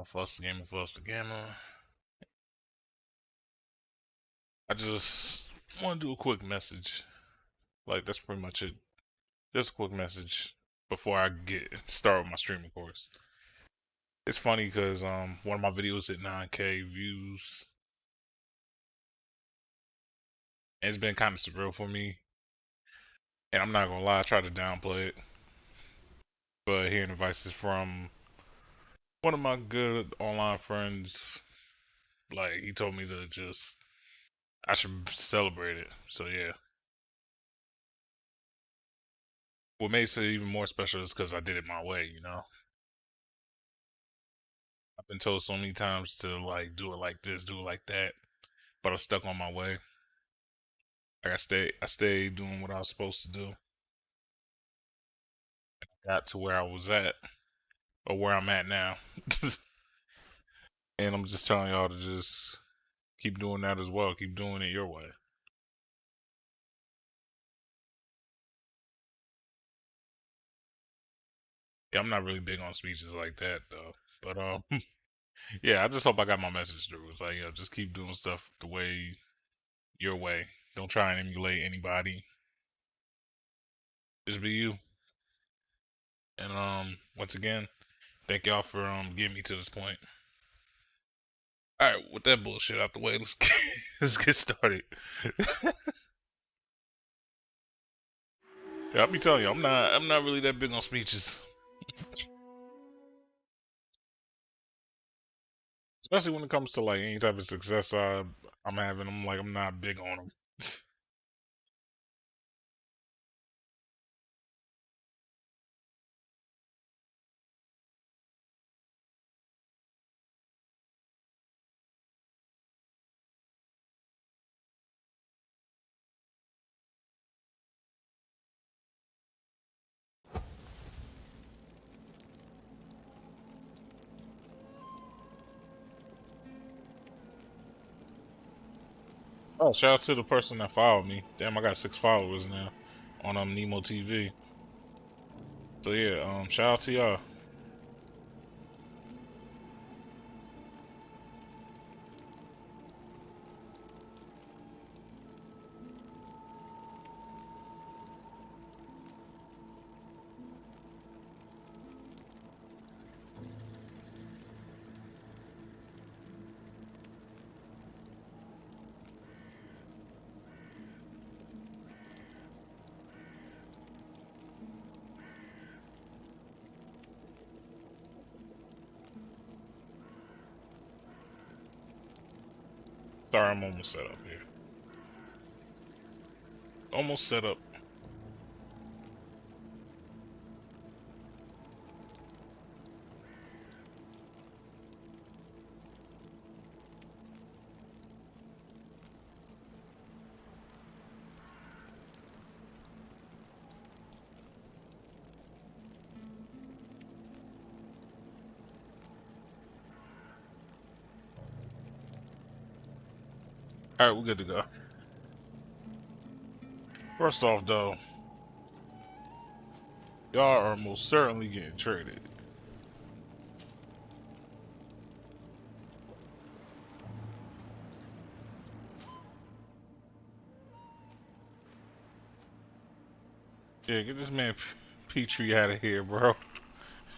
Foster Gamer. I just want to do a quick message. Like that's pretty much it. Just a quick message before I get start with my streaming course. It's funny because one of my videos hit 9K views, and it's been kind of surreal for me. And I'm not gonna lie, I tried to downplay it, but hearing advices from one of my good online friends, like he told me to just I should celebrate it. So yeah. What makes it even more special is because I did it my way. I've been told so many times to like do it like this, do it like that, but I stuck on my way. Like I stayed doing what I was supposed to do. Got to where I was at, or where I'm at now, and I'm just telling y'all to just keep doing that as well. Keep doing it your way. Yeah, I'm not really big on speeches like that though, but yeah, I just hope I got my message through. It's like, just keep doing stuff the way your way. Don't try and emulate anybody. Just be you. And once again, thank y'all for getting me to this point. All right, with that bullshit out the way, let's get started. Yeah, I'll be telling you, I'm not really that big on speeches, especially when it comes to like any type of success I'm having. I'm not big on them. Oh, shout out to the person that followed me. Damn, I got 6 followers now on Nemo TV. So yeah, shout out to y'all. Sorry, I'm almost set up here. Almost set up. All right, we're good to go. First off, though, y'all are most certainly getting traded. Yeah, get this man Petrie out of here, bro.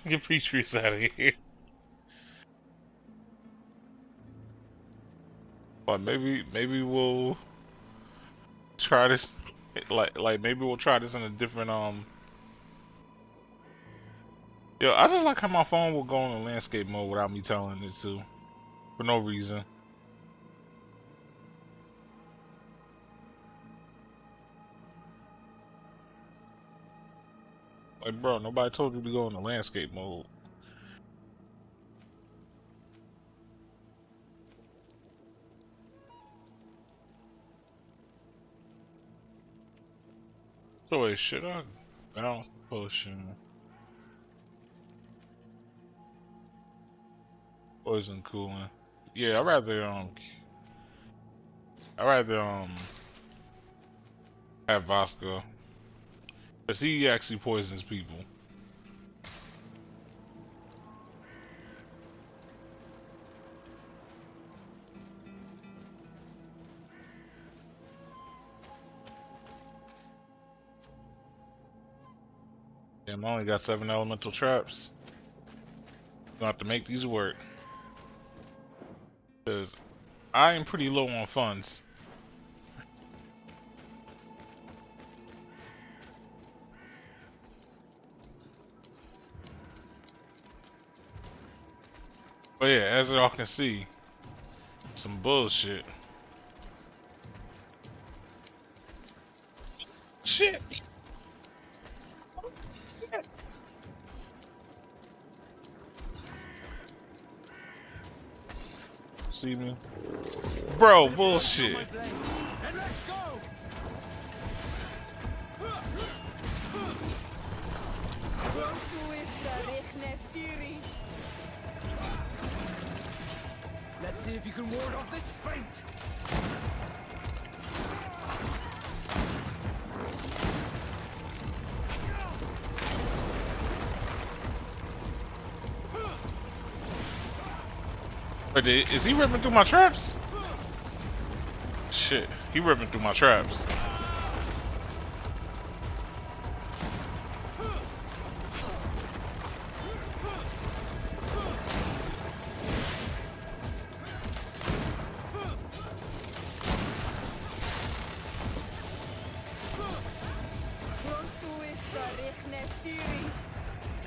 Get Petrie out of here. Like maybe we'll try this. Like maybe we'll try this in a different. Yo, I just like how my phone will go in landscape mode without me telling it to, for no reason. Like, bro, nobody told you to go in the landscape mode. So wait, should I bounce potion, poison cooling? Yeah, I rather have Vasco, cause he actually poisons people. Damn, I only got 7 elemental traps. Gonna have to make these work. Cause I am pretty low on funds. But yeah, as y'all can see, some bullshit. Shit. See me? Bro, bullshit. Let's see if you can ward off this feint. Wait, is he ripping through my traps? Shit, he ripping through my traps.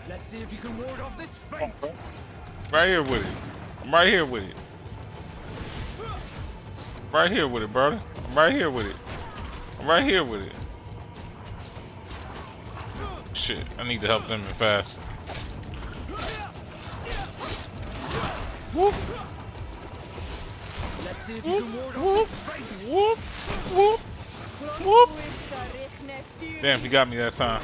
Let's see if you can ward off this feint. Right here with it. I'm right here with it. Right here with it, brother. I'm right here with it. I'm right here with it. Shit, I need to help them in fast. Whoop. Let's see if you can ward off this feint. Whoop. Whoop. Whoop. Damn, he got me that time.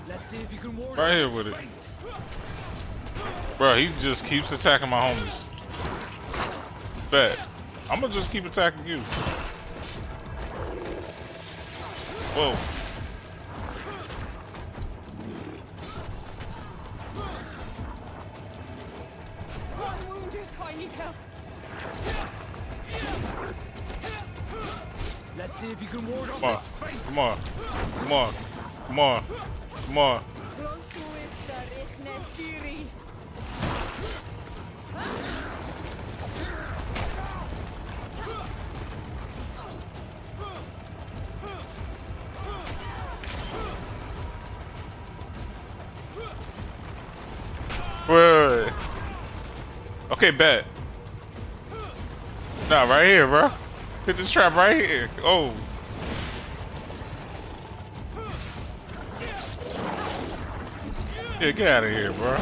Let's see if you can ward Right off here with this it. feint. Bro, he just keeps attacking my homies. Bet. I'm gonna just keep attacking you. Whoa. I'm wounded. I need help. Let's see if you can ward off Come on. this feint. Come on. Come on. Come on. Come on. Wait. Okay, bet. Nah, right here, bro. Hit this trap right here. Oh. Yeah, get out of here, bro.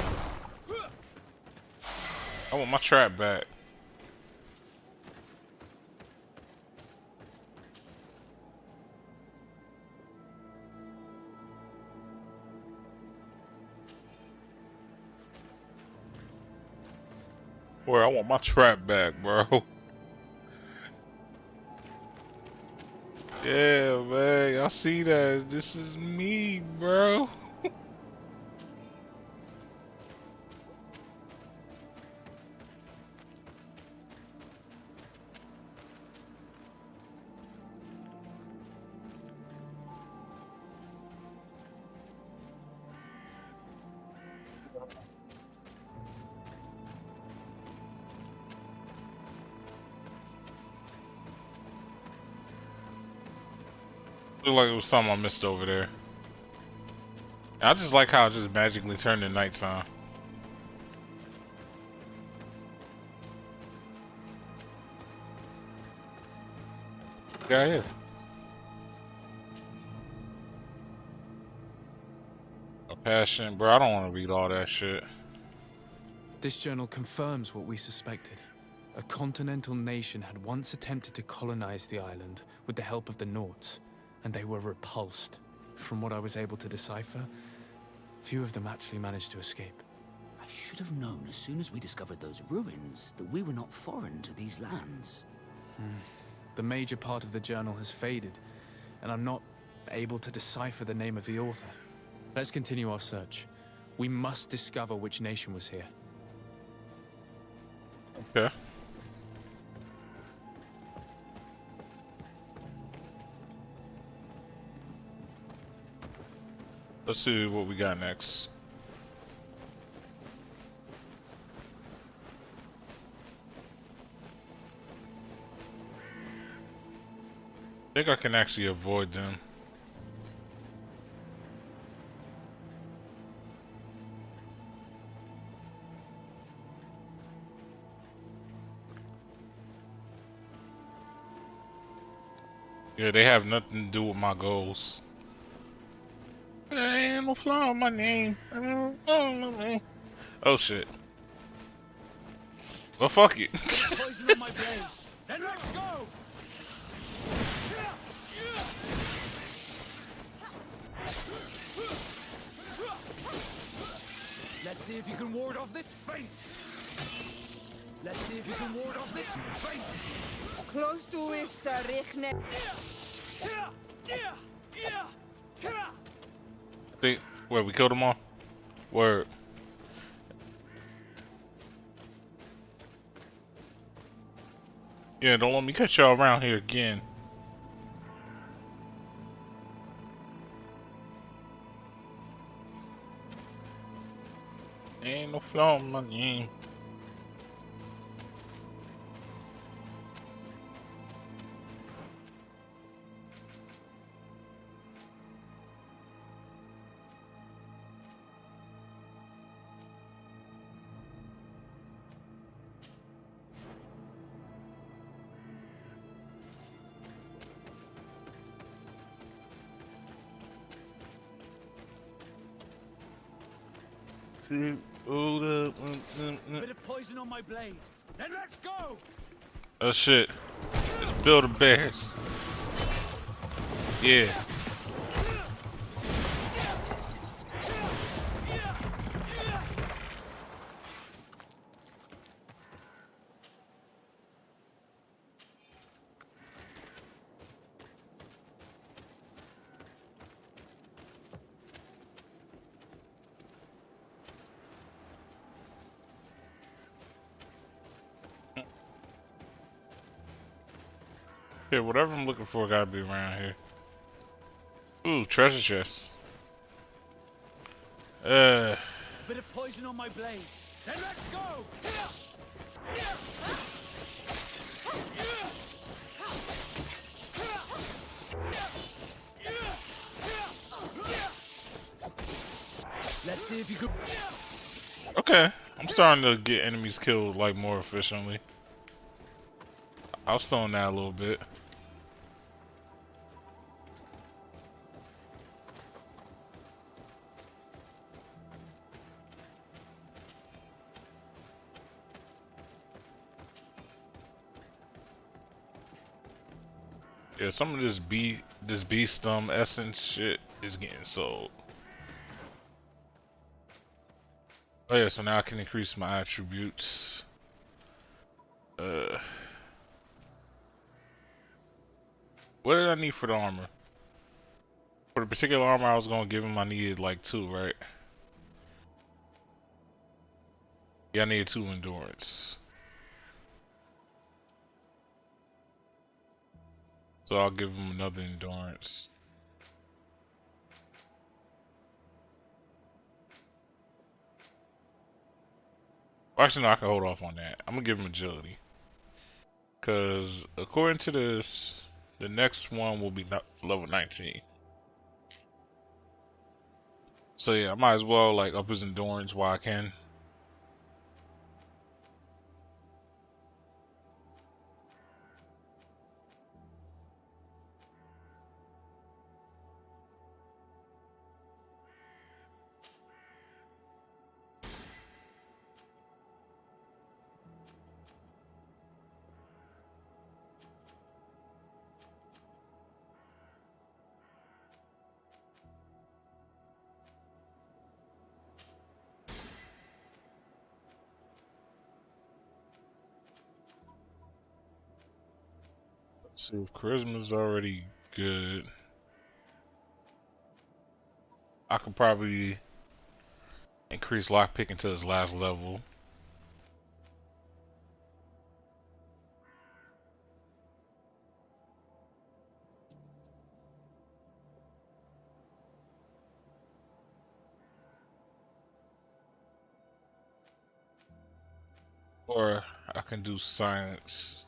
I want my trap back. Boy, I want my trap back, bro. Yeah, man. Y'all see that? This is me, bro. Looked like it was something I missed over there. I just like how it just magically turned to nighttime. Yeah, yeah. A passion, bro. I don't want to read all that shit. This journal confirms what we suspected. A continental nation had once attempted to colonize the island with the help of the Nords, and they were repulsed. From what I was able to decipher, few of them actually managed to escape. I should have known as soon as we discovered those ruins that we were not foreign to these lands. The major part of the journal has faded, and I'm not able to decipher the name of the author. Let's continue our search. We must discover which nation was here. Okay. Let's see what we got next. I think I can actually avoid them. Yeah, they have nothing to do with my goals. Ain't no flaw in my name. Oh shit. Well, fuck it. Poison on my blade. Then let's go. Let's see if you can ward off this feint. Let's see if you can ward off this feint. Close to is Richtne. Think, where we killed them all? Word. Yeah, don't let me catch y'all around here again. Ain't no flaw in my name. See, hold up. Bit of poison on my blade. Then let's go. Oh shit. It's Builder Bears. Yeah. Yeah, whatever I'm looking for gotta be around here. Ooh, treasure chest. Bit of poison on my blade. Then let's go. Let's see if you can. Okay. I'm starting to get enemies killed like more efficiently. I was feeling that a little bit. Yeah, some of this beast essence shit is getting sold. Oh yeah, so now I can increase my attributes. What did I need for the armor? For the particular armor I was gonna give him, I needed like 2, right? Yeah, I needed 2 endurance. So I'll give him another endurance. Well, actually, no, I can hold off on that. I'm gonna give him agility. Because according to this, the next one will be level 19. So yeah, I might as well like up his endurance while I can. Let's see if charisma's already good. I could probably increase lockpicking to his last level. Or I can do science.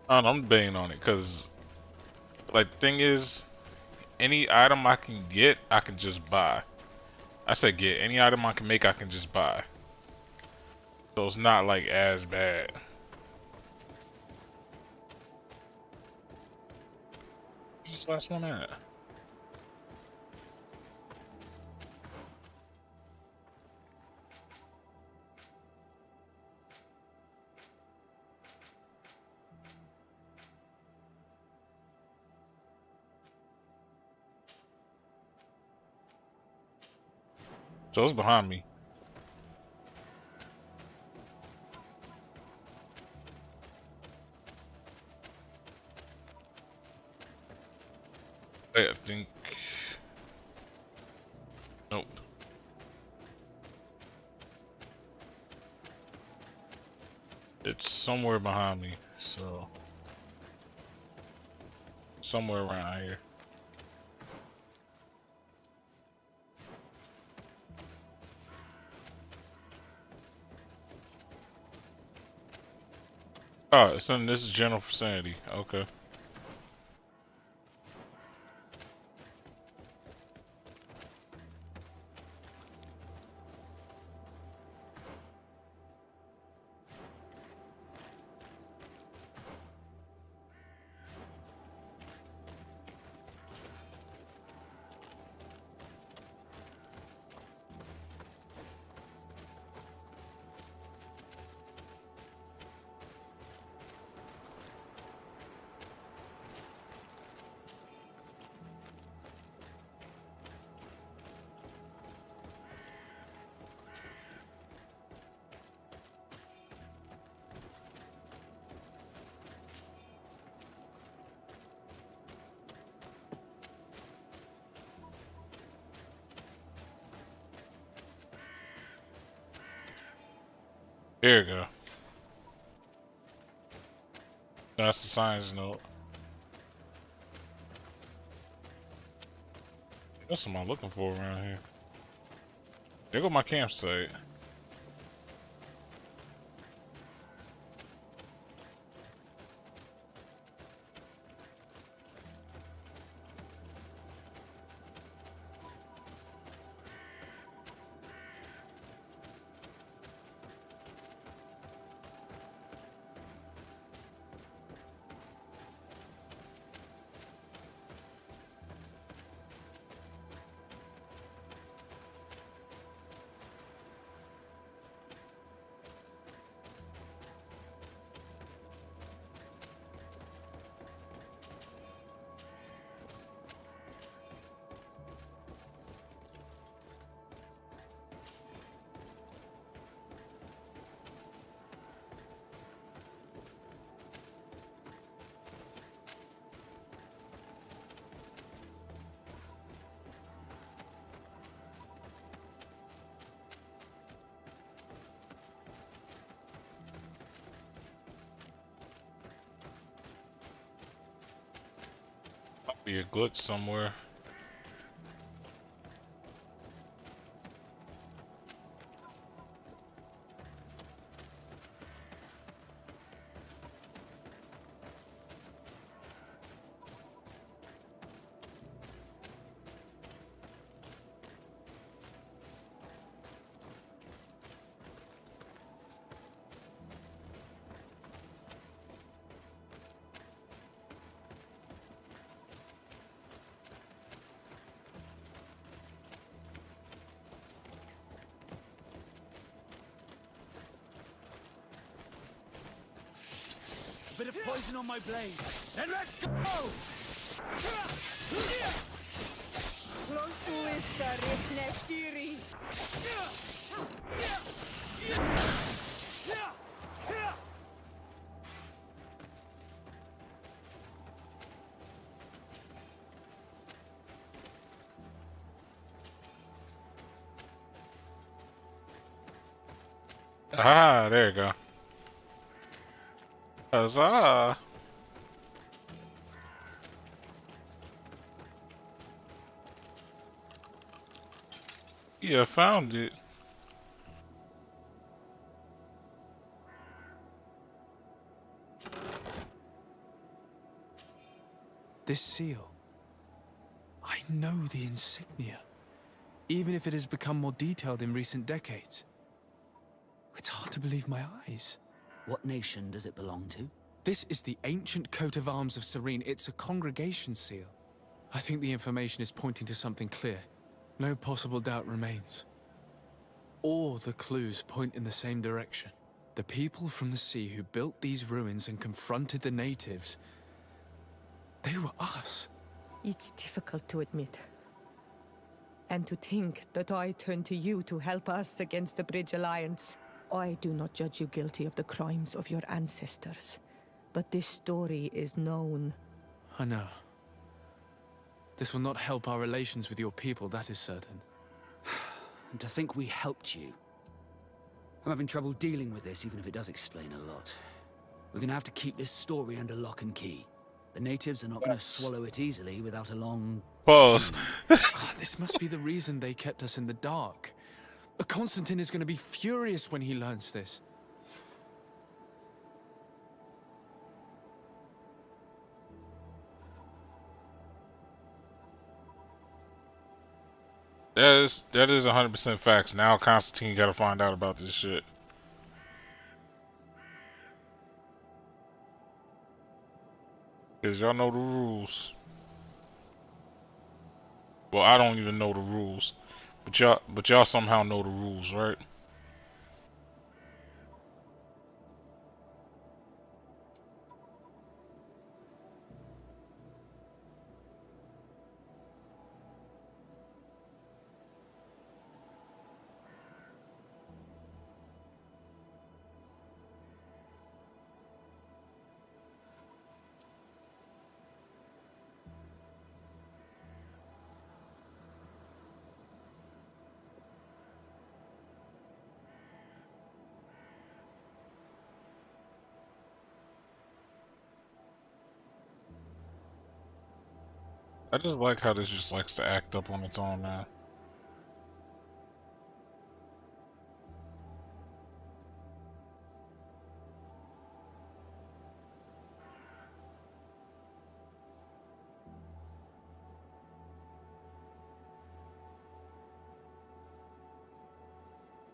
I don't know, I'm debating on it because, like, the thing is, any item I can get, I can just buy. I said get any item I can make, I can just buy. So it's not like as bad. What's this last one at? So it's behind me. Wait, I think. Nope. It's somewhere behind me. So somewhere around here. Oh, so this is general vicinity. Okay. There you go. That's the science note. That's what I'm looking for around here. There go my campsite. Might be a glitch somewhere. A bit of poison on my blade. And let's go! Close to is Rifnestiri. Ah, there you go. Huzzah! Yeah, found it. This seal. I know the insignia, even if it has become more detailed in recent decades. It's hard to believe my eyes. What nation does it belong to? This is the ancient coat of arms of Serene. It's a congregation seal. I think the information is pointing to something clear. No possible doubt remains. All the clues point in the same direction. The people from the sea who built these ruins and confronted the natives, they were us. It's difficult to admit. And to think that I turn to you to help us against the Bridge Alliance. I do not judge you guilty of the crimes of your ancestors. But this story is known. I know. This will not help our relations with your people, that is certain. And to think we helped you. I'm having trouble dealing with this, even if it does explain a lot. We're gonna have to keep this story under lock and key. The natives are not gonna swallow it easily without a long... Pause. This must be the reason they kept us in the dark. Constantine is going to be furious when he learns this. That is 100% facts. Now Constantine gotta find out about this shit. Cause y'all know the rules. Well, I don't even know the rules. But y'all somehow know the rules, right? I just like how this just likes to act up on its own now.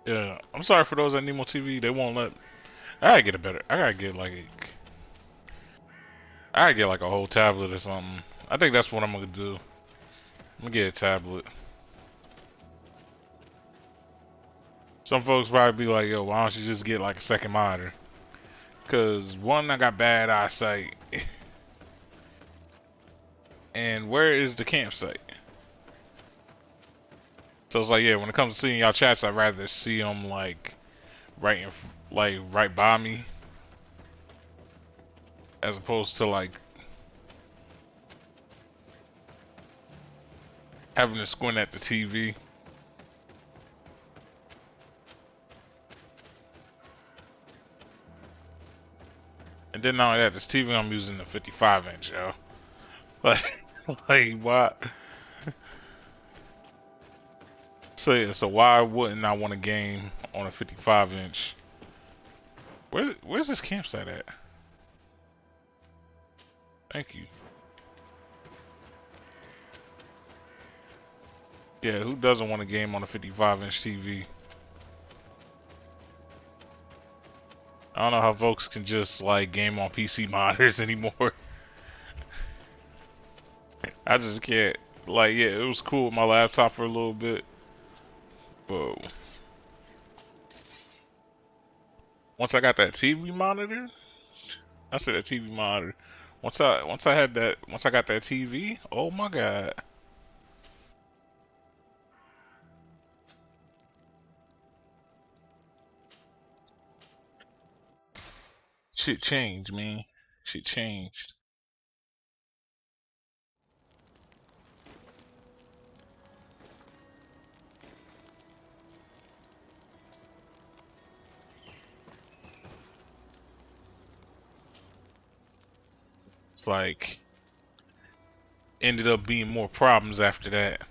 Yeah, I'm sorry for those at Nemo TV. They won't let. I gotta get a better. I gotta get like a whole tablet or something. I think that's what I'm gonna do. I'm gonna get a tablet. Some folks probably be like, "Yo, why don't you just get like a second monitor?" Cause one, I got bad eyesight, and where is the campsite? So it's like, yeah, when it comes to seeing y'all chats, I'd rather see them like right by me, as opposed to like having to squint at the TV. And then not only that, this TV I'm using the 55-inch, yo. Like, like what? So yeah, so why wouldn't I want a game on a 55-inch? Where's this campsite at? Thank you. Yeah, who doesn't want a game on a 55-inch TV? I don't know how folks can just like game on PC monitors anymore. I just can't. Like, yeah, it was cool with my laptop for a little bit, but once I got that TV monitor, I said that TV monitor. Once I got that TV, oh my god. Shit changed, man. Shit changed. It's like ended up being more problems after that,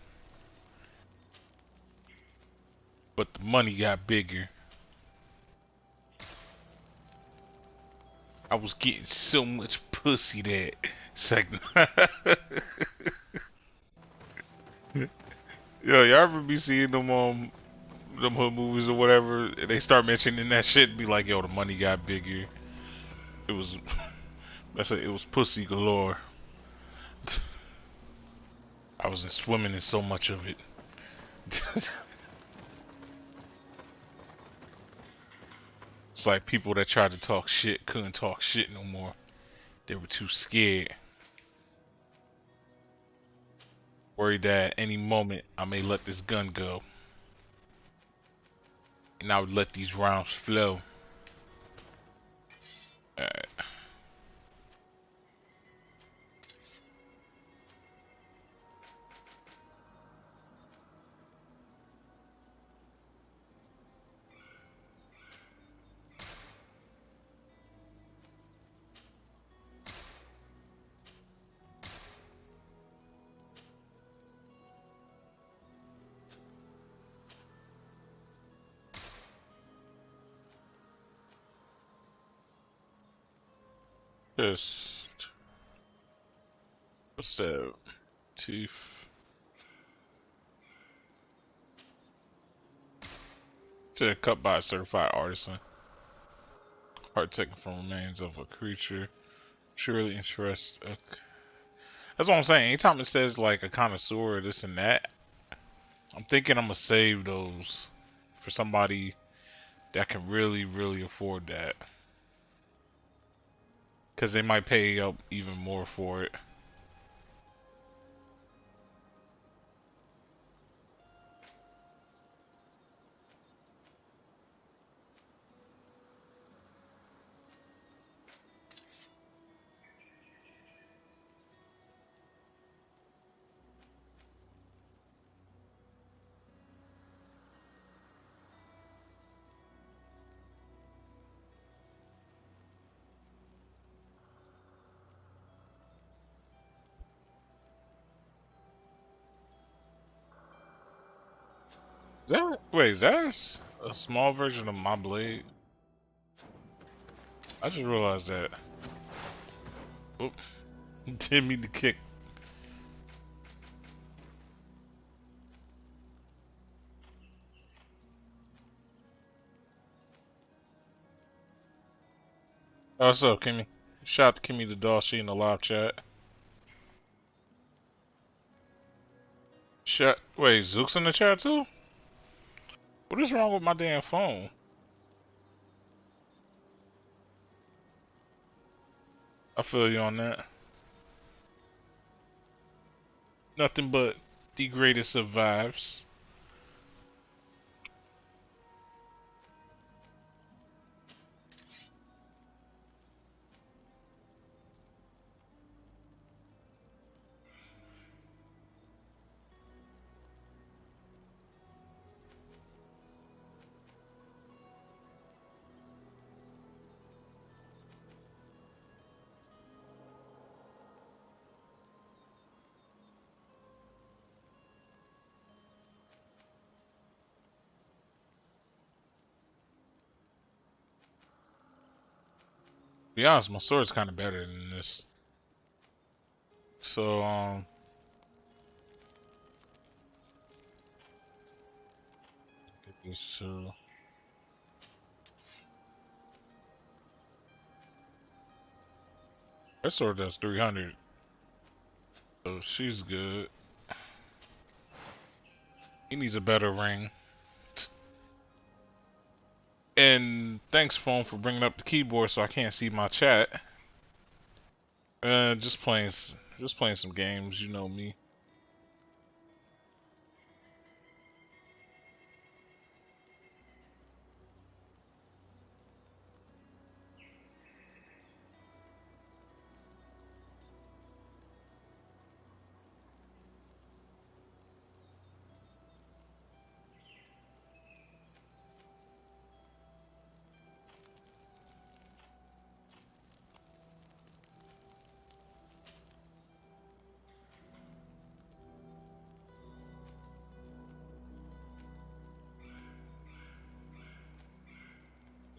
but the money got bigger. I was getting so much pussy that second. Yo, y'all ever be seeing them hood movies or whatever? And they start mentioning that shit and be like, yo, the money got bigger. It was it was pussy galore. I was swimming in so much of it. It's like people that tried to talk shit couldn't talk shit no more. They were too scared. Worried that at any moment I may let this gun go. And I would let these rounds flow. Alright. Just what's that? Teeth. To cut by a certified artisan. Heart taken from remains of a creature. Surely interest. That's what I'm saying. Anytime it says like a connoisseur or this and that, I'm thinking I'm gonna save those for somebody that can really, really afford that. Because they might pay up even more for it. Wait, is that a small version of my blade? I just realized that. Oop. Didn't mean to kick. Oh, what's up, Kimmy? Shout out to Kimmy the doll. She in the live chat. Wait, Zook's in the chat too? What is wrong with my damn phone? I feel you on that. Nothing but the greatest survives. To be honest, my sword's kind of better than this. So, get this, that sword does 300. So she's good. He needs a better ring. And thanks, phone, for bringing up the keyboard so I can't see my chat. Just playing some games. You know me.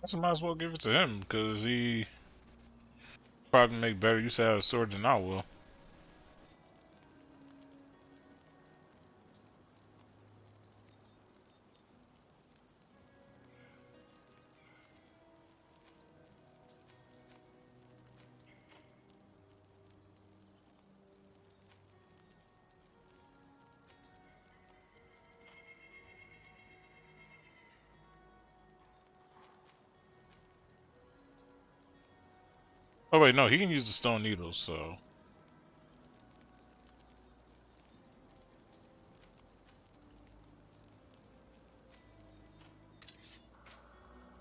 I might as well give it to him because he probably make better use out of the sword than I will. Oh wait, no, he can use the stone needles, so.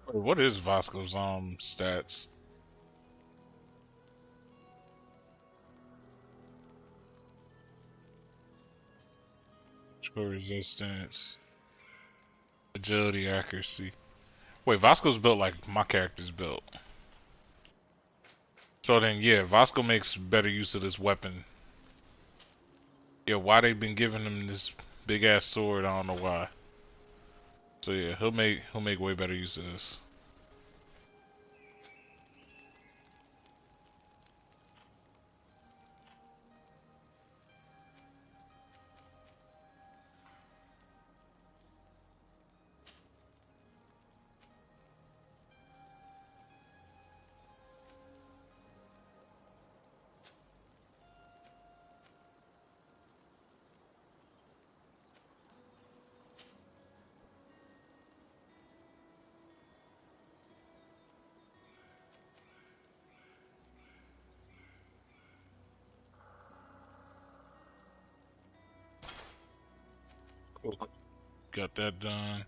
Wait, what is Vasco's stats? Score resistance, agility, accuracy. Wait, Vasco's built like my character's built. So then, yeah, Vasco makes better use of this weapon. Yeah, why they been giving him this big ass sword? I don't know why. So yeah, he'll make way better use of this. Cool. Got that done.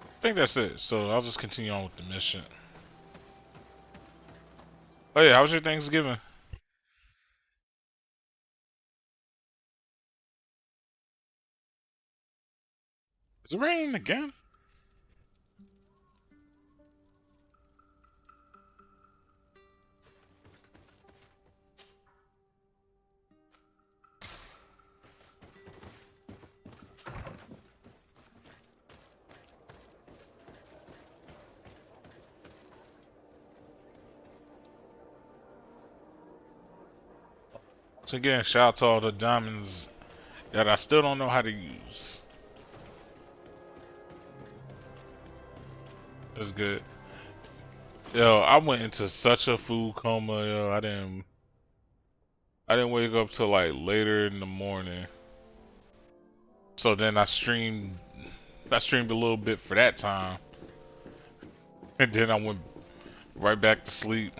I think that's it. So I'll just continue on with the mission. Oh yeah, how was your Thanksgiving? Is it raining again? So again, shout out to all the diamonds that I still don't know how to use. That's good. Yo, I went into such a food coma, yo. I didn't wake up till like later in the morning. So then I streamed a little bit for that time. And then I went right back to sleep.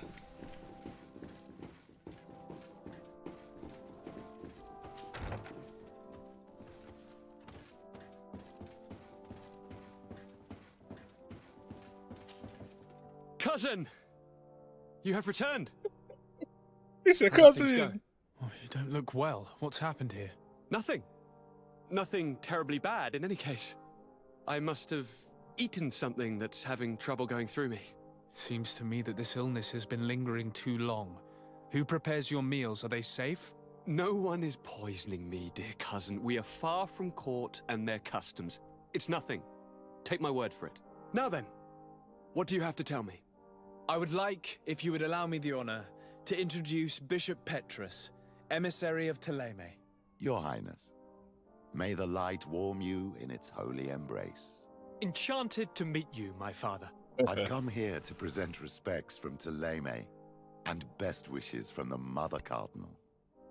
Cousin! You have returned. He said, How did things go? cousin. Oh, you don't look well. What's happened here? Nothing. Nothing terribly bad in any case. I must have eaten something that's having trouble going through me. Seems to me that this illness has been lingering too long. Who prepares your meals? Are they safe? No one is poisoning me, dear cousin. We are far from court and their customs. It's nothing. Take my word for it. Now then, what do you have to tell me? I would like, if you would allow me the honor, to introduce Bishop Petrus, emissary of Ptolemy. Your Highness, may the light warm you in its holy embrace. Enchanted to meet you, my father. I've come here to present respects from Ptolemy and best wishes from the Mother Cardinal.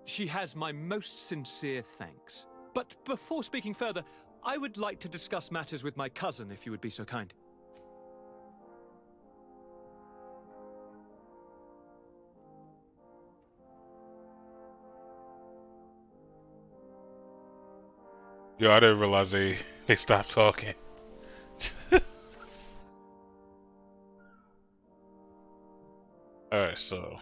She has my most sincere thanks. But before speaking further, I would like to discuss matters with my cousin, if you would be so kind. Yo, I didn't realize they stopped talking. Alright, so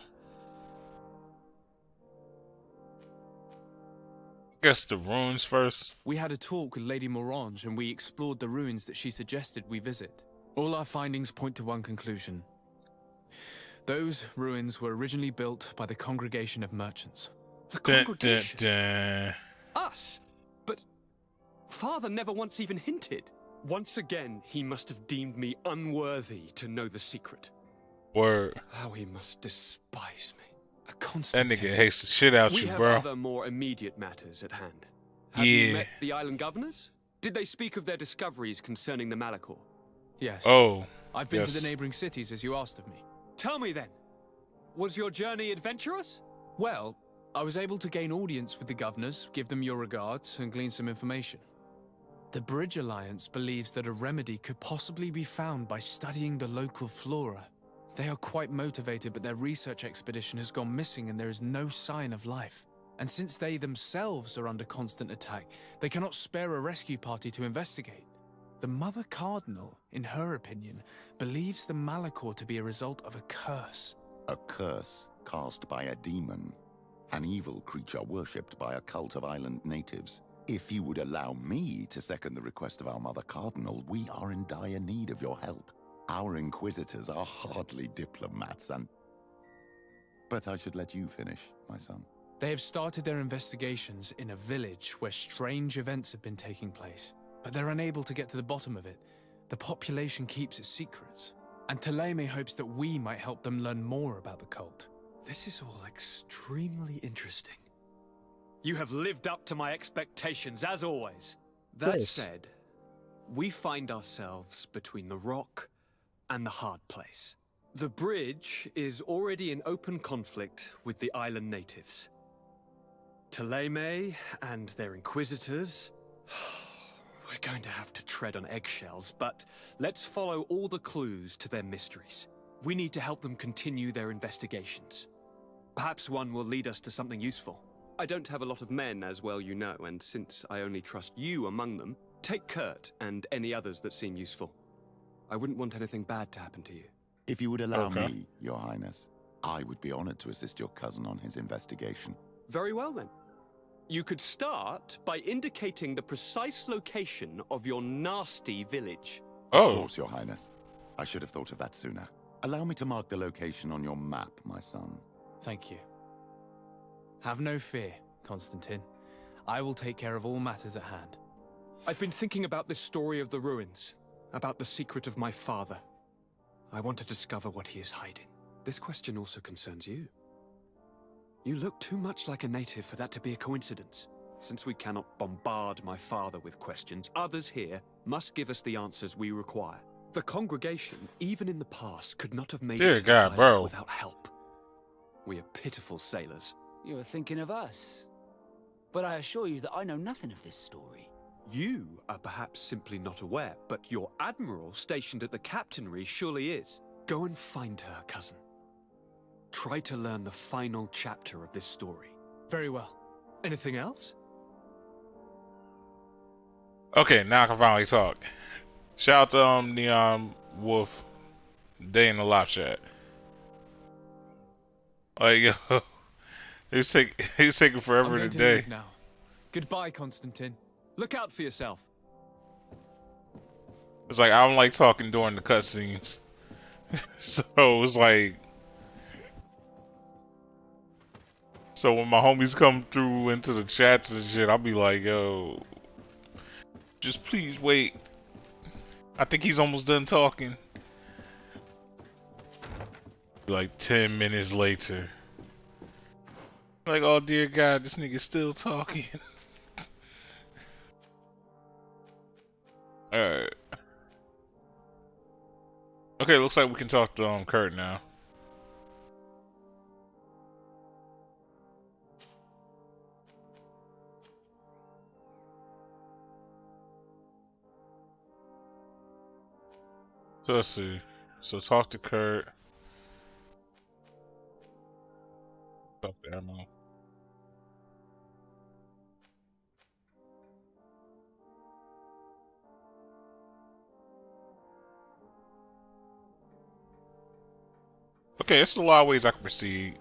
guess the ruins first. We had a talk with Lady Morange and we explored the ruins that she suggested we visit. All our findings point to one conclusion. Those ruins were originally built by the Congregation of Merchants. The Dun, dun, congregation. dun. Us. But Father never once even hinted. Once again, he must have deemed me unworthy to know the secret. Word. How he must despise me. A That constant. nigga hates the shit out We you, have bro. other more immediate matters at hand. Have Yeah. you met the island governors? Did they speak of their discoveries concerning the Malachor? Yes. Oh. I've been to yes. the neighboring cities as you asked of me. Tell me then, was your journey adventurous? Well, I was able to gain audience with the governors, give them your regards, and glean some information. The Bridge Alliance believes that a remedy could possibly be found by studying the local flora. They are quite motivated, but their research expedition has gone missing and there is no sign of life. And since they themselves are under constant attack, they cannot spare a rescue party to investigate. The Mother Cardinal, in her opinion, believes the Malachor to be a result of a curse. A curse cast by a demon. An evil creature worshipped by a cult of island natives. If you would allow me to second the request of our Mother Cardinal, we are in dire need of your help. Our inquisitors are hardly diplomats and... But I should let you finish, my son. They have started their investigations in a village where strange events have been taking place, but they're unable to get to the bottom of it. The population keeps its secrets, and Thélème hopes that we might help them learn more about the cult. This is all extremely interesting. You have lived up to my expectations, as always. That Yes. said, we find ourselves between the rock and the hard place. The bridge is already in open conflict with the island natives. Thélème and their inquisitors... We're going to have to tread on eggshells, but let's follow all the clues to their mysteries. We need to help them continue their investigations. Perhaps one will lead us to something useful. I don't have a lot of men, as well you know, and since I only trust you among them, take Kurt and any others that seem useful. I wouldn't want anything bad to happen to you. If you would allow Okay. me, Your Highness, I would be honored to assist your cousin on his investigation. Very well then. You could start by indicating the precise location of your nasty village. Of Oh. course, Your Highness. I should have thought of that sooner. Allow me to mark the location on your map, my son. Thank you. Have no fear, Constantine. I will take care of all matters at hand. I've been thinking about this story of the ruins, about the secret of my father. I want to discover what he is hiding. This question also concerns you. You look too much like a native for that to be a coincidence. Since we cannot bombard my father with questions, others here must give us the answers we require. The congregation, even in the past, could not have made Dear it to God, this island bro. without help. We are pitiful sailors. You are thinking of us. But I assure you that I know nothing of this story. You are perhaps simply not aware, but your admiral stationed at the captainry surely is. Go and find her, cousin. Try to learn the final chapter of this story. Very well. Anything else? Okay, now I can finally talk. Shout out to Neon Wolf, Day in the live chat. Like, yo, he's taking I'm forever going to today. leave now. Goodbye, Constantine. Look out for yourself. It's like I don't like talking during the cutscenes, so it's like, so when my homies come through into the chats and shit, I'll be like, yo, just please wait. I think he's almost done talking. Like 10 minutes later. Like, oh dear God, this nigga's still talking. Alright. Okay, looks like we can talk to Kurt now. So let's see. So talk to Kurt. Talk to Emma. Okay, there's a lot of ways I can proceed.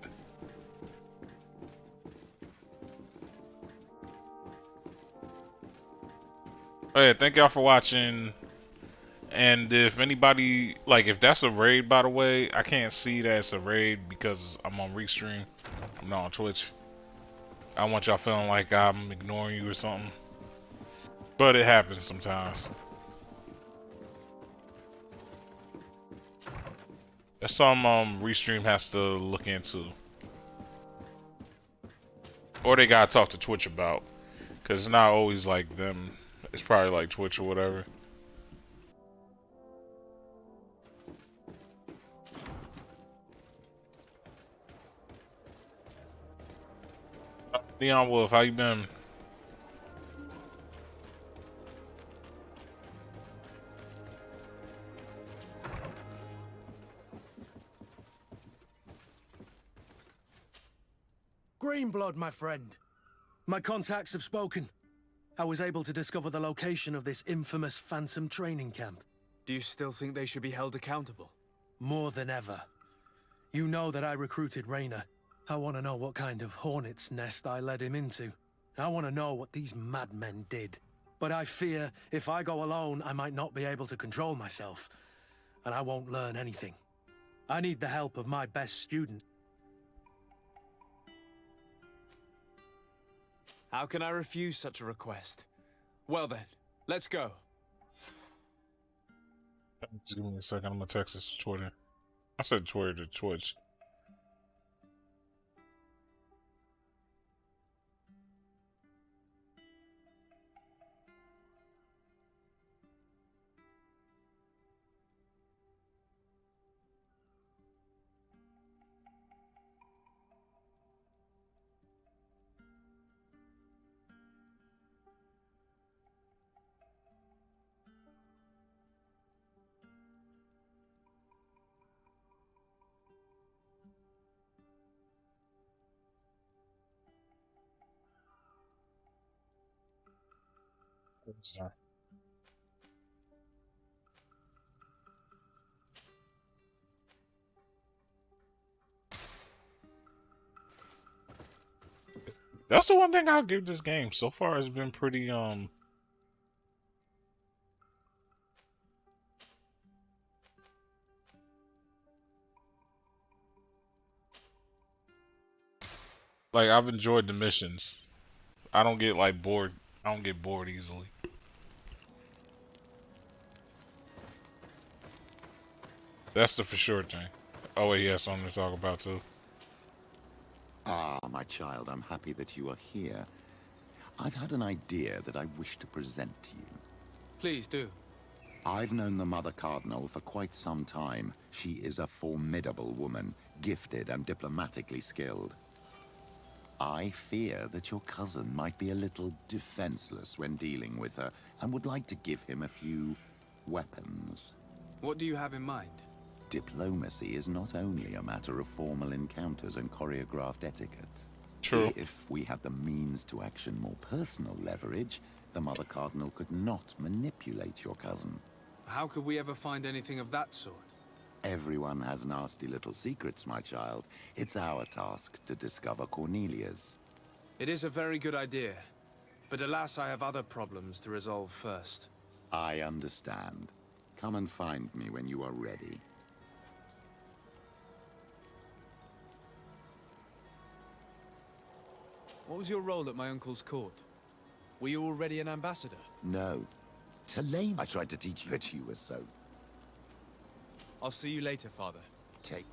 Alright, thank y'all for watching. And if anybody, like, if that's a raid, by the way, I can't see that it's a raid because I'm on Restream. I'm not on Twitch. I want y'all feeling like I'm ignoring you or something. But it happens sometimes. That's some Restream has to look into. Or they gotta talk to Twitch about. Cause it's not always like them. It's probably like Twitch or whatever. Neon Wolf, how you been? Greenblood, my friend. My contacts have spoken. I was able to discover the location of this infamous Phantom training camp. Do you still think they should be held accountable? More than ever. You know that I recruited Rayner. I want to know what kind of hornet's nest I led him into. I want to know what these madmen did. But I fear if I go alone, I might not be able to control myself. And I won't learn anything. I need the help of my best student. How can I refuse such a request? Well then, let's go. Just give me a second, I'm gonna text this to Twitter. I said Twitter to Twitch. Sorry. That's the one thing I'll give this game. So far it's been pretty like I've enjoyed the missions. I don't get like bored. I don't get bored easily. That's the for sure thing. Oh wait, yeah, something to talk about too. Ah, my child, I'm happy that you are here. I've had an idea that I wish to present to you. Please do. I've known the Mother Cardinal for quite some time. She is a formidable woman, gifted and diplomatically skilled. I fear that your cousin might be a little defenseless when dealing with her, and would like to give him a few weapons. What do you have in mind? Diplomacy is not only a matter of formal encounters and choreographed etiquette. True. If we had the means to action more personal leverage, the Mother Cardinal could not manipulate your cousin. How could we ever find anything of that sort? Everyone has nasty little secrets, my child. It's our task to discover Cornelia's. It is a very good idea, but alas, I have other problems to resolve first. I understand. Come and find me when you are ready. What was your role at my uncle's court? Were you already an ambassador? No. Tulane, I tried to teach you that you were so. I'll see you later, Father. Take.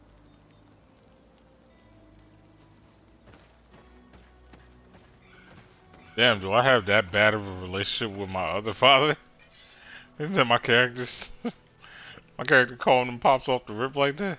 Damn, do I have that bad of a relationship with my other father? Isn't that my characters? My character calling him pops off the rip like that?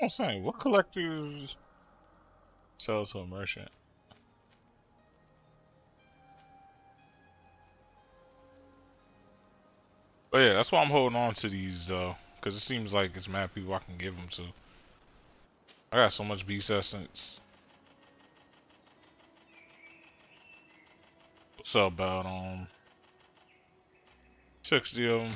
I'm saying, what collectors sell to a merchant? But yeah, that's why I'm holding on to these though, because it seems like it's mad people I can give them to. I got so much beast essence. So about 60 of them.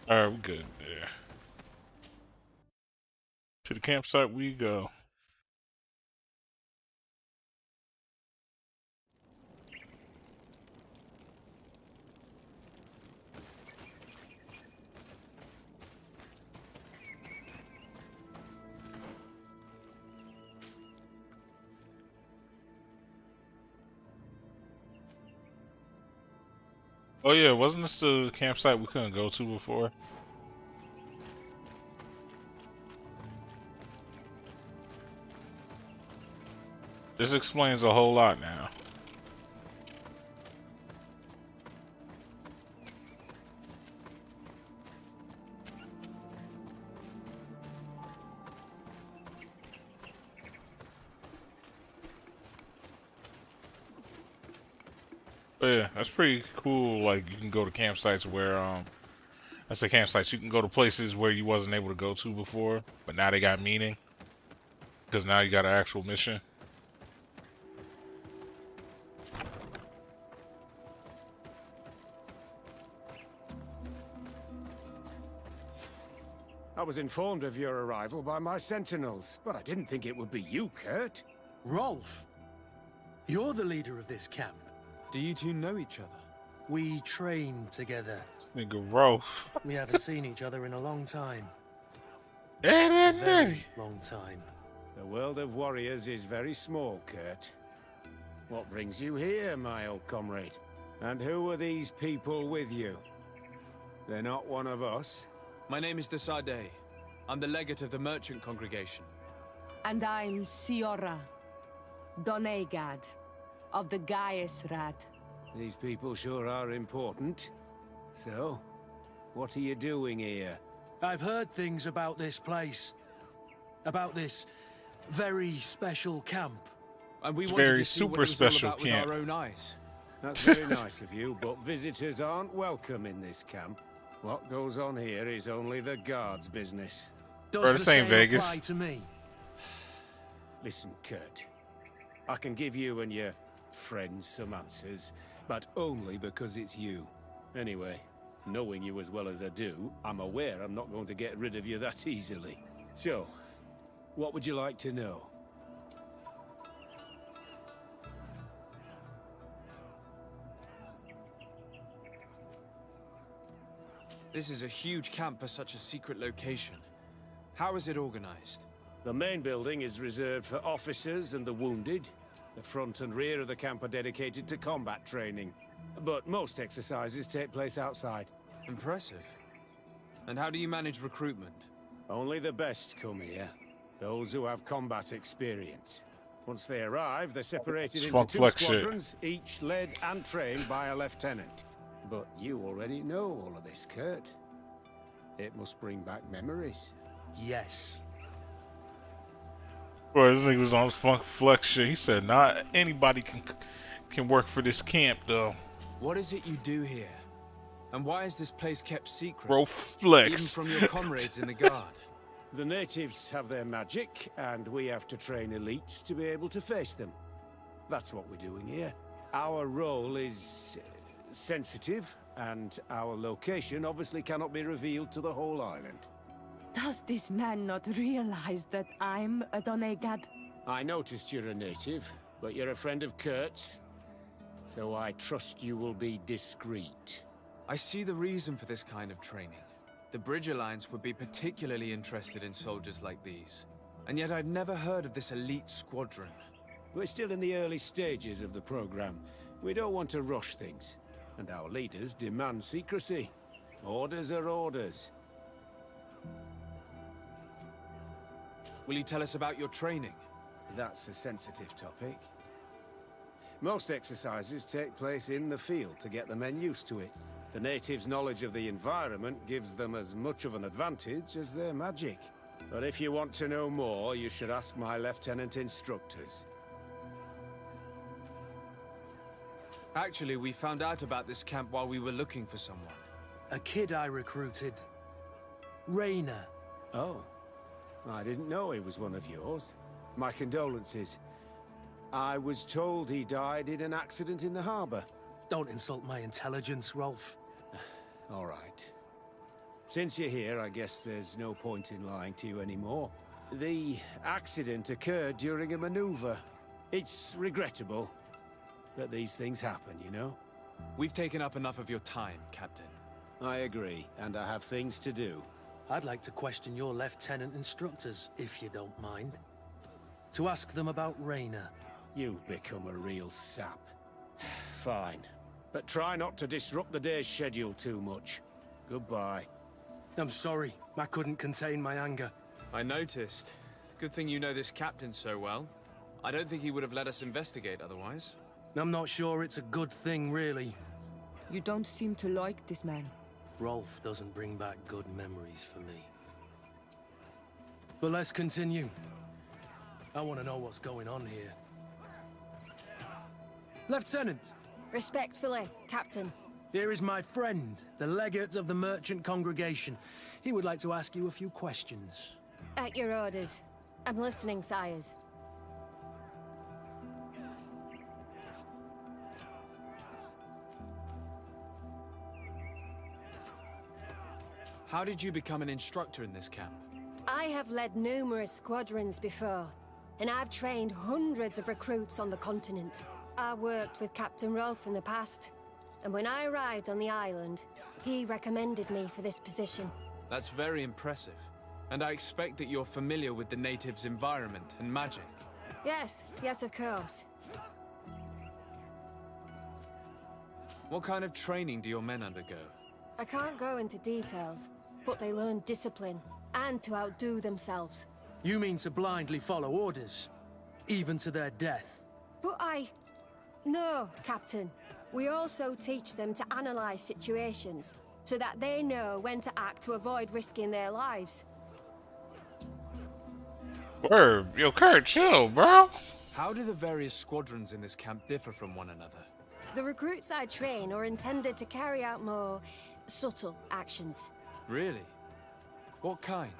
Alright, we good there. To the campsite we go. Oh yeah, wasn't this the campsite we couldn't go to before? This explains a whole lot now. But yeah, that's pretty cool. Like you can go to campsites where I say campsites. You can go to places where you wasn't able to go to before, but now they got meaning because now you got an actual mission. I was informed of your arrival by my sentinels, but I didn't think it would be you, Kurt. Rolf, you're the leader of this camp. Do you two know each other? We train together. Nigga Rolf. We haven't seen each other in a long time. A Very long time. The world of warriors is very small, Kurt. What brings you here, my old comrade? And who are these people with you? They're not one of us? My name is Desade. I'm the legate of the merchant congregation. And I'm Siora, Donegad, of the Gaiusrad. These people sure are important. So, what are you doing here? I've heard things about this place. About this very special camp. And we It's wanted very to see super what it was special all about camp. with our own eyes. That's very nice of you, but visitors aren't welcome in this camp. What goes on here is only the guards' business. Does Bro, the this ain't same Vegas. apply to me? Listen, Kurt. I can give you and your friends some answers, but only because it's you. Anyway, knowing you as well as I do, I'm aware I'm not going to get rid of you that easily. So, what would you like to know? This is a huge camp for such a secret location. How is it organized? The main building is reserved for officers and the wounded. The front and rear of the camp are dedicated to combat training. But most exercises take place outside. Impressive. And how do you manage recruitment? Only the best come here. Those who have combat experience. Once they arrive, they're separated into Swamp two flex shit. squadrons, each led and trained by a lieutenant. But you already know all of this, Kurt. It must bring back memories. Yes. Bro, this nigga was on funk flex shit. He said not anybody can work for this camp though. What is it you do here? And why is this place kept secret? Bro, flex. Even from your comrades in the guard. The natives have their magic, and we have to train elites to be able to face them. That's what we're doing here. Our role is sensitive, and our location obviously cannot be revealed to the whole island. Does this man not realize that I'm a Donegad? I noticed you're a native, but you're a friend of Kurt's. So I trust you will be discreet. I see the reason for this kind of training. The Bridge Alliance would be particularly interested in soldiers like these. And yet I've never heard of this elite squadron. We're still in the early stages of the program. We don't want to rush things. And our leaders demand secrecy. Orders are orders. Will you tell us about your training? That's a sensitive topic. Most exercises take place in the field to get the men used to it. The natives' knowledge of the environment gives them as much of an advantage as their magic. But if you want to know more, you should ask my lieutenant instructors. Actually, we found out about this camp while we were looking for someone. A kid I recruited. Raina. Oh. I didn't know he was one of yours. My condolences. I was told he died in an accident in the harbor. Don't insult my intelligence, Rolf. All right. Since you're here, I guess there's no point in lying to you anymore. The accident occurred during a maneuver. It's regrettable that these things happen, you know? We've taken up enough of your time, Captain. I agree, and I have things to do. I'd like to question your lieutenant instructors, if you don't mind. To ask them about Raina. You've become a real sap. Fine. But try not to disrupt the day's schedule too much. Goodbye. I'm sorry. I couldn't contain my anger. I noticed. Good thing you know this captain so well. I don't think he would have let us investigate otherwise. I'm not sure it's a good thing, really. You don't seem to like this man. Rolf doesn't bring back good memories for me. But let's continue. I want to know what's going on here. Lieutenant! Respectfully, Captain. Here is my friend, the legate of the merchant congregation. He would like to ask you a few questions. At your orders. I'm listening, sires. How did you become an instructor in this camp? I have led numerous squadrons before, and I've trained hundreds of recruits on the continent. I worked with Captain Rolf in the past, and when I arrived on the island, he recommended me for this position. That's very impressive. And I expect that you're familiar with the natives' environment and magic. Yes, of course. What kind of training do your men undergo? I can't go into details, but they learn discipline, and to outdo themselves. You mean to blindly follow orders? Even to their death? But No, Captain. We also teach them to analyze situations, so that they know when to act to avoid risking their lives. Word, yo, Kurt, chill, bro. How do the various squadrons in this camp differ from one another? The recruits I train are intended to carry out more subtle actions. Really? What kind?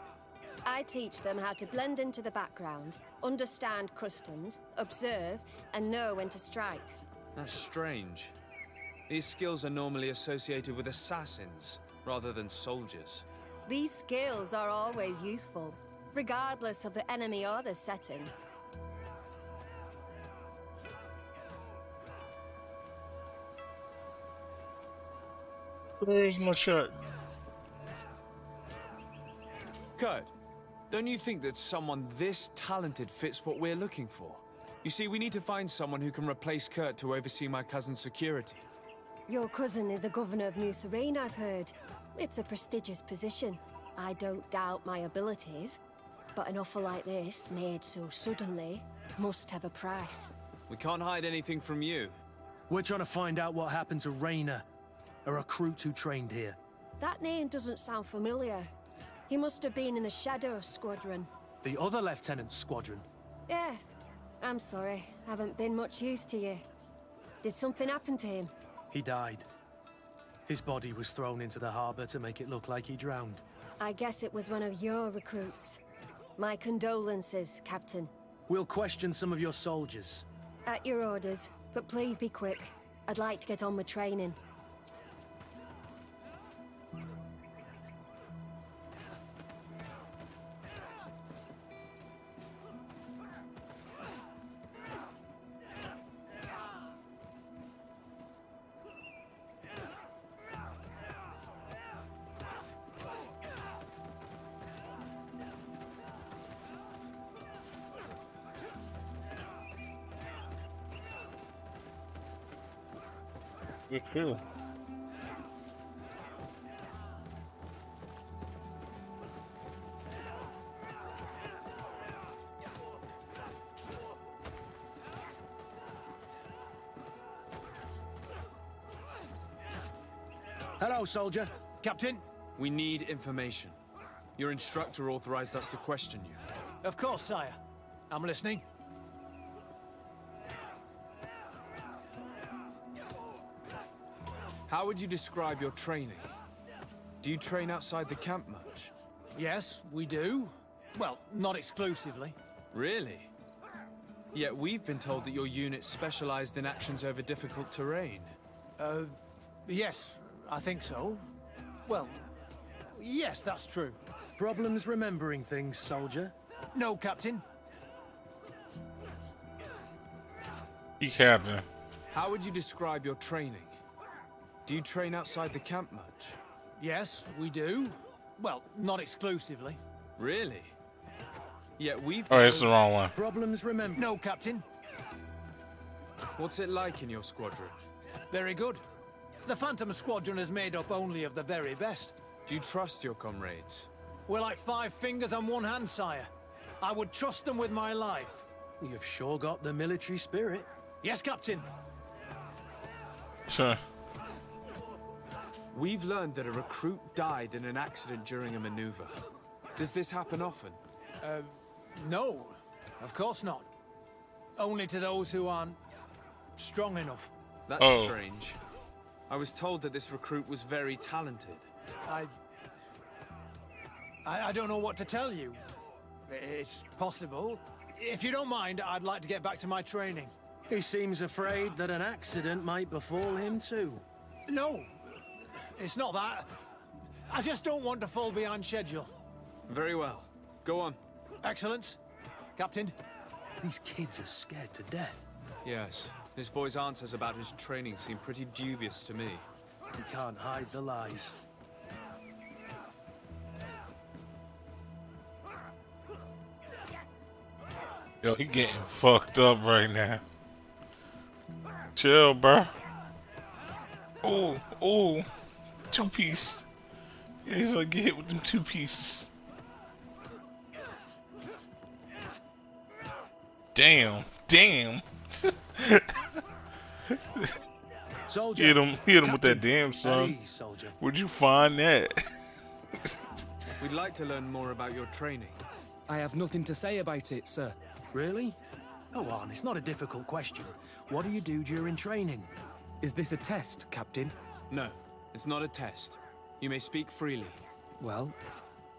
I teach them how to blend into the background, understand customs, observe, and know when to strike. That's strange. These skills are normally associated with assassins, rather than soldiers. These skills are always useful, regardless of the enemy or the setting. Where's my shot? Kurt, don't you think that someone this talented fits what we're looking for? You see, we need to find someone who can replace Kurt to oversee my cousin's security. Your cousin is the governor of New Serene, I've heard. It's a prestigious position. I don't doubt my abilities, but an offer like this, made so suddenly, must have a price. We can't hide anything from you. We're trying to find out what happened to Raina, a recruit who trained here. That name doesn't sound familiar. He must have been in the Shadow Squadron. The other lieutenant's squadron? Yes. I'm sorry. Haven't been much use to you. Did something happen to him? He died. His body was thrown into the harbor to make it look like he drowned. I guess it was one of your recruits. My condolences, Captain. We'll question some of your soldiers. At your orders, but please be quick. I'd like to get on with training. Good too. Hello, soldier. Captain? We need information. Your instructor authorized us to question you. Of course, sire. I'm listening. How would you describe your training? Do you train outside the camp much? Yes, we do. Well, not exclusively. Really? Yet we've been told that your unit specialized in actions over difficult terrain. Yes, I think so. Well, yes, that's true. Problems remembering things, soldier? No, Captain. He Captain. How would you describe your training? Do you train outside the camp much? Yes, we do. Well, not exclusively. Really? Yet we've... Oh, it's the wrong one. Problems remember... No, Captain. What's it like in your squadron? Very good. The Phantom Squadron is made up only of the very best. Do you trust your comrades? We're like 5 fingers on one hand, sire. I would trust them with my life. You've sure got the military spirit. Yes, Captain. Sure. We've learned that a recruit died in an accident during a maneuver. Does this happen often? No, of course not. Only to those who aren't strong enough. That's strange. I was told that this recruit was very talented. I don't know what to tell you. It's possible. If you don't mind, I'd like to get back to my training. He seems afraid that an accident might befall him too. No, it's not that. I just don't want to fall behind schedule. Very well. Go on. Excellence. Captain. These kids are scared to death. Yes. This boy's answers about his training seem pretty dubious to me. We can't hide the lies. Yo, he getting fucked up right now. Chill, bro. Oh, 2-piece. Yeah, he's gonna get hit with them 2 pieces. Damn. Soldier. Hit him with that damn son. Ease, soldier. Where'd you find that? We'd like to learn more about your training. I have nothing to say about it, sir. Really? Go on, it's not a difficult question. What do you do during training? Is this a test, Captain? No, it's not a test. You may speak freely. Well,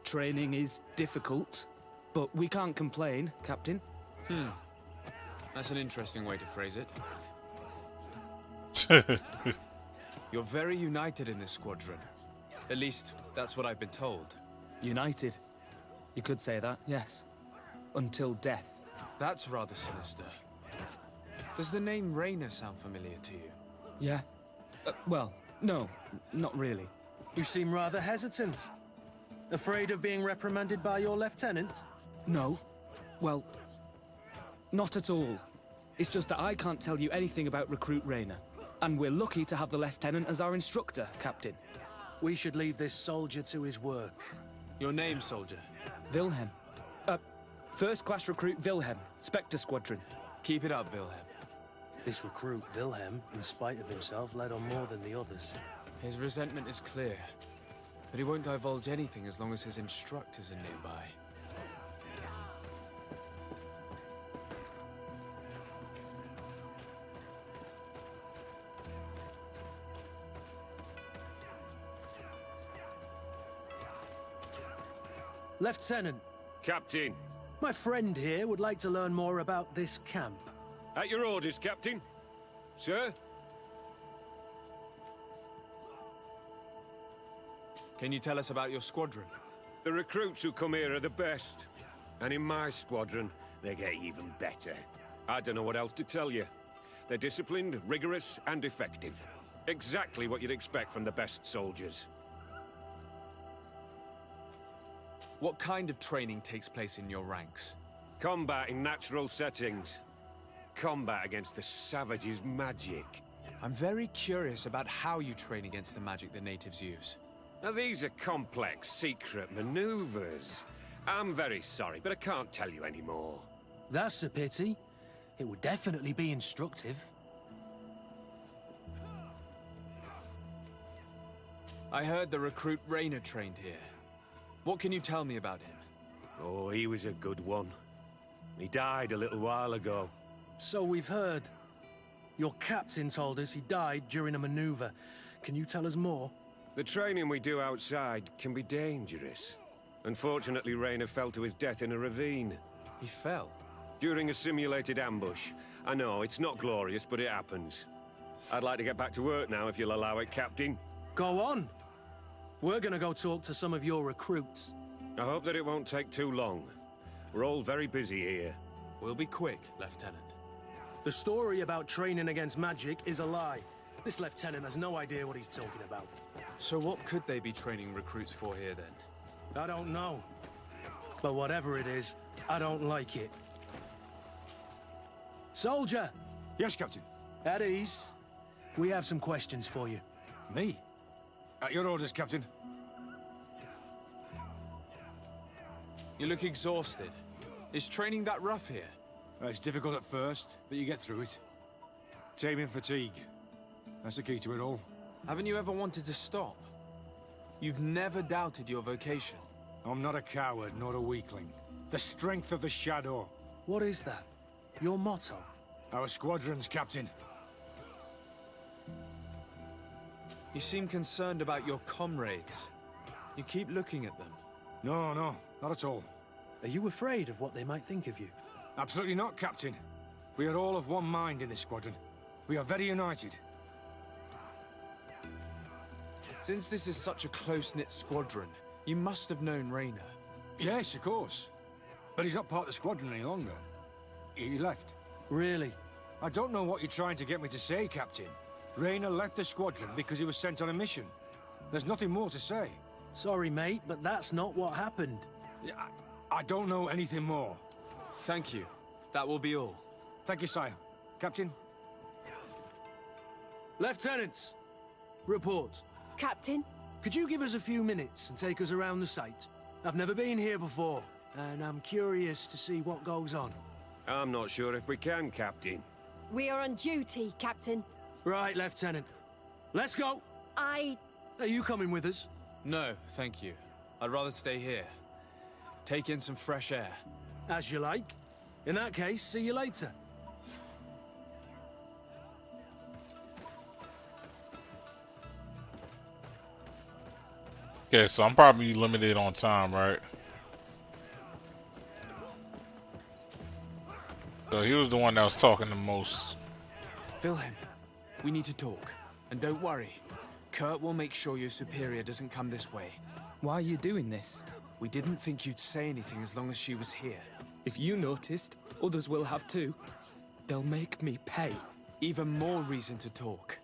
training is difficult, but we can't complain, Captain. That's an interesting way to phrase it. You're very united in this squadron. At least, that's what I've been told. United. You could say that, yes. Until death. That's rather sinister. Does the name Raynor sound familiar to you? Yeah. Well, no, not really. You seem rather hesitant. Afraid of being reprimanded by your lieutenant? No. Well, not at all. It's just that I can't tell you anything about Recruit Raynor. And we're lucky to have the Lieutenant as our instructor, Captain. We should leave this soldier to his work. Your name, soldier? Wilhelm. First-class recruit Wilhelm, Spectre Squadron. Keep it up, Wilhelm. This recruit, Wilhelm, in spite of himself, led on more than the others. His resentment is clear, but he won't divulge anything as long as his instructors are nearby. Lieutenant. Captain. My friend here would like to learn more about this camp. At your orders, Captain. Sir? Can you tell us about your squadron? The recruits who come here are the best. And in my squadron, they get even better. I don't know what else to tell you. They're disciplined, rigorous, and effective. Exactly what you'd expect from the best soldiers. What kind of training takes place in your ranks? Combat in natural settings. Combat against the savage's magic. I'm very curious about how you train against the magic the natives use. Now, these are complex, secret maneuvers. I'm very sorry, but I can't tell you any more. That's a pity. It would definitely be instructive. I heard the recruit Raynor trained here. What can you tell me about him? Oh, he was a good one. He died a little while ago. So we've heard. Your captain told us he died during a maneuver. Can you tell us more? The training we do outside can be dangerous. Unfortunately, Raynor fell to his death in a ravine. He fell? During a simulated ambush. I know, it's not glorious, but it happens. I'd like to get back to work now, if you'll allow it, Captain. Go on. We're gonna go talk to some of your recruits. I hope that it won't take too long. We're all very busy here. We'll be quick, Lieutenant. The story about training against magic is a lie. This lieutenant has no idea what he's talking about. So what could they be training recruits for here, then? I don't know. But whatever it is, I don't like it. Soldier! Yes, Captain. At ease. We have some questions for you. Me? At your orders, Captain. You look exhausted. Is training that rough here? It's difficult at first, but you get through it. Taming fatigue. That's the key to it all. Haven't you ever wanted to stop? You've never doubted your vocation. I'm not a coward, nor a weakling. The strength of the Shadow. What is that? Your motto? Our squadrons, Captain. You seem concerned about your comrades. You keep looking at them. No, not at all. Are you afraid of what they might think of you? Absolutely not, Captain. We are all of one mind in this squadron. We are very united. Since this is such a close-knit squadron, you must have known Raynor. Yes, of course. But he's not part of the squadron any longer. He left. Really? I don't know what you're trying to get me to say, Captain. Raynor left the squadron because he was sent on a mission. There's nothing more to say. Sorry, mate, but that's not what happened. I don't know anything more. Thank you. That will be all. Thank you, sire. Captain? Lieutenants! Report. Captain? Could you give us a few minutes and take us around the site? I've never been here before, and I'm curious to see what goes on. I'm not sure if we can, Captain. We are on duty, Captain. Right, Lieutenant. Let's go! Are you coming with us? No, thank you. I'd rather stay here. Take in some fresh air. As you like. In that case, see you later. Okay, so I'm probably limited on time, right? So he was the one that was talking the most. Wilhelm, we need to talk. And don't worry. Kurt will make sure your superior doesn't come this way. Why are you doing this? We didn't think you'd say anything as long as she was here. If you noticed, others will have too. They'll make me pay. Even more reason to talk.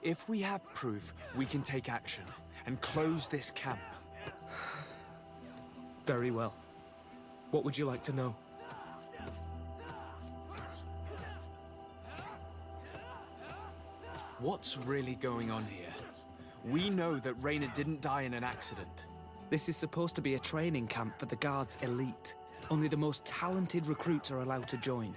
If we have proof, we can take action and close this camp. Very well. What would you like to know? What's really going on here? We know that Raynor didn't die in an accident. This is supposed to be a training camp for the Guard's elite. Only the most talented recruits are allowed to join.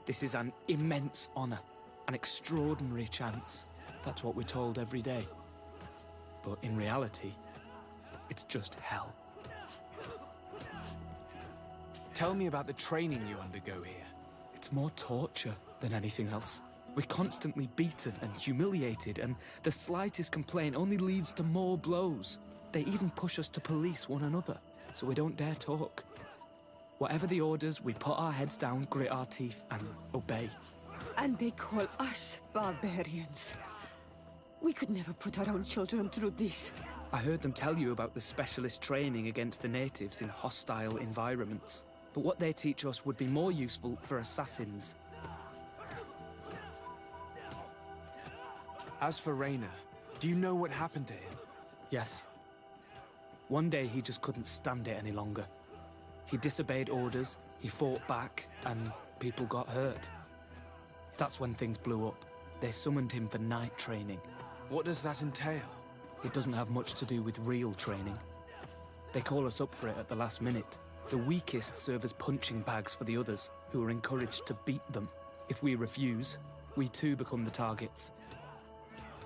This is an immense honor, an extraordinary chance. That's what we're told every day. But in reality, it's just hell. Tell me about the training you undergo here. It's more torture than anything else. We're constantly beaten and humiliated, and the slightest complaint only leads to more blows. They even push us to police one another, so we don't dare talk. Whatever the orders, we put our heads down, grit our teeth, and obey. And they call us barbarians. We could never put our own children through this. I heard them tell you about the specialist training against the natives in hostile environments. But what they teach us would be more useful for assassins. As for Raynor, do you know what happened to him? Yes. One day he just couldn't stand it any longer. He disobeyed orders, he fought back, and people got hurt. That's when things blew up. They summoned him for night training. What does that entail? It doesn't have much to do with real training. They call us up for it at the last minute. The weakest serve as punching bags for the others, who are encouraged to beat them. If we refuse, we too become the targets.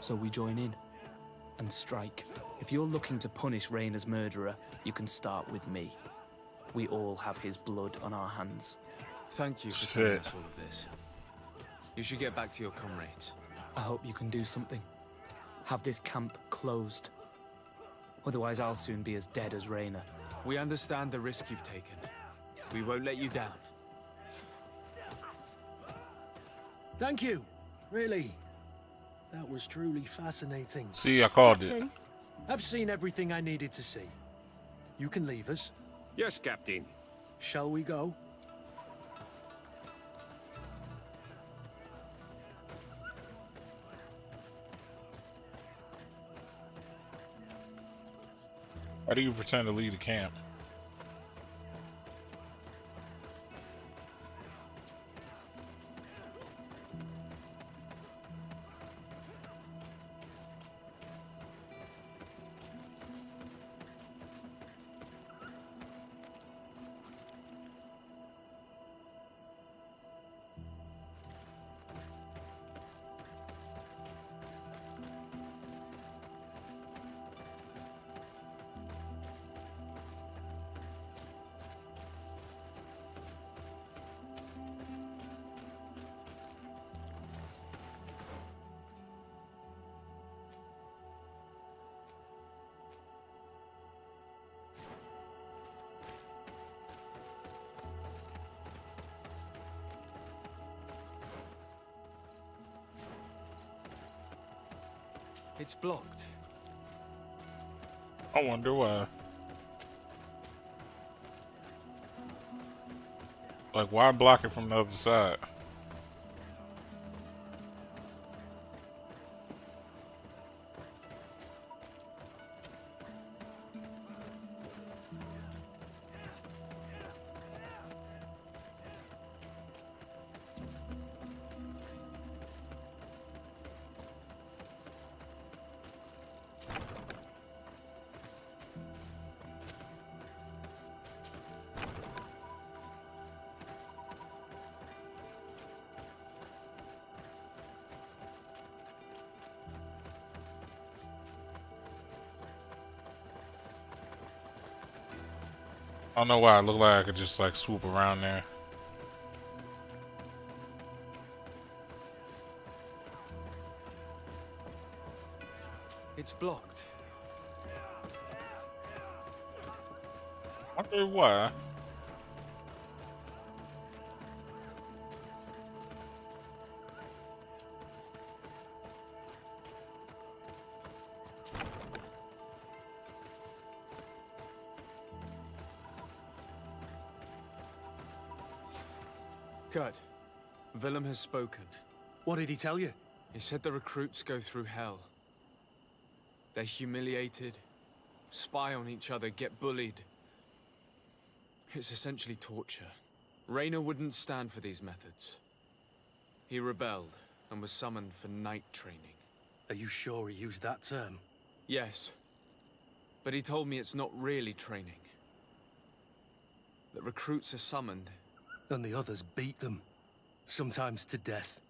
So we join in and strike. If you're looking to punish Rayna's murderer, you can start with me. We all have his blood on our hands. Thank you for telling us all of this. You should get back to your comrades. I hope you can do something. Have this camp closed. Otherwise I'll soon be as dead as Rayna. We understand the risk you've taken. We won't let you down. Thank you. Really. That was truly fascinating. See, I called Captain, it. I've seen everything I needed to see. You can leave us. Yes, Captain. Shall we go? Why do you pretend to lead the camp? It's blocked. I wonder why. Like, why block it from the other side? I don't know why it looked like I could just like swoop around there. It's blocked. I wonder why. Kurt, Willem has spoken. What did he tell you? He said the recruits go through hell. They're humiliated, spy on each other, get bullied. It's essentially torture. Rayna wouldn't stand for these methods. He rebelled and was summoned for night training. Are you sure he used that term? Yes, but he told me it's not really training. That recruits are summoned. And the others beat them. Sometimes to death.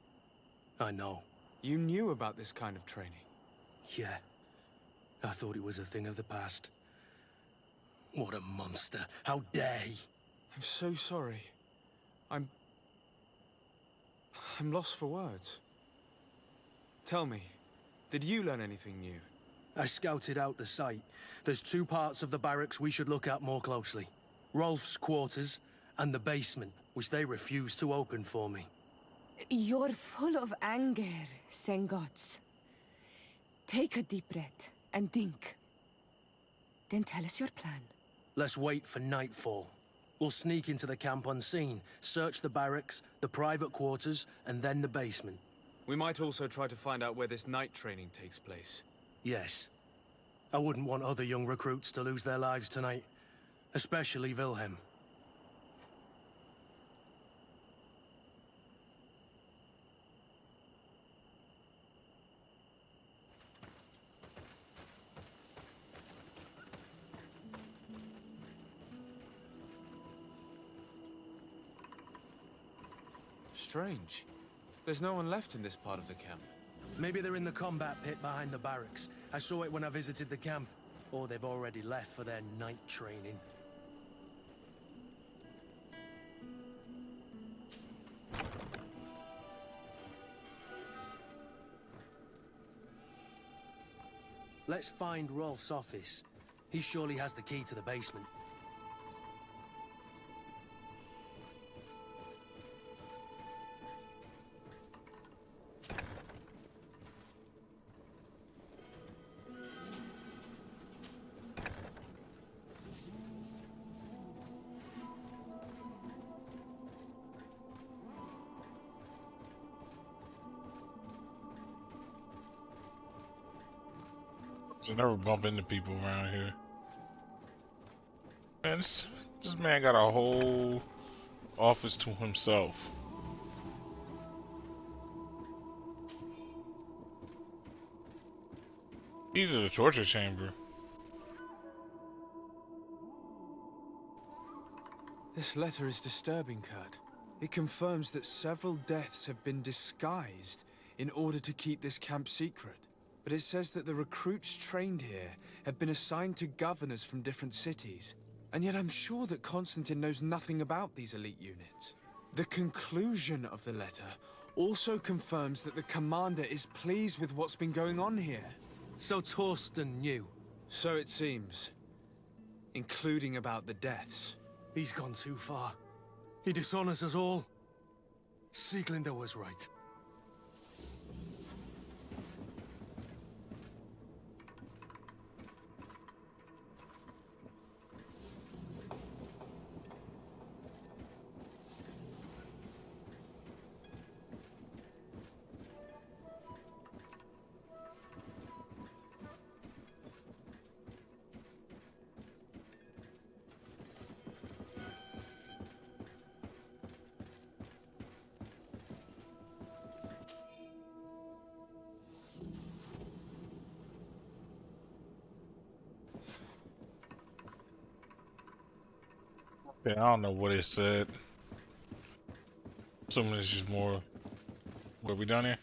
I know. You knew about this kind of training? Yeah. I thought it was a thing of the past. What a monster. How dare he? I'm so sorry. I'm lost for words. Tell me, did you learn anything new? I scouted out the site. There's two parts of the barracks we should look at more closely. Rolf's quarters and the basement, which they refused to open for me. You're full of anger, Sengots. Take a deep breath and think. Then tell us your plan. Let's wait for nightfall. We'll sneak into the camp unseen, search the barracks, the private quarters, and then the basement. We might also try to find out where this night training takes place. Yes. I wouldn't want other young recruits to lose their lives tonight. Especially Wilhelm. Strange. There's no one left in this part of the camp. Maybe they're in the combat pit behind the barracks. I saw it when I visited the camp. Or they've already left for their night training. Let's find Rolf's office. He surely has the key to the basement. I never bump into people around here. Man, this man got a whole office to himself. Either the torture chamber. This letter is disturbing, Kurt. It confirms that several deaths have been disguised in order to keep this camp secret. But it says that the recruits trained here have been assigned to governors from different cities. And yet I'm sure that Constantine knows nothing about these elite units. The conclusion of the letter also confirms that the commander is pleased with what's been going on here. So Torsten knew? So it seems. Including about the deaths. He's gone too far. He dishonors us all. Sieglinder was right. Yeah, I don't know what it said. Assuming it's just more. What, we done here?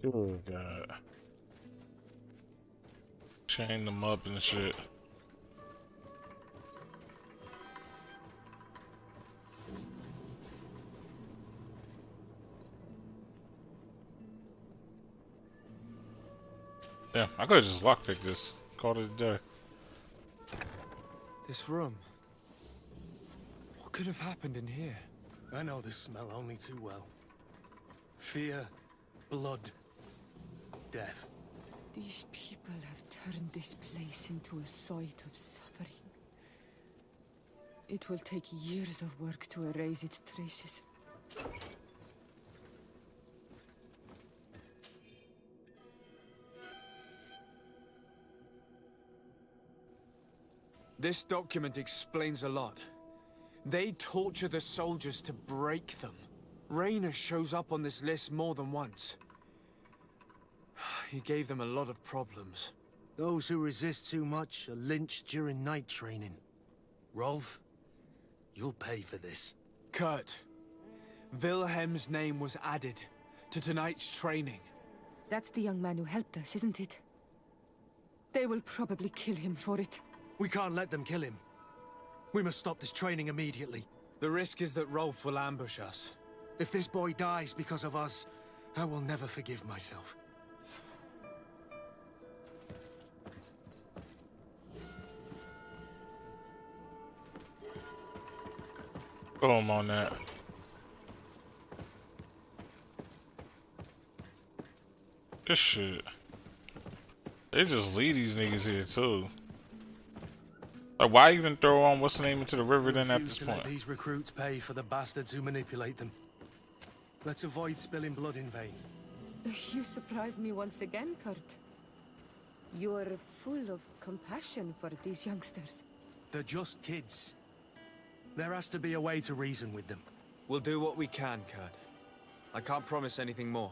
Oh god. Chain them up and shit. Damn, I could have just lockpicked this. Called it a day. This room. What could have happened in here? I know this smell only too well. Fear, blood, death. These people have turned this place into a site of suffering. It will take years of work to erase its traces. This document explains a lot. They torture the soldiers to break them. Rayner shows up on this list more than once. He gave them a lot of problems. Those who resist too much are lynched during night training. Rolf, you'll pay for this. Kurt, Wilhelm's name was added to tonight's training. That's the young man who helped us, isn't it? They will probably kill him for it. We can't let them kill him. We must stop this training immediately. The risk is that Rolf will ambush us. If this boy dies because of us, I will never forgive myself. Boom on that. This shit. They just leave these niggas here too. Like, why even throw on what's the name into the river then at this point? Let these recruits pay for the bastards who manipulate them. Let's avoid spilling blood in vain. You surprise me once again, Kurt. You're full of compassion for these youngsters. They're just kids. There has to be a way to reason with them. We'll do what we can, Kurt. I can't promise anything more.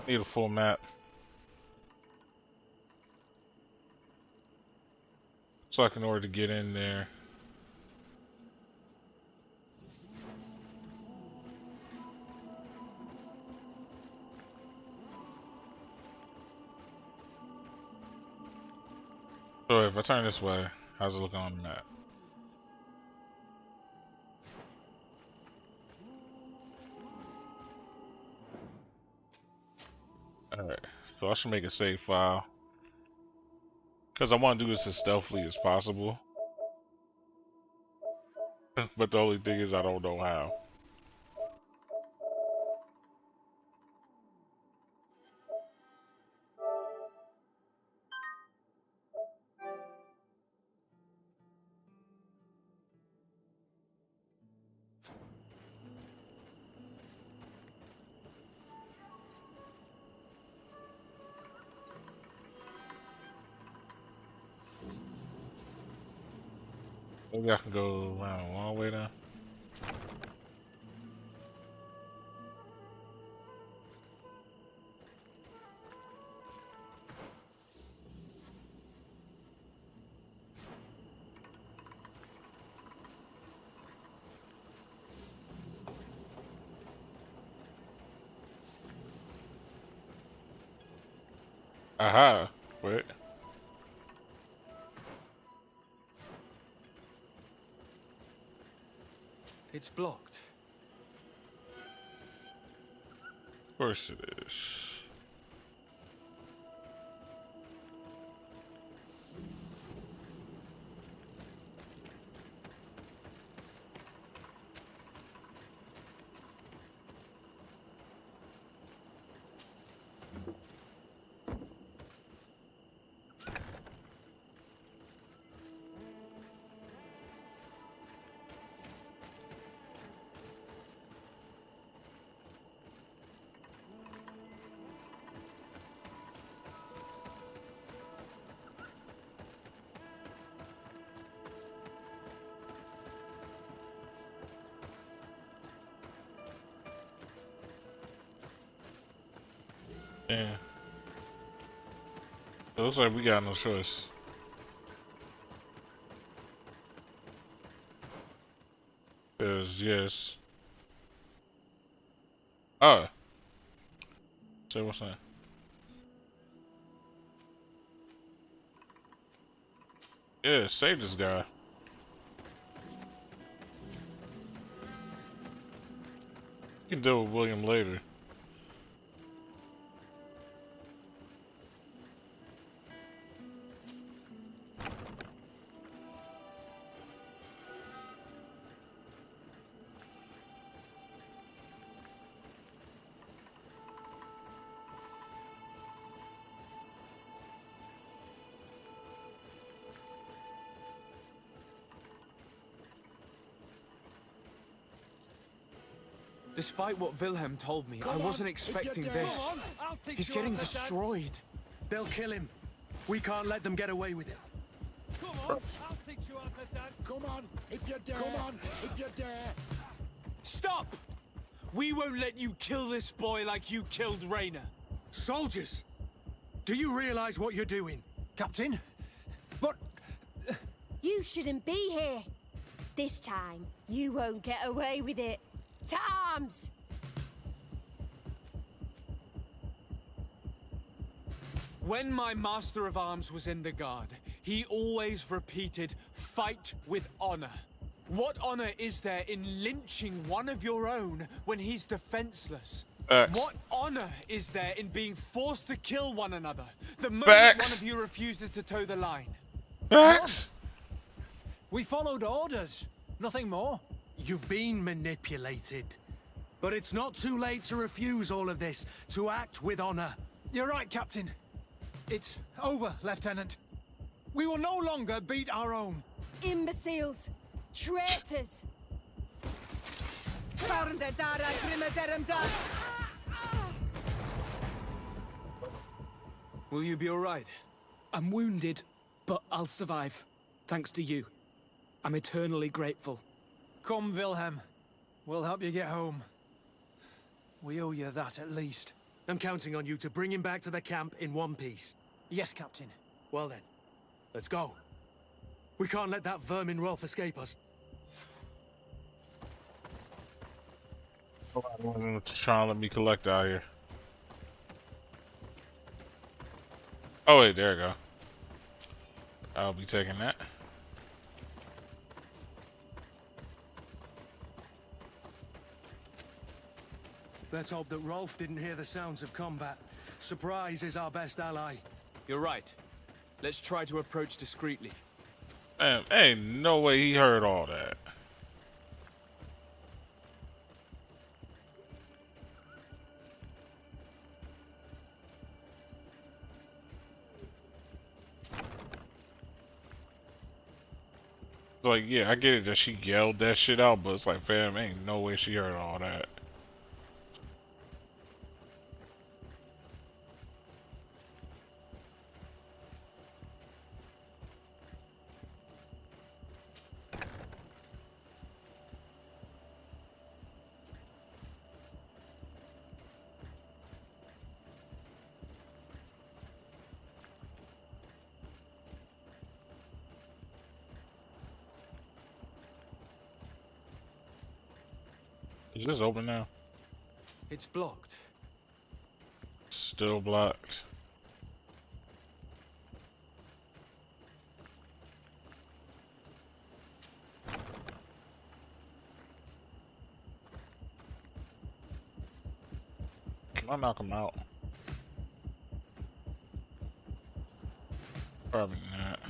Need a full map. So like in order to get in there. So if I turn this way, how's it looking on the map? Alright, so I should make a save file. Because I want to do this as stealthily as possible. But the only thing is I don't know how. Maybe I can go around a long way now. Aha! Wait. It's blocked. Of course it is. Yeah. It looks like we got no choice. Cause yes. Oh. So what's that? Yeah, save this guy. can deal with William later. Despite what Wilhelm told me, I wasn't expecting this. He's getting destroyed. They'll kill him. We can't let them get away with it. Come on, I'll teach you how to dance. Come on, if you dare. Come on, if you dare. Stop! We won't let you kill this boy like you killed Raina. Soldiers! Do you realize what you're doing? Captain? But... You shouldn't be here. This time, you won't get away with it. To arms! When my Master of Arms was in the Guard, he always repeated, fight with honor. What honor is there in lynching one of your own when he's defenseless? What honor is there in being forced to kill one another the moment one of you refuses to toe the line? We followed orders. Nothing more. You've been manipulated. But it's not too late to refuse all of this, to act with honor. You're right, Captain. It's over, Lieutenant. We will no longer beat our own. Imbeciles! Traitors! Will you be alright? I'm wounded, but I'll survive. Thanks to you. I'm eternally grateful. Come, Wilhelm. We'll help you get home. We owe you that, at least. I'm counting on you to bring him back to the camp in one piece. Yes, Captain. Well then, let's go. We can't let that vermin Rolf escape us. Wasn't trying to let me collect out here. Oh wait, there we go. I'll be taking that. Let's hope that Rolf didn't hear the sounds of combat. Surprise is our best ally. You're right. Let's try to approach discreetly. Man, ain't no way he heard all that. Like, yeah, I get it that she yelled that shit out, but it's like, fam, ain't no way she heard all that. Is this open now? It's blocked. Still blocked. Can I knock him out? Probably not.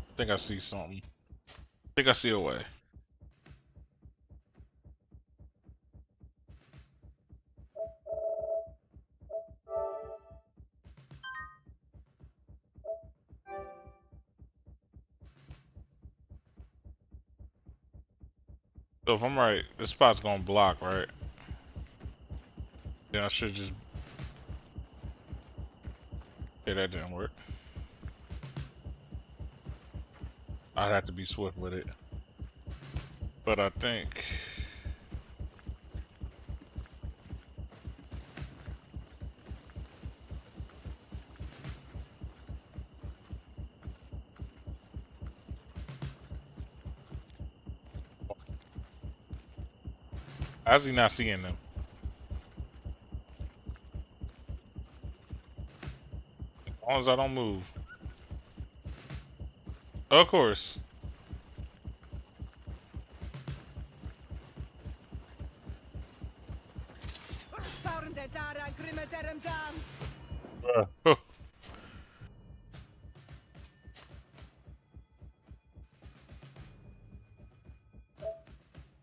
I think I see something. I think I see a way. So if I'm right, this spot's gonna block, right? Then I should just... Yeah, that didn't work. I'd have to be swift with it. But I think... How's he not seeing them? As long as I don't move. Of course. Huh.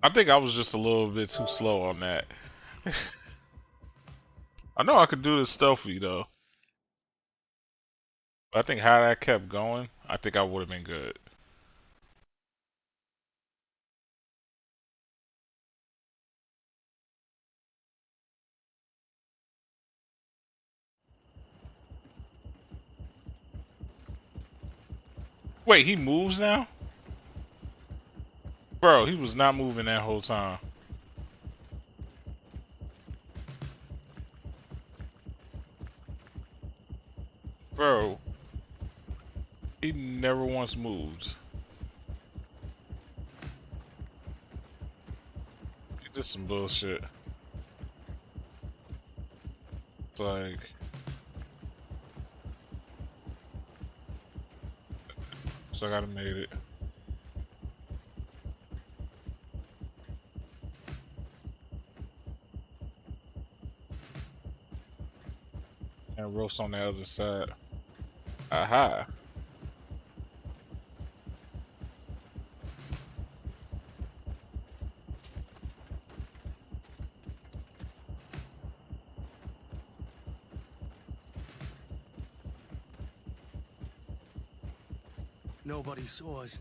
I think I was just a little bit too slow on that. I know I could do this stealthy though. I think how that kept going, I think I would have been good. Wait, he moves now? Bro, he was not moving that whole time. Bro, he never once moved. He did some bullshit. It's like... So I gotta made it. And roast on the other side. Aha. Nobody saw us.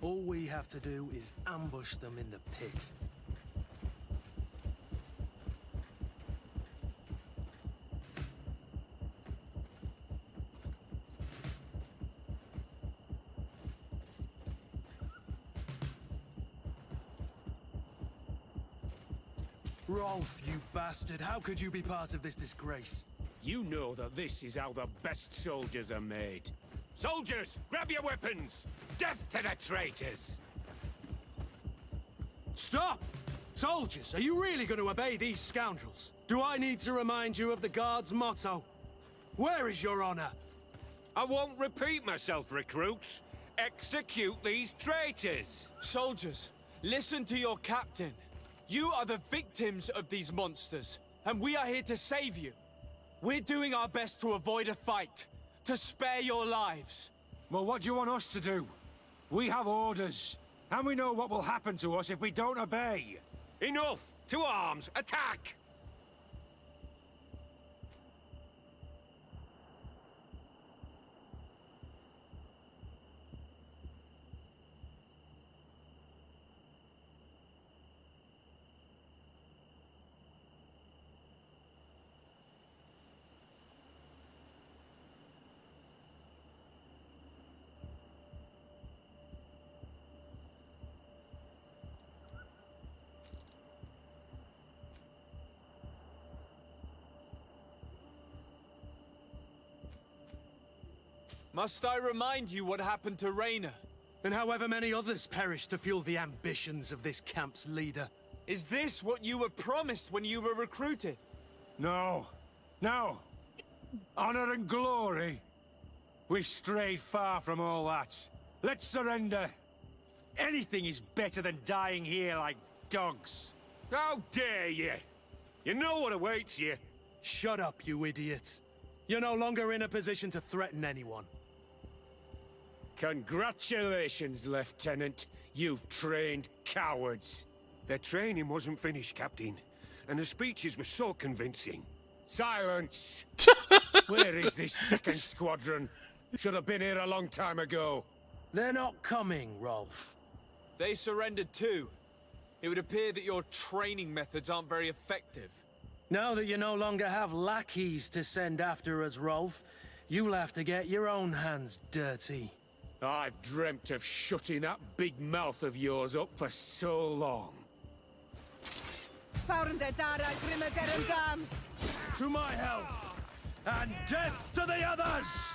All we have to do is ambush them in the pit. Rolf, you bastard, how could you be part of this disgrace? You know that this is how the best soldiers are made. Soldiers, grab your weapons! Death to the traitors! Stop! Soldiers, are you really going to obey these scoundrels? Do I need to remind you of the Guard's motto? Where is your honor? I won't repeat myself, recruits. Execute these traitors! Soldiers, listen to your captain. You are the victims of these monsters, and we are here to save you. We're doing our best to avoid a fight, to spare your lives. Well, what do you want us to do? We have orders, and we know what will happen to us if we don't obey. Enough! To arms! Attack! Must I remind you what happened to Raina? And however many others perished to fuel the ambitions of this camp's leader. Is this what you were promised when you were recruited? No. No. Honor and glory. We've strayed far from all that. Let's surrender. Anything is better than dying here like dogs. How dare you! You know what awaits you. Shut up, you idiots. You're no longer in a position to threaten anyone. Congratulations, Lieutenant. You've trained cowards. Their training wasn't finished, Captain. And the speeches were so convincing. Silence! Where is this second squadron? Should have been here a long time ago. They're not coming, Rolf. They surrendered too. It would appear that your training methods aren't very effective. Now that you no longer have lackeys to send after us, Rolf, you'll have to get your own hands dirty. I've dreamt of shutting that big mouth of yours up for so long. To my health, and death to the others!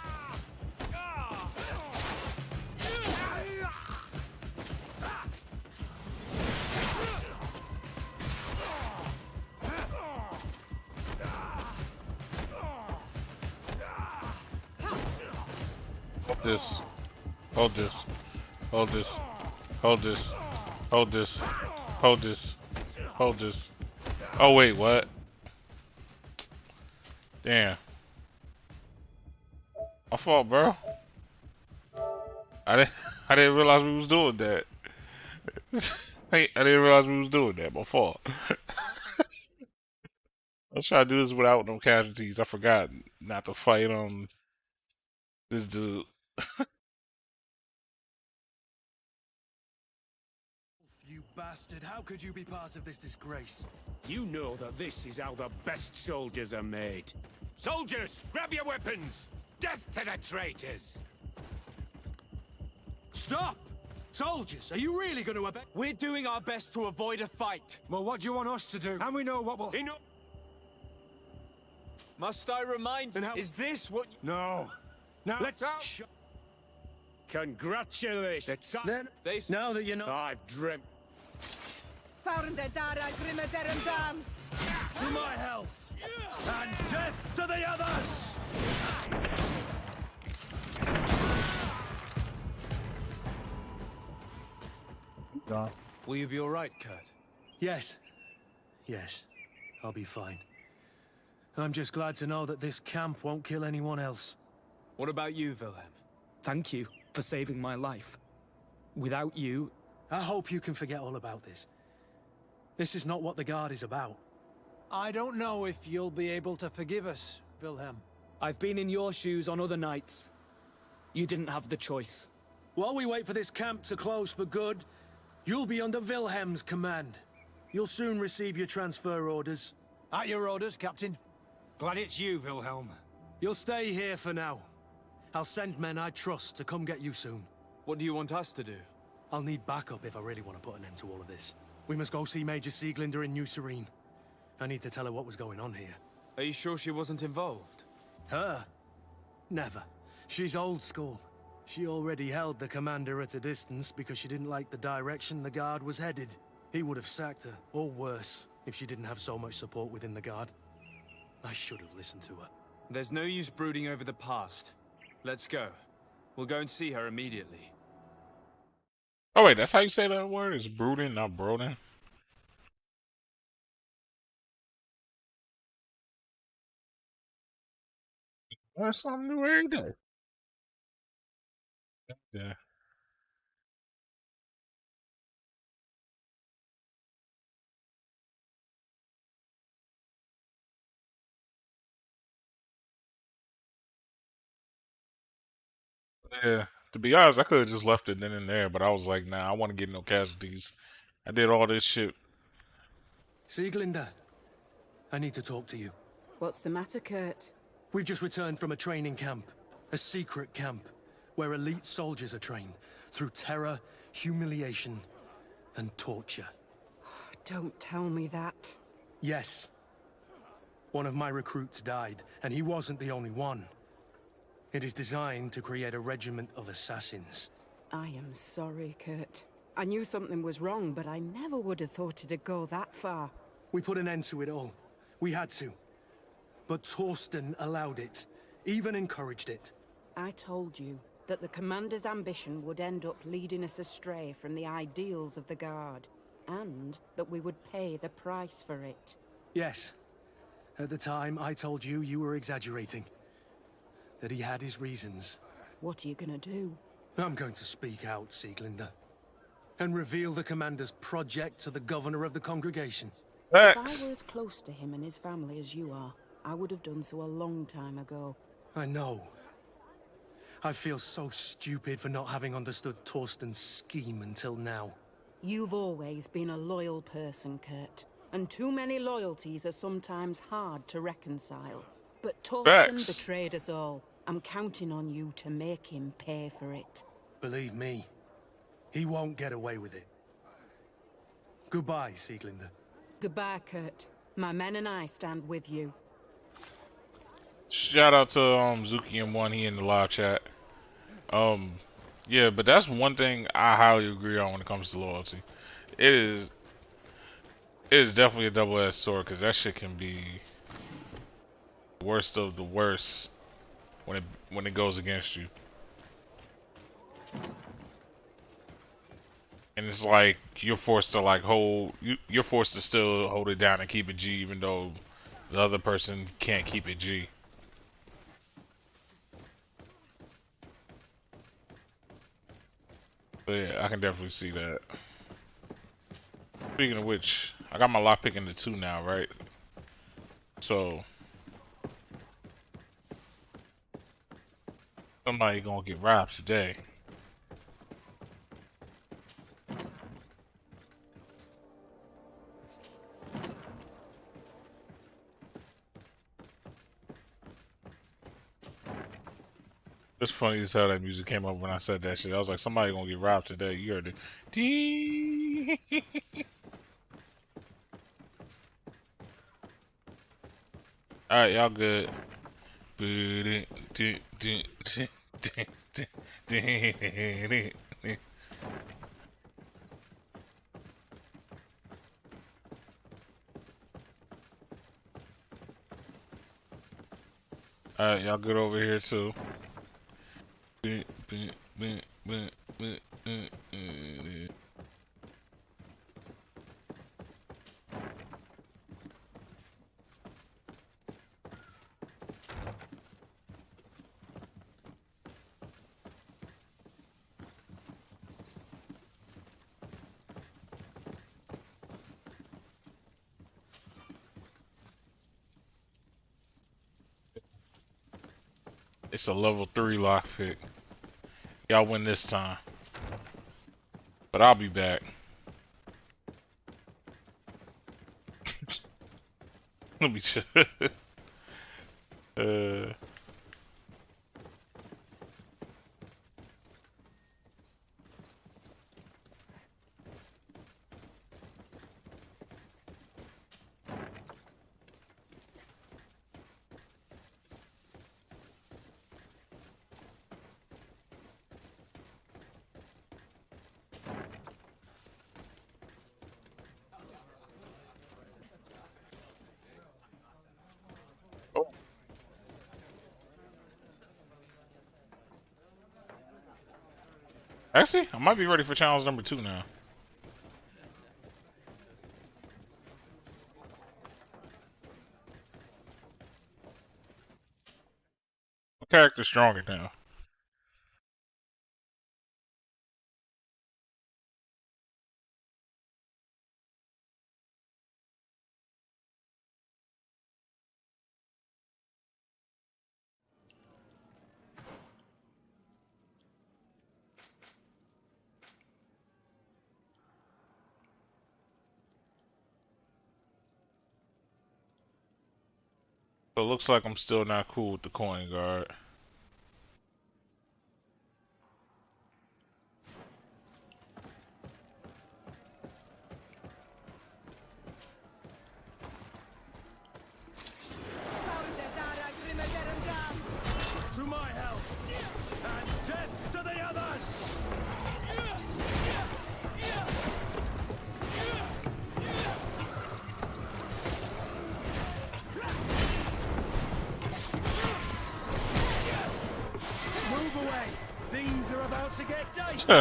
this. Hold this. Hold this. Hold this. Hold this. Hold this. Hold this. Oh wait, what? Damn. My fault, bro. I didn't I didn't realize we was doing that. I didn't realize we was doing that. My fault. Let's try to do this without no casualties. I forgot not to fight this dude. You bastard, how could you be part of this disgrace? You know that this is how the best soldiers are made. Soldiers, grab your weapons! Death to the traitors! Stop! Soldiers, are you really going to obey? We're doing our best to avoid a fight. Well, what do you want us to do? And we know what will... Must I remind you? Is this what... No. Now, let's... Congratulations! Then, now that you know... I've dreamt... Found a dara grimmederum dam. To my health! And death to the others! Will you be alright, Kurt? Yes. Yes. I'll be fine. I'm just glad to know that this camp won't kill anyone else. What about you, Wilhelm? Thank you for saving my life. Without you... I hope you can forget all about this. This is not what the Guard is about. I don't know if you'll be able to forgive us, Wilhelm. I've been in your shoes on other nights. You didn't have the choice. While we wait for this camp to close for good, you'll be under Wilhelm's command. You'll soon receive your transfer orders. At your orders, Captain. Glad it's you, Wilhelm. You'll stay here for now. I'll send men I trust to come get you soon. What do you want us to do? I'll need backup if I really want to put an end to all of this. We must go see Major Sieglinder in New Serene. I need to tell her what was going on here. Are you sure she wasn't involved? Her? Never. She's old school. She already held the commander at a distance because she didn't like the direction the Guard was headed. He would have sacked her, or worse, if she didn't have so much support within the Guard. I should have listened to her. There's no use brooding over the past. Let's go. We'll go and see her immediately. Oh wait, that's how you say that word? It's brooding, not brooding. Learn something new every day. Yeah. Yeah. To be honest, I could have just left it then and there, but I was like, nah, I want to get no casualties. I did all this shit. Sieglinder, I need to talk to you. What's the matter, Kurt? We've just returned from a training camp. A secret camp, where elite soldiers are trained through terror, humiliation, and torture. Don't tell me that. Yes. One of my recruits died, and he wasn't the only one. It is designed to create a regiment of assassins. I am sorry, Kurt. I knew something was wrong, but I never would have thought it'd go that far. We put an end to it all. We had to. But Torsten allowed it, even encouraged it. I told you that the Commander's ambition would end up leading us astray from the ideals of the Guard, and that we would pay the price for it. Yes. At the time, I told you you were exaggerating. That he had his reasons. What are you gonna do? I'm going to speak out, Sieglinder. And reveal the Commander's project to the Governor of the Congregation. If I were as close to him and his family as you are, I would have done so a long time ago. I know. I feel so stupid for not having understood Torsten's scheme until now. You've always been a loyal person, Kurt. And too many loyalties are sometimes hard to reconcile. But Torsten betrayed us all. I'm counting on you to make him pay for it. Believe me, he won't get away with it. Goodbye, Sieglinder. Goodbye, Kurt. My men and I stand with you. Shout out to Zuki M1, he in the live chat. Yeah, but that's one thing I highly agree on when it comes to loyalty. It is definitely a double-edged sword, because that shit can be the worst of the worst when it goes against you. And it's like you're forced to like you're forced to still hold it down and keep it G, even though the other person can't keep it G. But yeah, I can definitely see that. Speaking of which, I got my lockpick into 2 now, right? So somebody gonna get robbed today. It's funny as hell that music came up when I said that shit. I was like, somebody gonna get robbed today. You heard it. Dee. Alright, y'all good. Alright, y'all good over here too. It's a level 3 lockpick. Y'all win this time. But I'll be back. Let me check. Actually, I might be ready for challenge number 2 now. My character's stronger now. So it looks like I'm still not cool with the coin guard. To my help! And death to the others! Move away! Things are about to get dicey!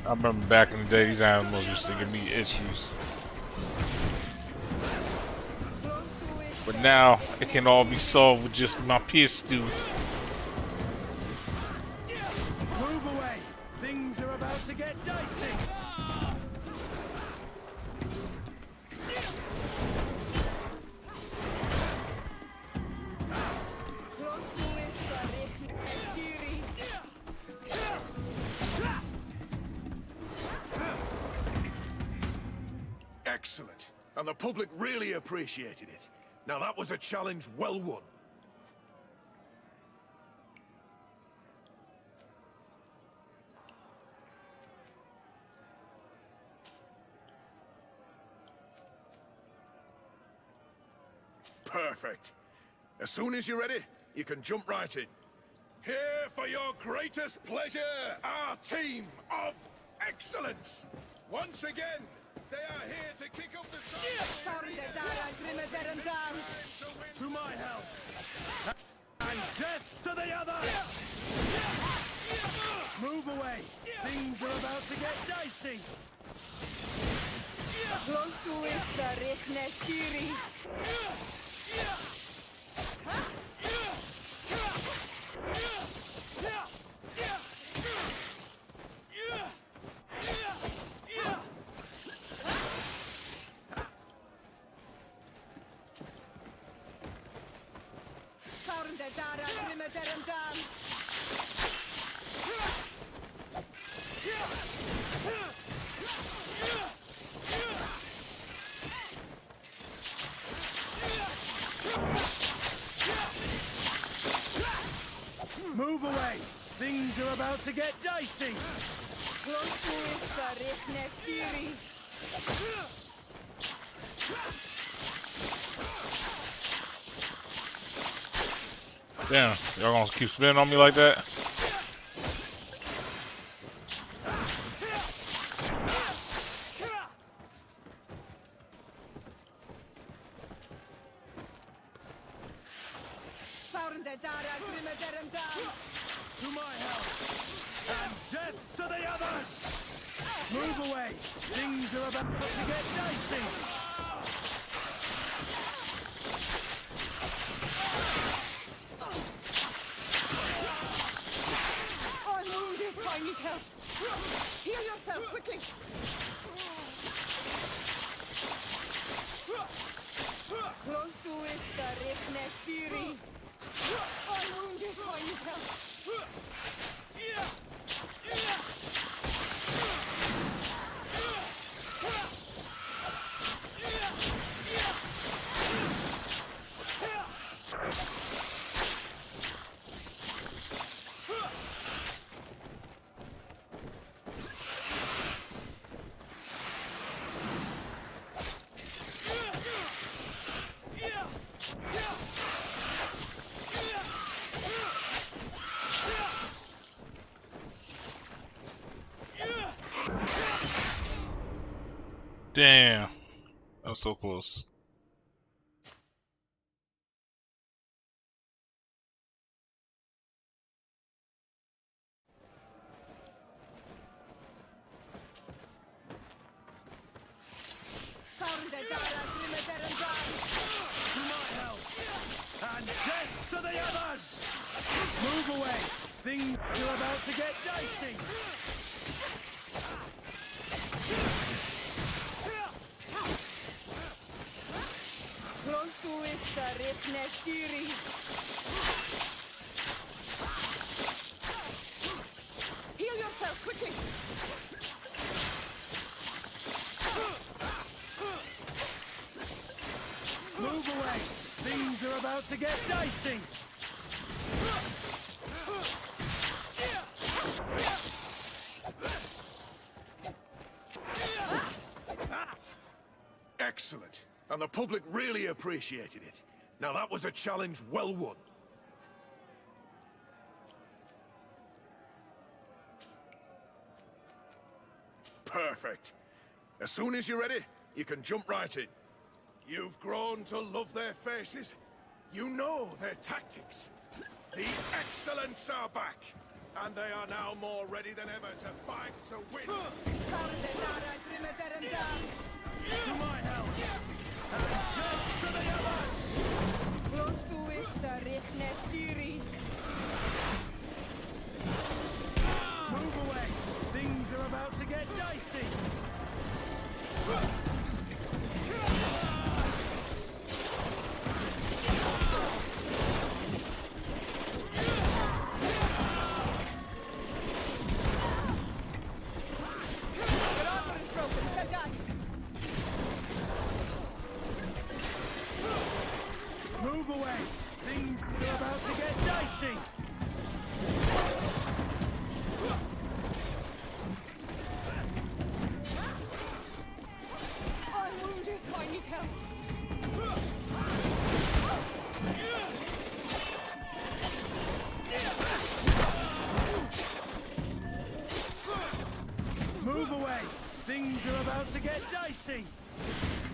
I remember back in the day, these animals used to give me issues. But now, it can all be solved with just my pistol. Move away! Things are about to get dicey! Excellent. And the public really appreciated it. Now that was a challenge well won. Perfect. As soon as you're ready, you can jump right in. Here for your greatest pleasure, our team of excellence. Once again, they are here to kick up the To my help! And death to the others! Move away! Things are about to get dicey! Close to issa, Riknestiri. Move away! Things are about to get dicey! Close to issa, Riknestiri. Damn, y'all gonna keep spinning on me like that? To my help! And death to the others! Move away! Things are about to get dicey! I'm wounded. I need help. Heal yourself quickly. Close to issa, Riknestiri. I'm wounded. I need help. Damn. That was so close. To my help! And death to the others! Move away! Things are about to get dicey! Close to issa, Riknestiri. Heal yourself quickly. Move away! Things are about to get dicey! Excellent. And the public really appreciated it. Now that was a challenge well won. Perfect. As soon as you're ready, you can jump right in. You've grown to love their faces. You know their tactics. The excellents are back. And they are now more ready than ever to fight to win. To my help! And death to the others! Close to issa, Riknestiri. Move away! Things are about to get dicey! Move away! Things are about to get dicey! Things are about to get dicey.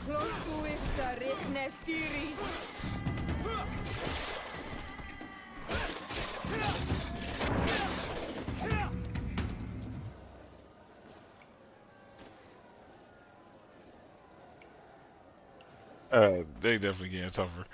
Close to issa Richnestiri. They definitely getting tougher.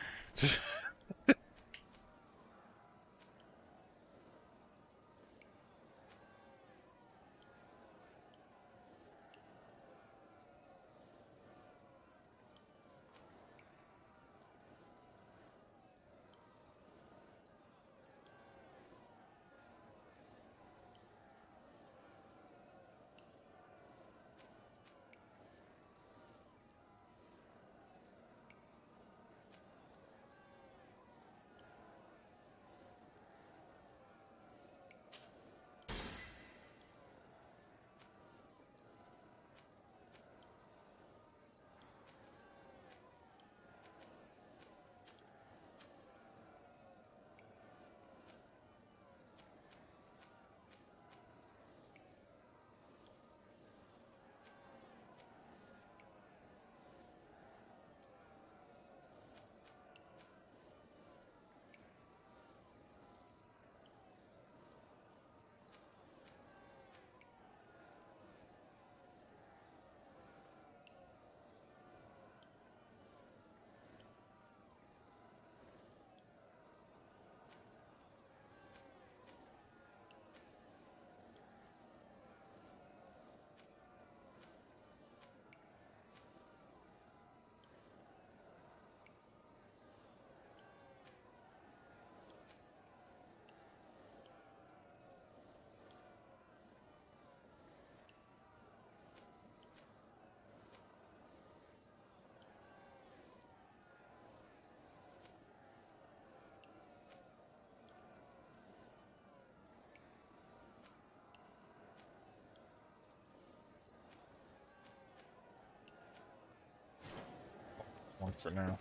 One for now.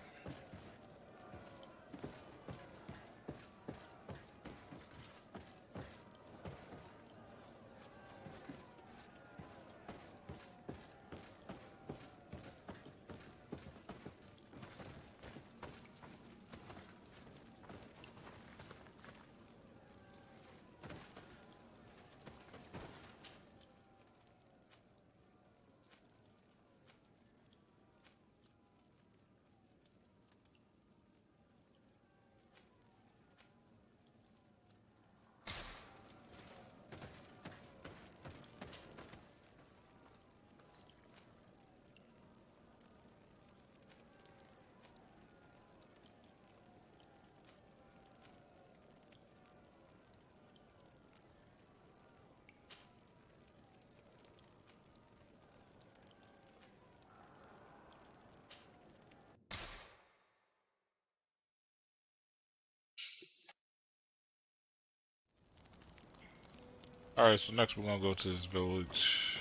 Alright, so next we're gonna go to this village.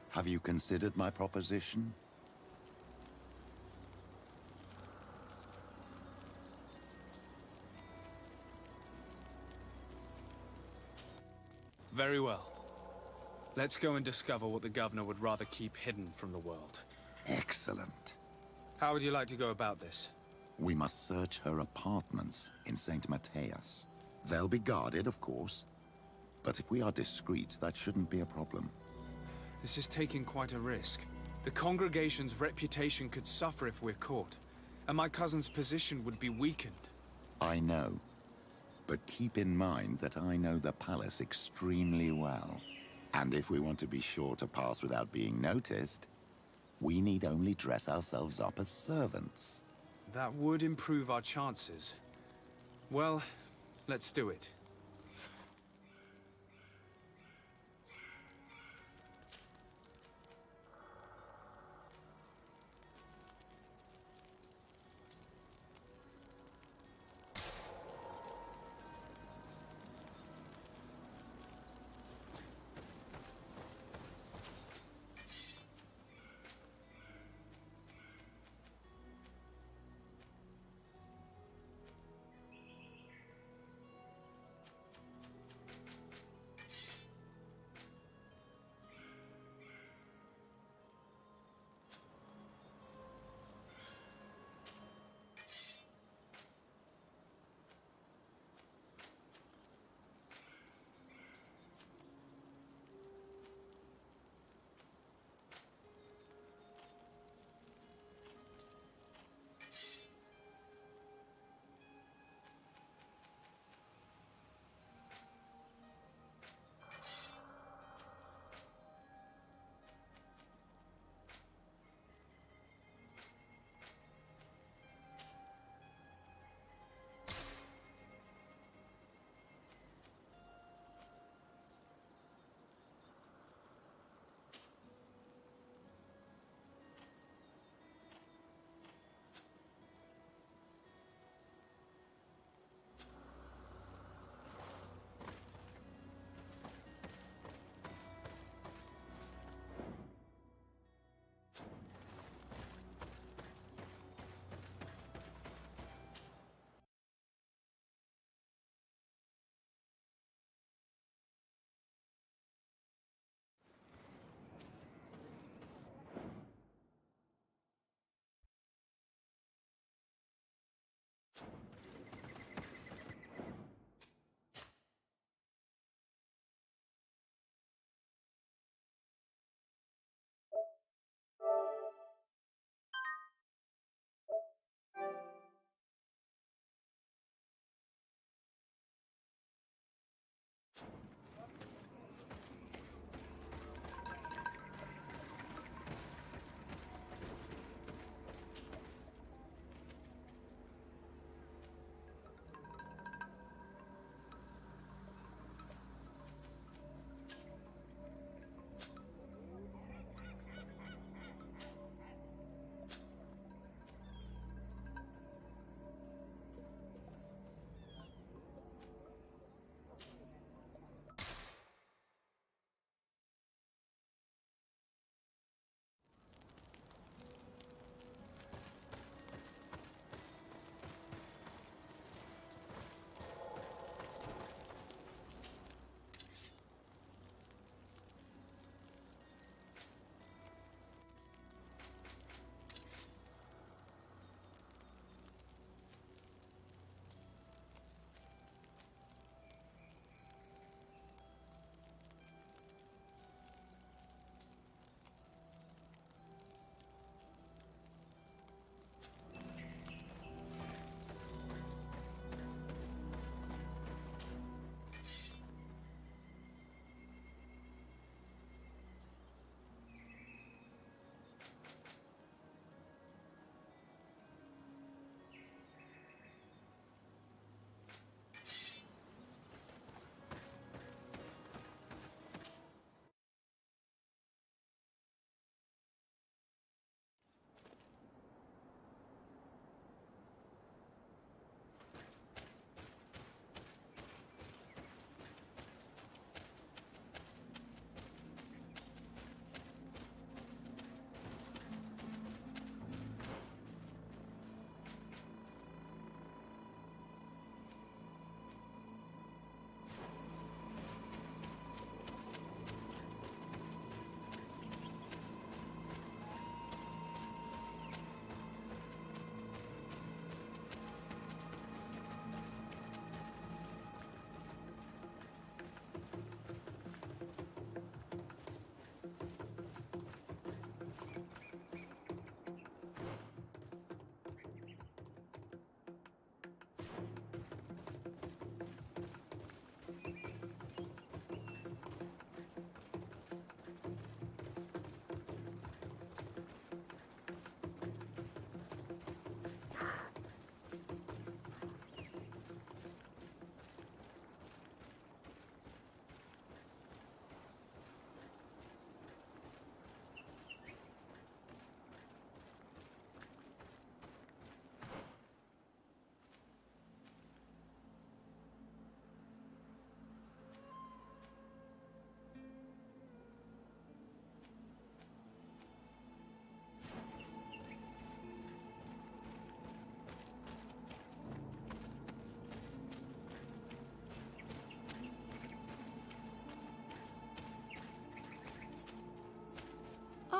Have you considered my proposition? Very well. Let's go and discover what the governor would rather keep hidden from the world. Excellent. How would you like to go about this? We must search her apartments in St. Matthias. They'll be guarded, of course. But if we are discreet, that shouldn't be a problem. This is taking quite a risk. The congregation's reputation could suffer if we're caught, and my cousin's position would be weakened. I know. But keep in mind that I know the palace extremely well. And if we want to be sure to pass without being noticed, we need only dress ourselves up as servants. That would improve our chances. Well, let's do it.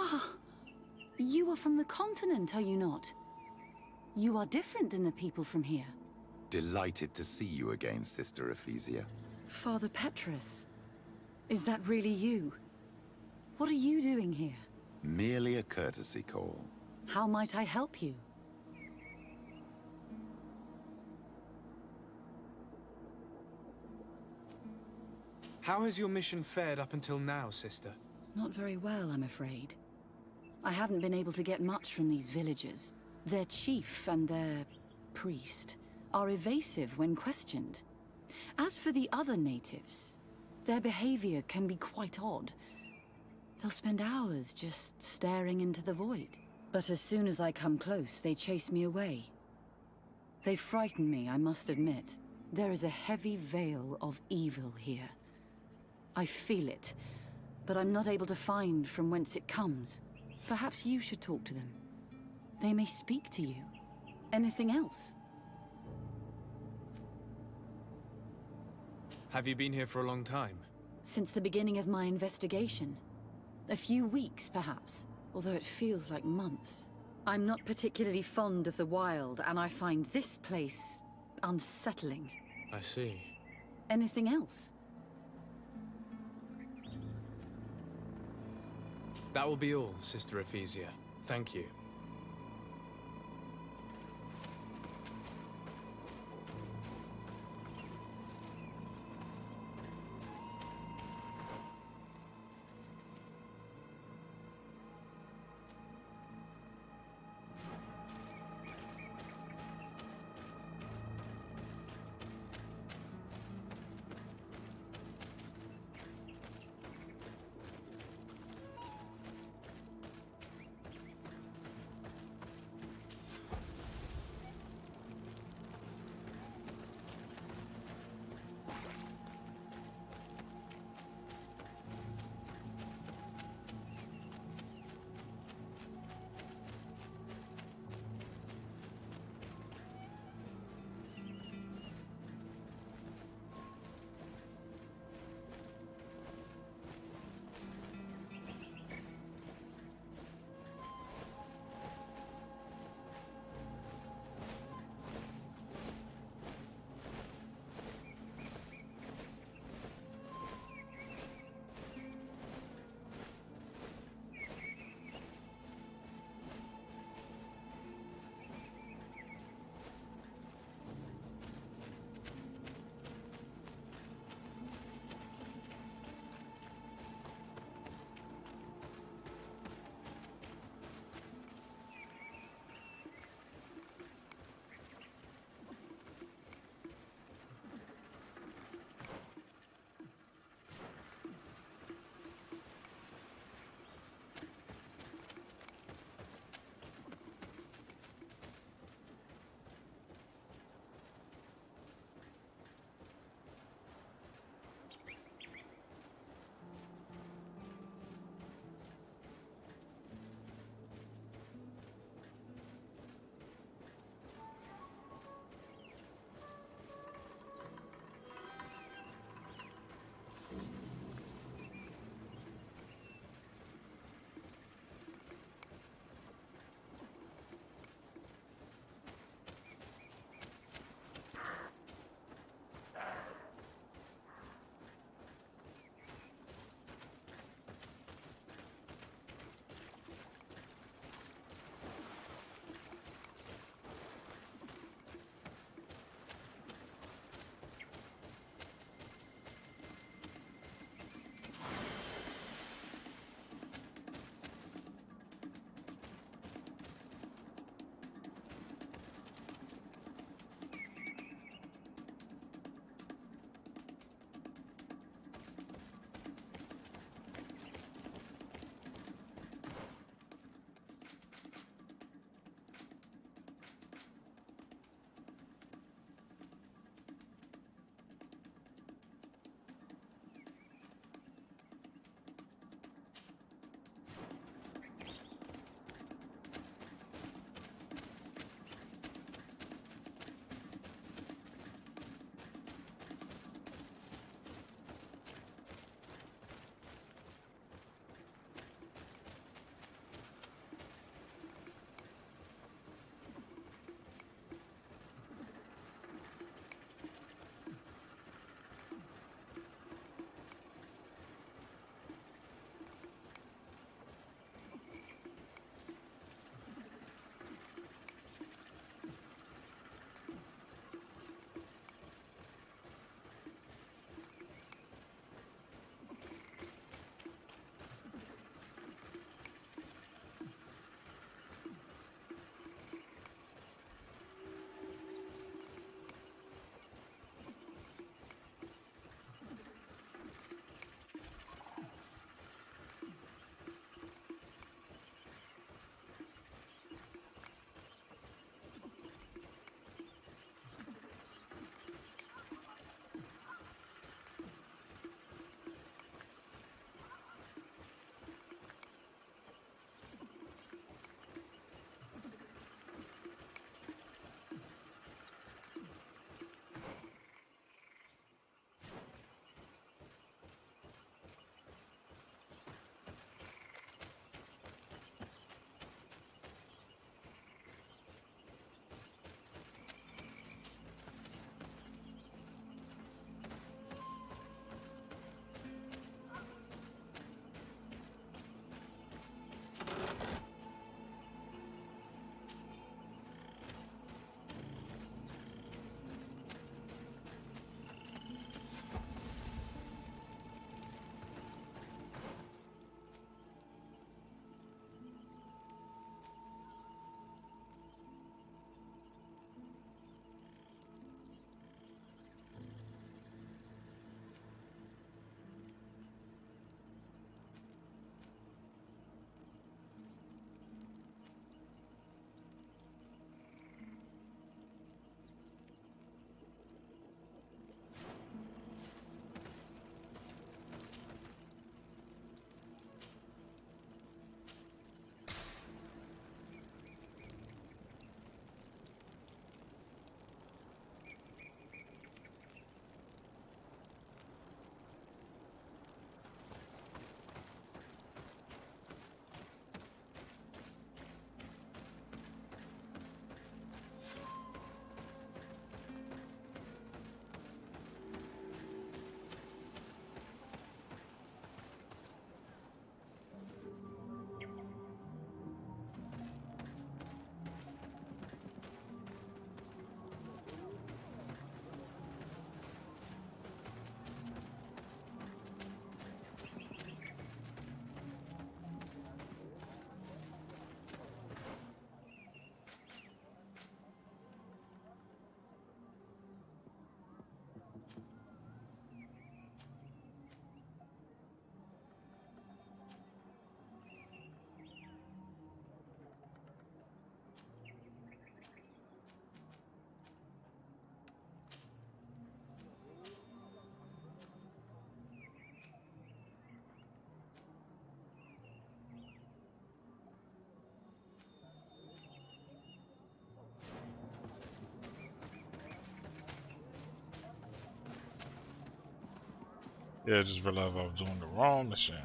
Ah, you are from the continent, are you not? You are different than the people from here. Delighted to see you again, Sister Ephesia. Father Petrus, is that really you? What are you doing here? Merely a courtesy call. How might I help you? How has your mission fared up until now, sister? Not very well, I'm afraid. I haven't been able to get much from these villagers. Their chief and their priest are evasive when questioned. As for the other natives, their behavior can be quite odd. They'll spend hours just staring into the void. But as soon as I come close, they chase me away. They frighten me, I must admit. There is a heavy veil of evil here. I feel it, but I'm not able to find from whence it comes. Perhaps you should talk to them. They may speak to you. Anything else? Have you been here for a long time? Since the beginning of my investigation. A few weeks, perhaps, although it feels like months. I'm not particularly fond of the wild, and I find this place unsettling. I see. Anything else? That will be all, Sister Ephesia. Thank you. Yeah, I just realized I was doing the wrong mission.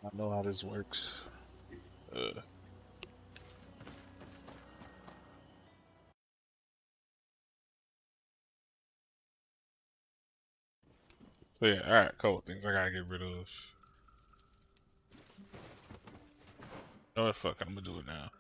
I know how this works. So yeah, alright, cool. Things I gotta get rid of. No, fuck, I'm gonna do it now.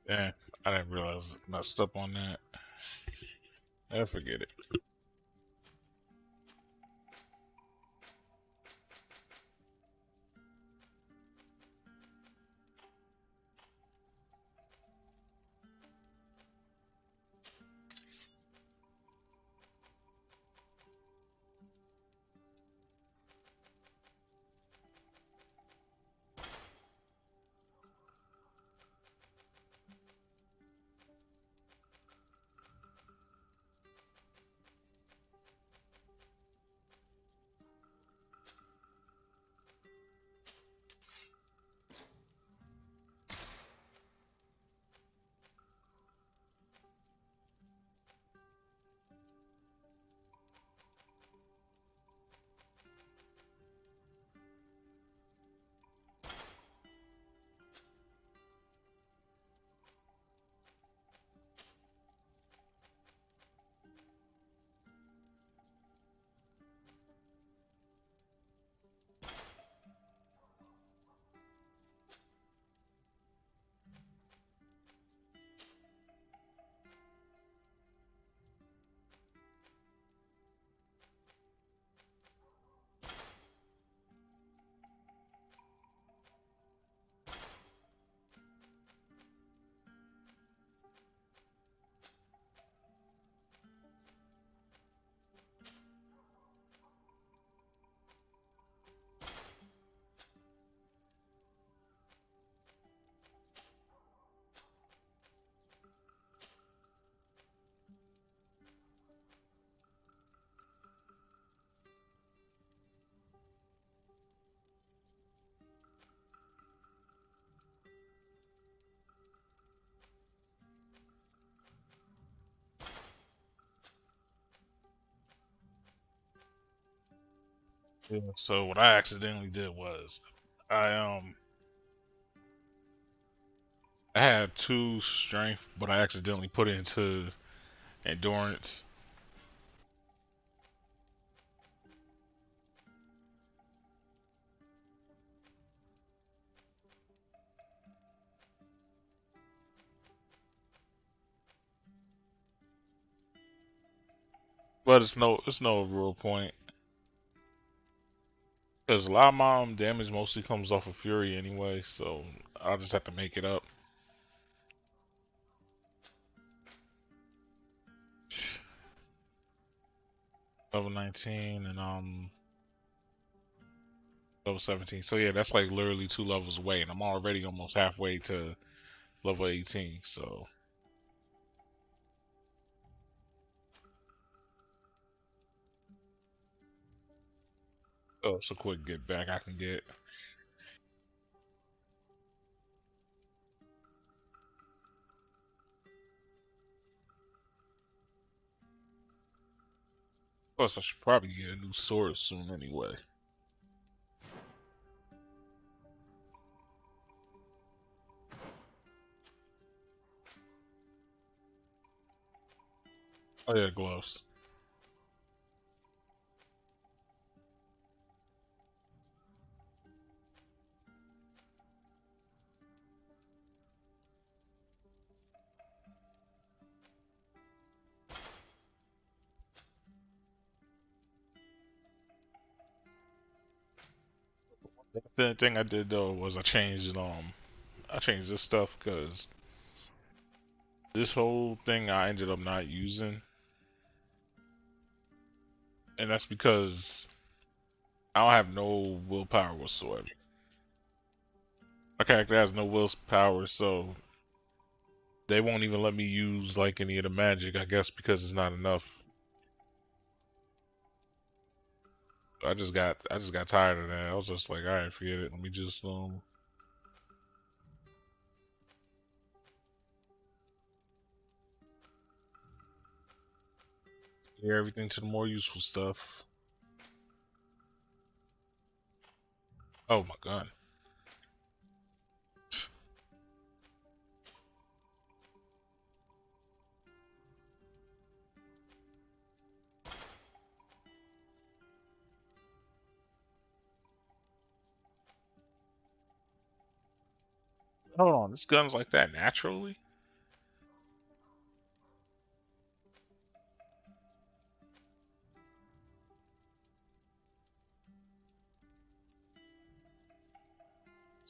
Yeah, I didn't realize I messed up on that. I forget it. Yeah, so what I accidentally did was I I had 2 strength, but I accidentally put it into endurance. But it's no real point. Because a lot of my damage mostly comes off of Fury anyway, so I'll just have to make it up. Level 19 and level 17. So yeah, that's like literally 2 levels away, and I'm already almost halfway to level 18. So it's a quick get back I can get. Plus, I should probably get a new sword soon anyway. Oh yeah, gloves. The thing I did though was I changed this stuff because this whole thing I ended up not using, and that's because I don't have no willpower whatsoever. My character has no willpower, so they won't even let me use like any of the magic. I guess because it's not enough. I just got tired of that. I was just like, all right, forget it. Let me just gear everything to the more useful stuff. Oh my god. Hold on, this gun's like that naturally?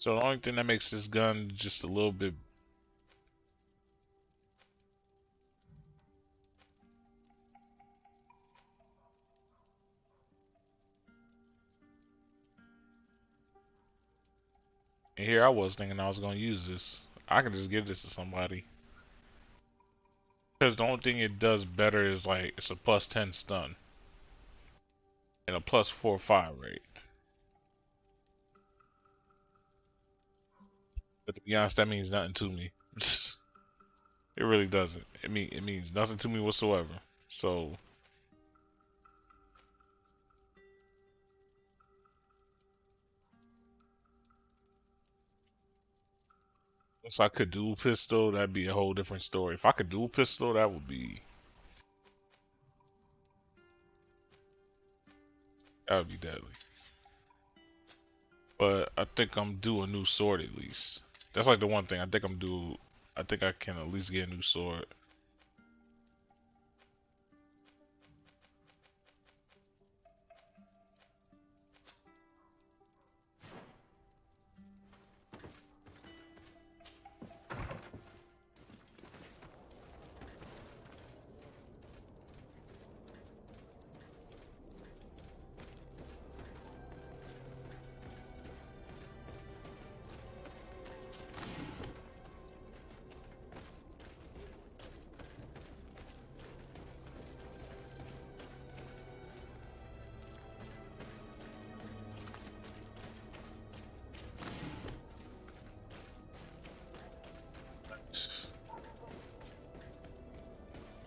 So the only thing that makes this gun just a little bit. And here I was thinking I was gonna use this. I can just give this to somebody. Because the only thing it does better is like it's a plus 10 stun and a plus 4 fire rate. But to be honest, that means nothing to me. It really doesn't. It means nothing to me whatsoever. So if I could dual pistol, that'd be a whole different story. If I could dual pistol, that would be deadly. But I think I'm due a new sword at least. That's like the one thing I think I'm due. I think I can at least get a new sword.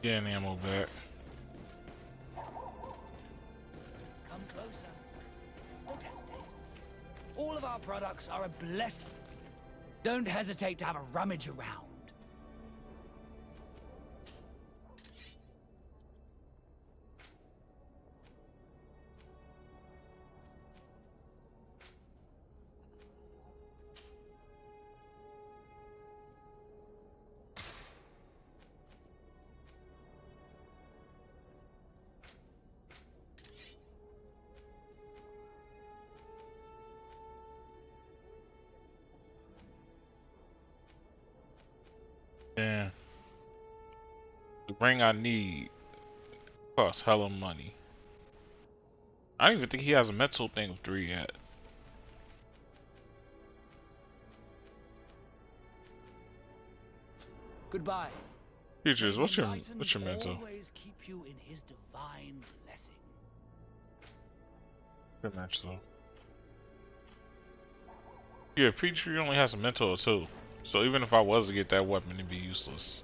Getting ammo back. Come closer. Don't hesitate. All of our products are a blessing. Don't hesitate to have a rummage around. Yeah. The ring I need costs hella money. I don't even think he has a mental thing of 3 yet. Goodbye. Features, May what's the your Enlightened mental? always keep you in his divine blessing. Good match though. Yeah, Petrie only has a mentor too. So even if I was to get that weapon, it'd be useless.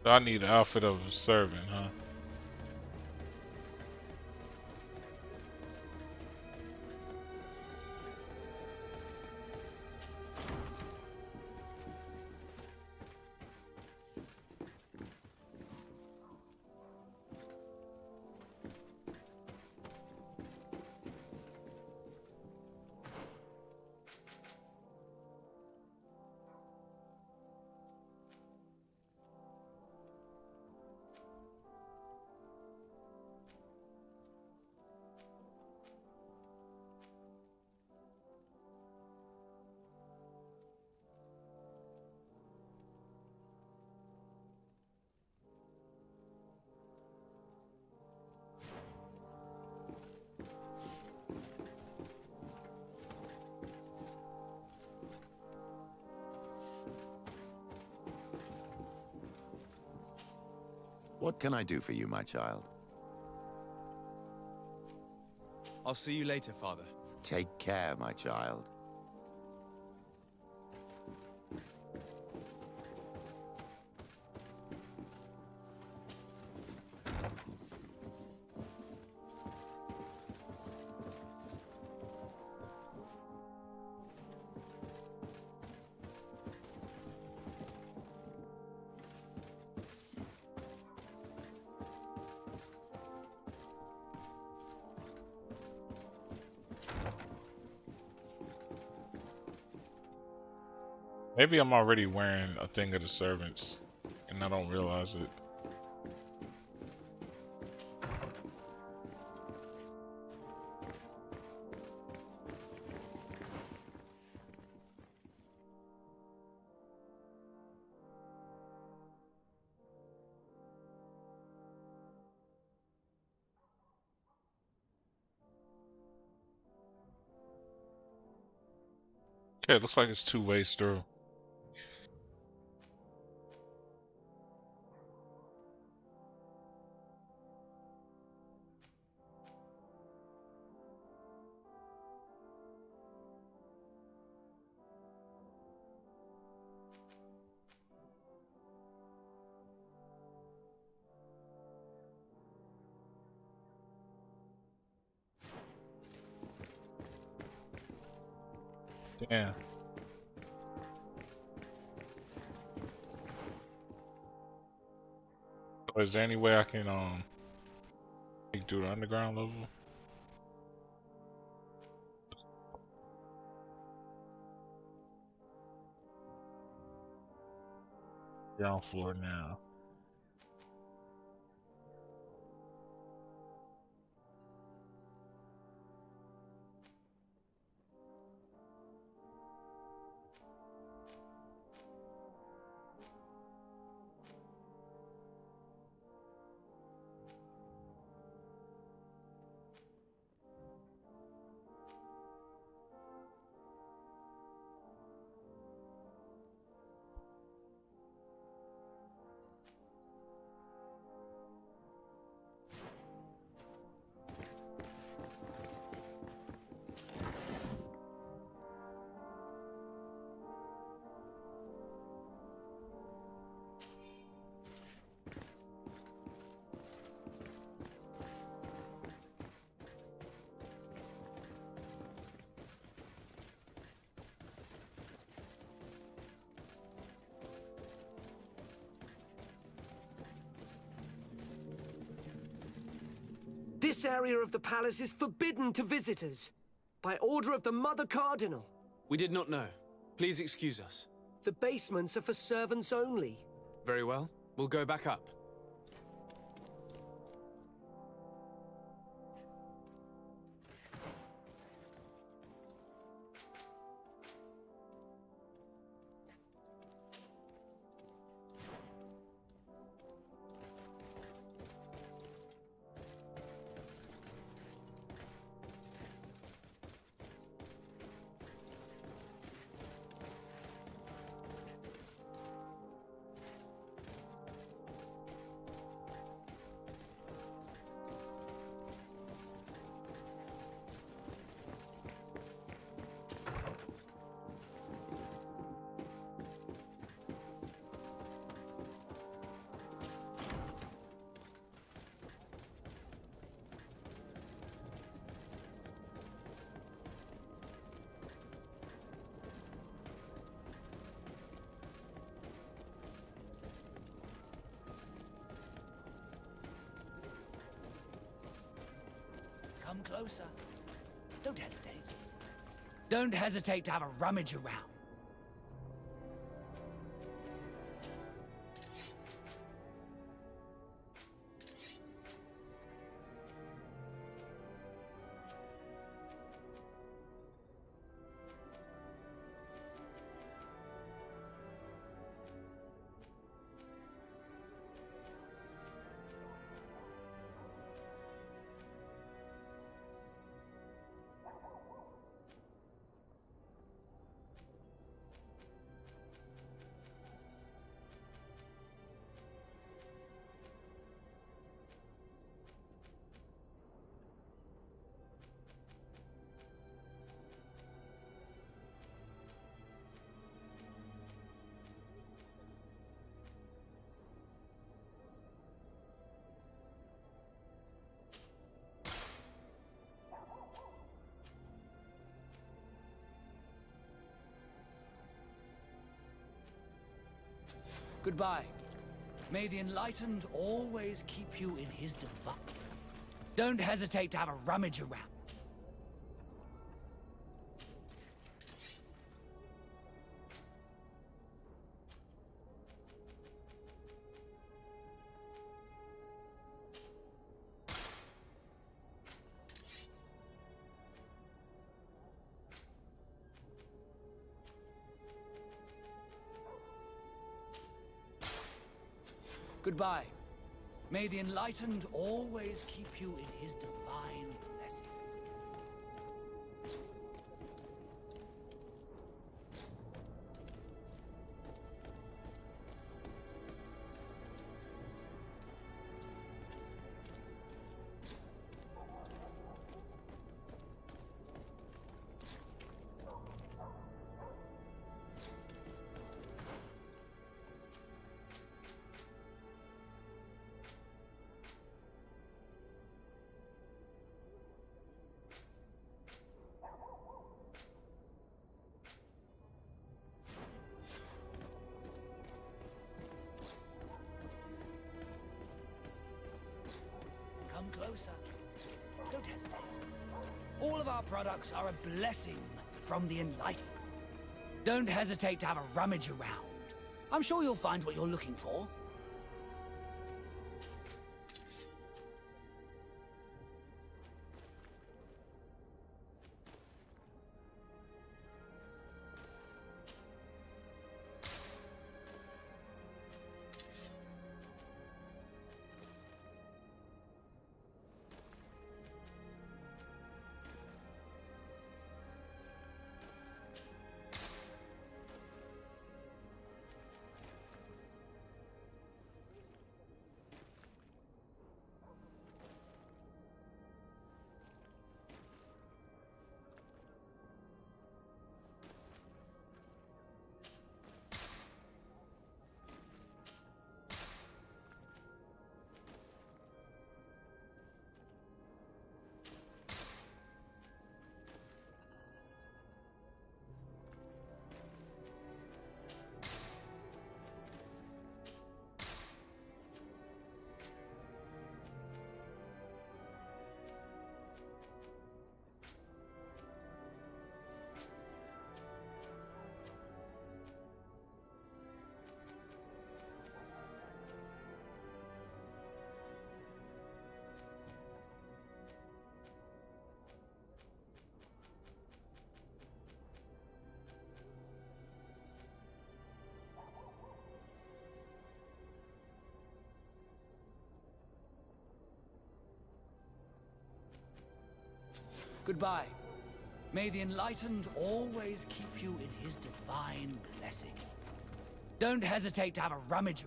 So I need the outfit of a servant, huh? What can I do for you, my child? I'll see you later, Father. Take care, my child. Maybe I'm already wearing a thing of the servants, and I don't realize it. Okay, it looks like it's 2 ways through. Damn. So is there any way I can sneak through the underground level? Ground floor now. This area of the palace is forbidden to visitors, by order of the Mother Cardinal. We did not know. Please excuse us. The basements are for servants only. Very well. We'll go back up. Come closer. Don't hesitate. Don't hesitate to have a rummage around. Goodbye. May the Enlightened always keep you in his device. Don't hesitate to have a rummage around. Goodbye. May the Enlightened always keep you in his divine blessing. Come closer. Don't hesitate. All of our products are a blessing from the Enlightened. Don't hesitate to have a rummage around. I'm sure you'll find what you're looking for. Goodbye. May the Enlightened always keep you in his divine blessing. Don't hesitate to have a rummage.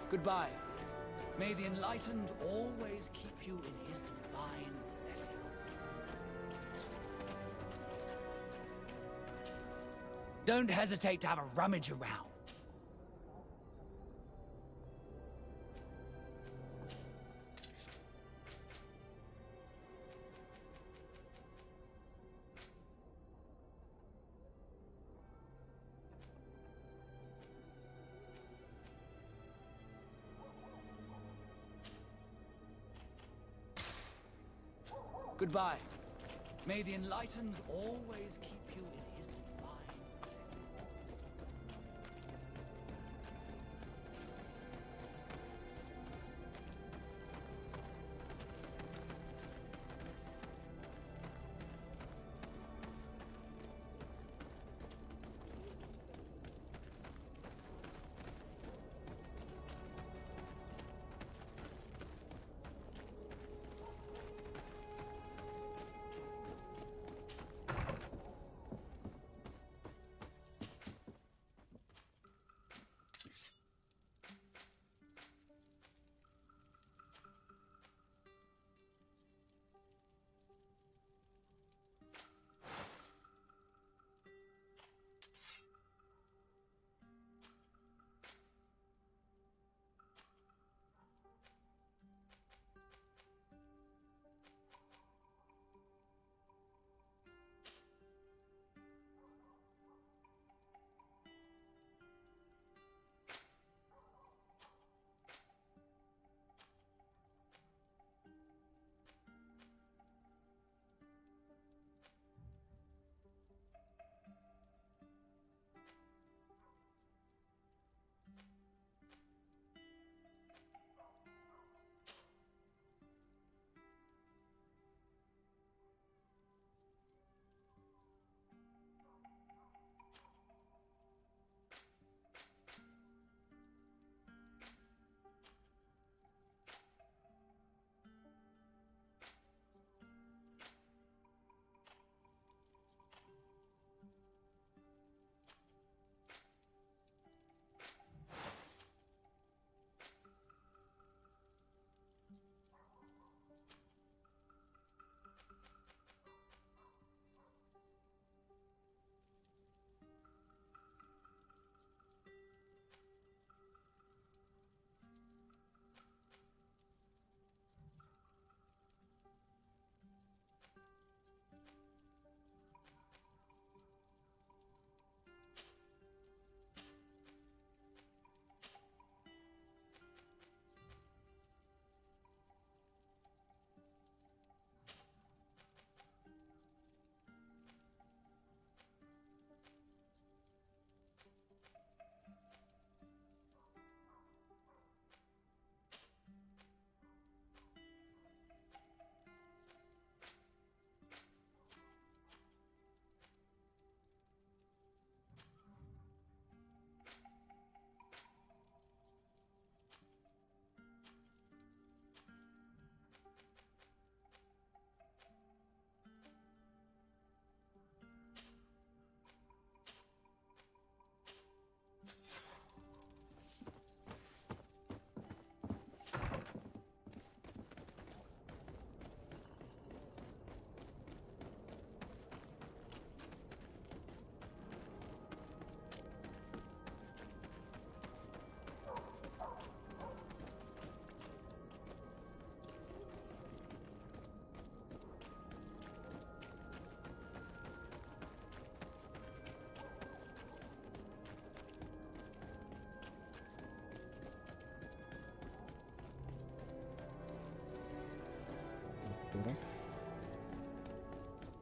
Goodbye. May the enlightened always keep you in his divine blessing. Don't hesitate to have a rummage around. Goodbye. May the enlightened always keep you in his divine blessing.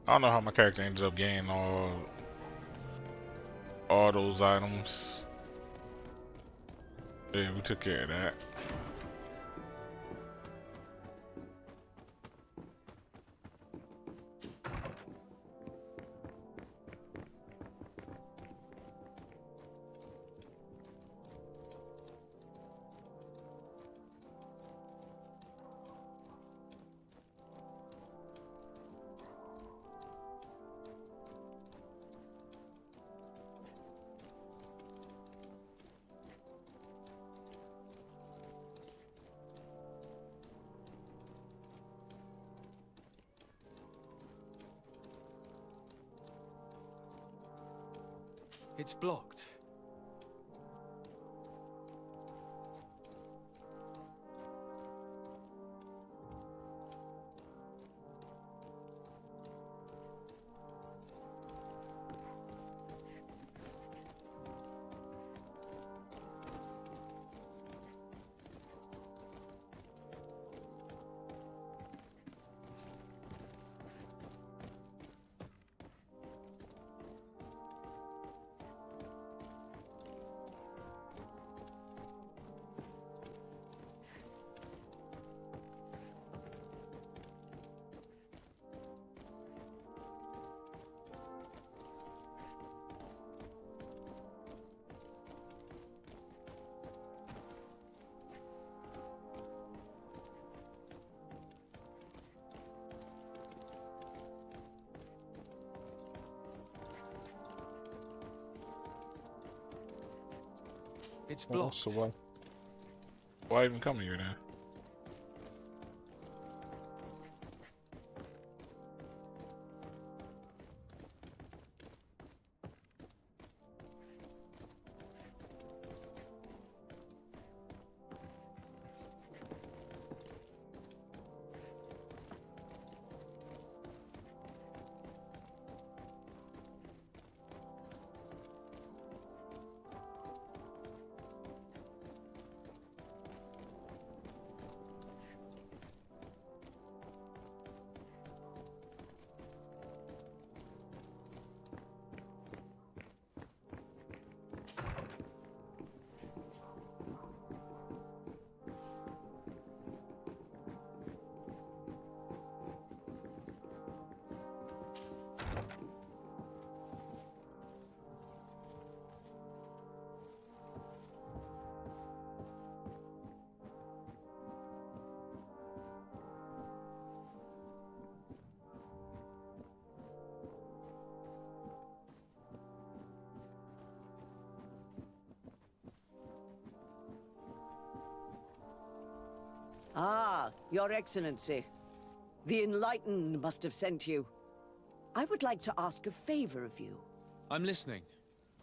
I don't know how my character ended up getting all those items. Yeah, we took care of that. It's blocked. It's blocked. So why even come here now? Ah, Your Excellency. The Enlightened must have sent you. I would like to ask a favor of you. I'm listening.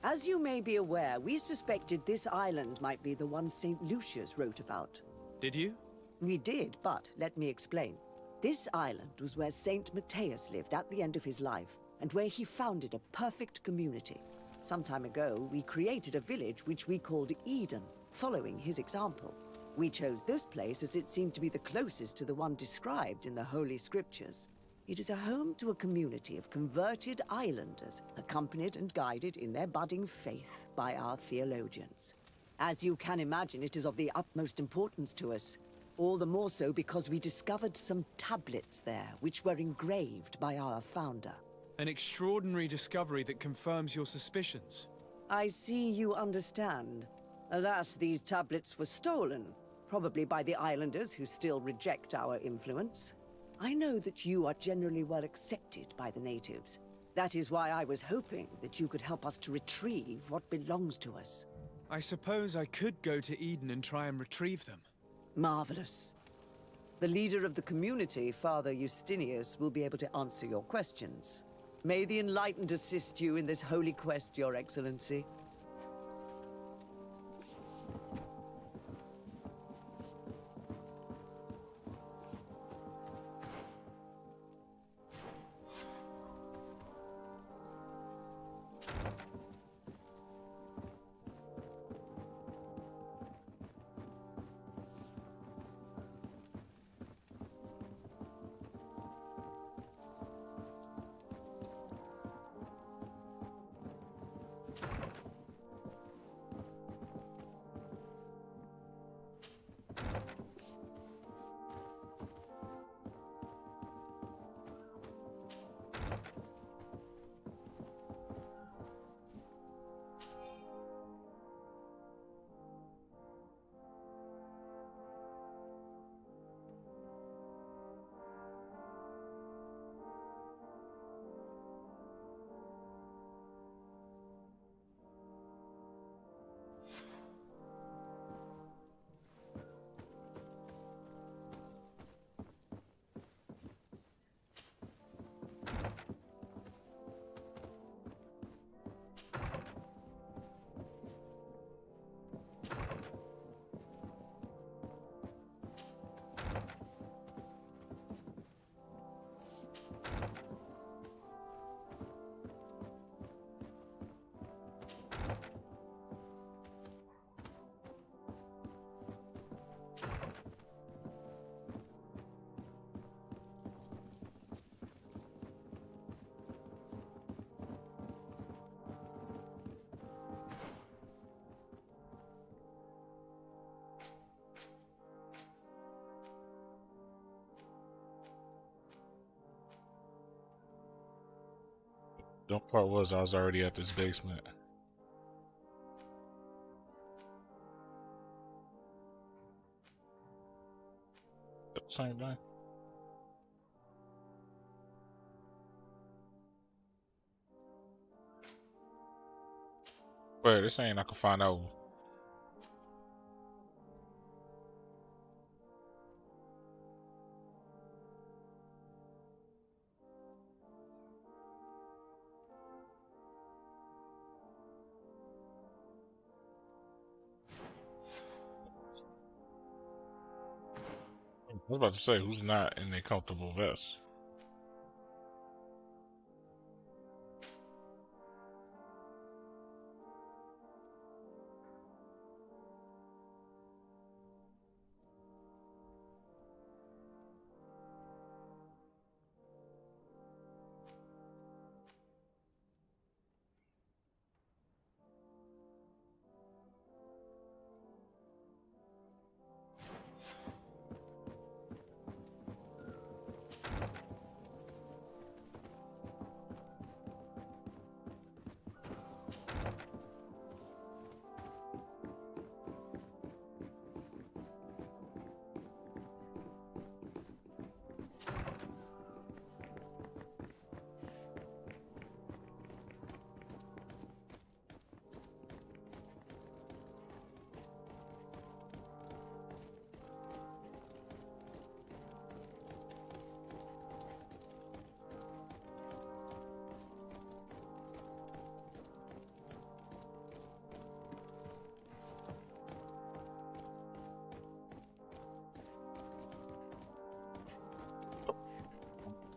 As you may be aware, we suspected this island might be the one St. Lucius wrote about. Did you? We did, but let me explain. This island was where St. Matthias lived at the end of his life, and where he founded a perfect community. Some time ago, we created a village which we called Eden, following his example. We chose this place as it seemed to be the closest to the one described in the Holy Scriptures. It is a home to a community of converted islanders, accompanied and guided in their budding faith by our theologians. As you can imagine, it is of the utmost importance to us. All the more so because we discovered some tablets there, which were engraved by our founder. An extraordinary discovery that confirms your suspicions. I see you understand. Alas, these tablets were stolen, probably by the islanders who still reject our influence. I know that you are generally well accepted by the natives. That is why I was hoping that you could help us to retrieve what belongs to us. I suppose I could go to Eden and try and retrieve them. Marvelous. The leader of the community, Father Justinius, will be able to answer your questions. May the Enlightened assist you in this holy quest, Your Excellency. The part was I was already at this basement. Same thing. Wait, this ain't I can find out. I was about to say, who's not in a comfortable vest?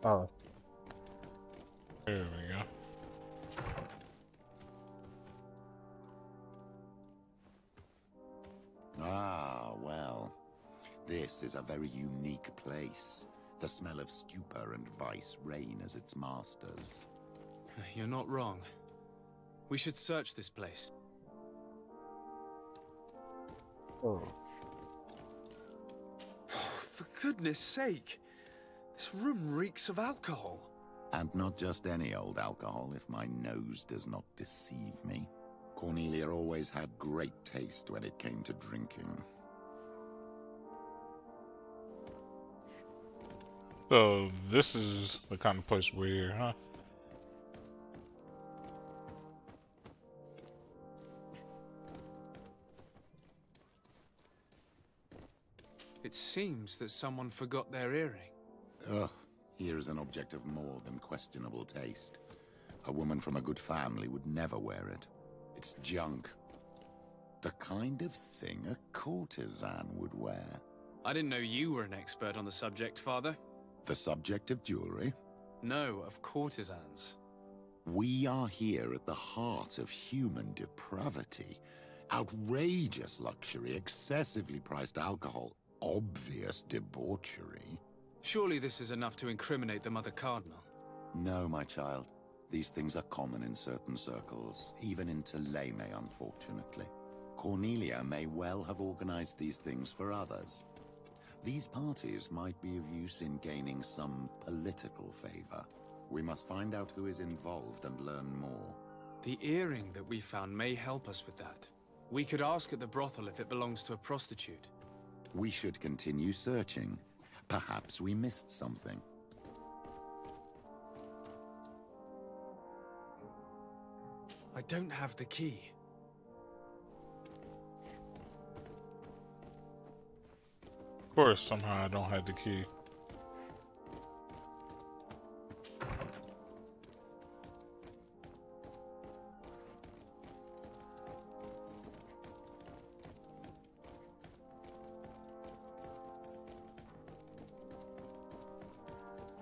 Oh, there we go. Ah, well. This is a very unique place. The smell of stupor and vice reign as its masters. You're not wrong. We should search this place. Oh. For goodness sake! This room reeks of alcohol. And not just any old alcohol, if my nose does not deceive me. Cornelia always had great taste when it came to drinking. So this is the kind of place where, huh? It seems that someone forgot their earring. Ugh, here is an object of more than questionable taste. A woman from a good family would never wear it. It's junk. The kind of thing a courtesan would wear. I didn't know you were an expert on the subject, Father. The subject of jewelry? No, of courtesans. We are here at the heart of human depravity. Outrageous luxury, excessively priced alcohol, obvious debauchery. Surely this is enough to incriminate the Mother Cardinal. No, my child. These things are common in certain circles, even in Thélème, unfortunately. Cornelia may well have organized these things for others. These parties might be of use in gaining some political favor. We must find out who is involved and learn more. The earring that we found may help us with that. We could ask at the brothel if it belongs to a prostitute. We should continue searching. Perhaps we missed something. I don't have the key. Of course, somehow I don't have the key.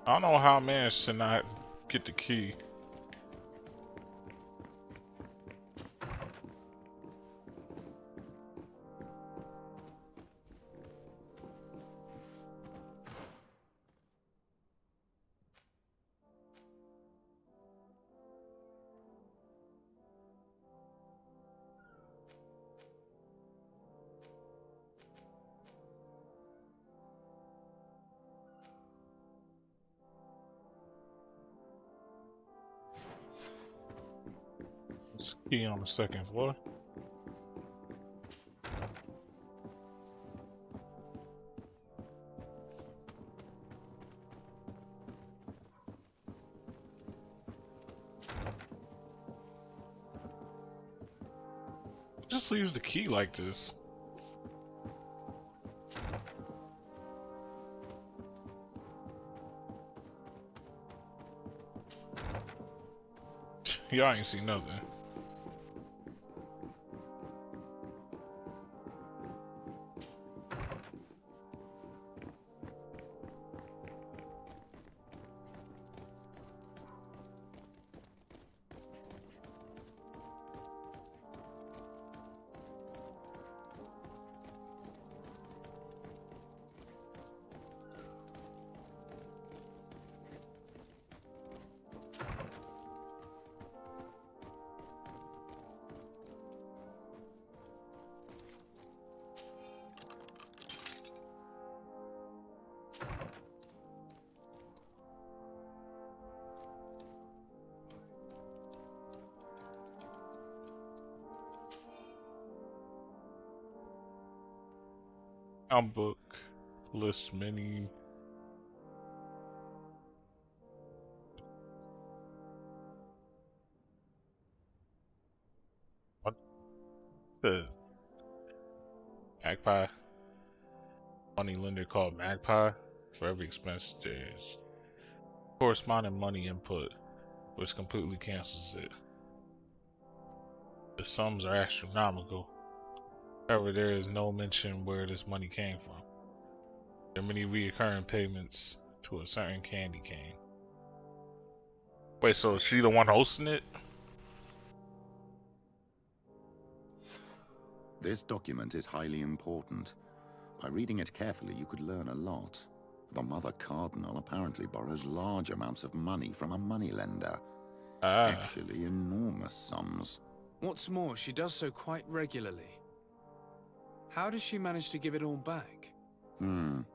I don't know how I managed to not get the key. Key on the second floor. Just leaves the key like this. Y'all ain't see nothing. Book list many. What the Magpie? Money lender called Magpie. For every expense, there's corresponding money input, which completely cancels it. The sums are astronomical. However, there is no mention where this money came from. There are many recurring payments to a certain candy cane. Wait, so is she the one hosting it? This document is highly important. By reading it carefully, you could learn a lot. The Mother Cardinal apparently borrows large amounts of money from a moneylender. Actually, enormous sums. What's more, she does so quite regularly. How does she manage to give it all back? And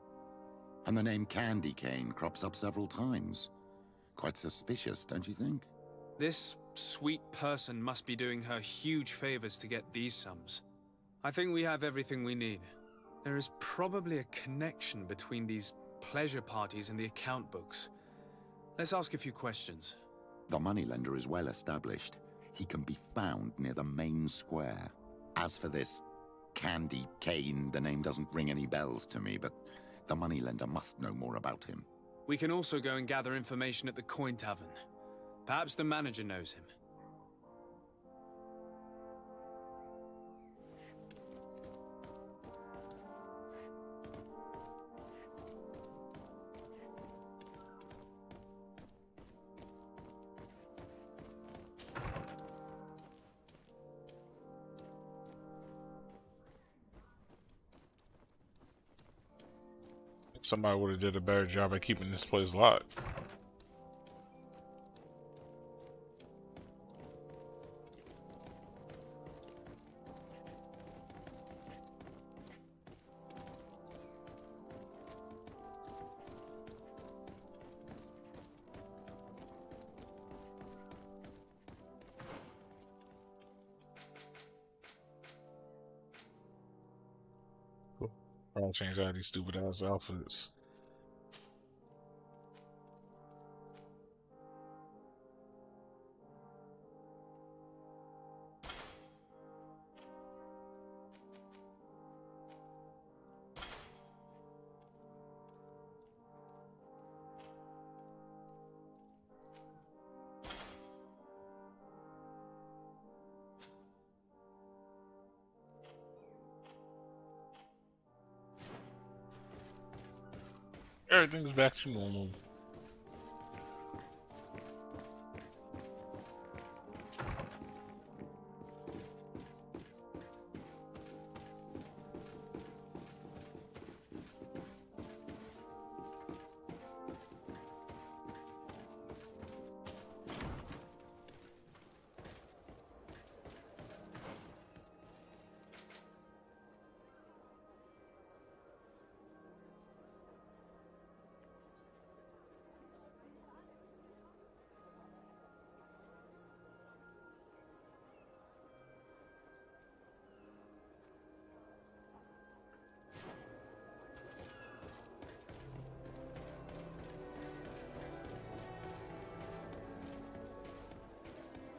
the name Candy Cane crops up several times. Quite suspicious, don't you think? This sweet person must be doing her huge favors to get these sums. I think we have everything we need. There is probably a connection between these pleasure parties and the account books. Let's ask a few questions. The moneylender is well established. He can be found near the main square. As for this Candy Cane, the name doesn't ring any bells to me, but the moneylender must know more about him. We can also go and gather information at the Coin Tavern. Perhaps the manager knows him. Somebody would have did a better job at keeping this place locked. Cool. I'll change out these stupid ass outfits. Everything's back to normal.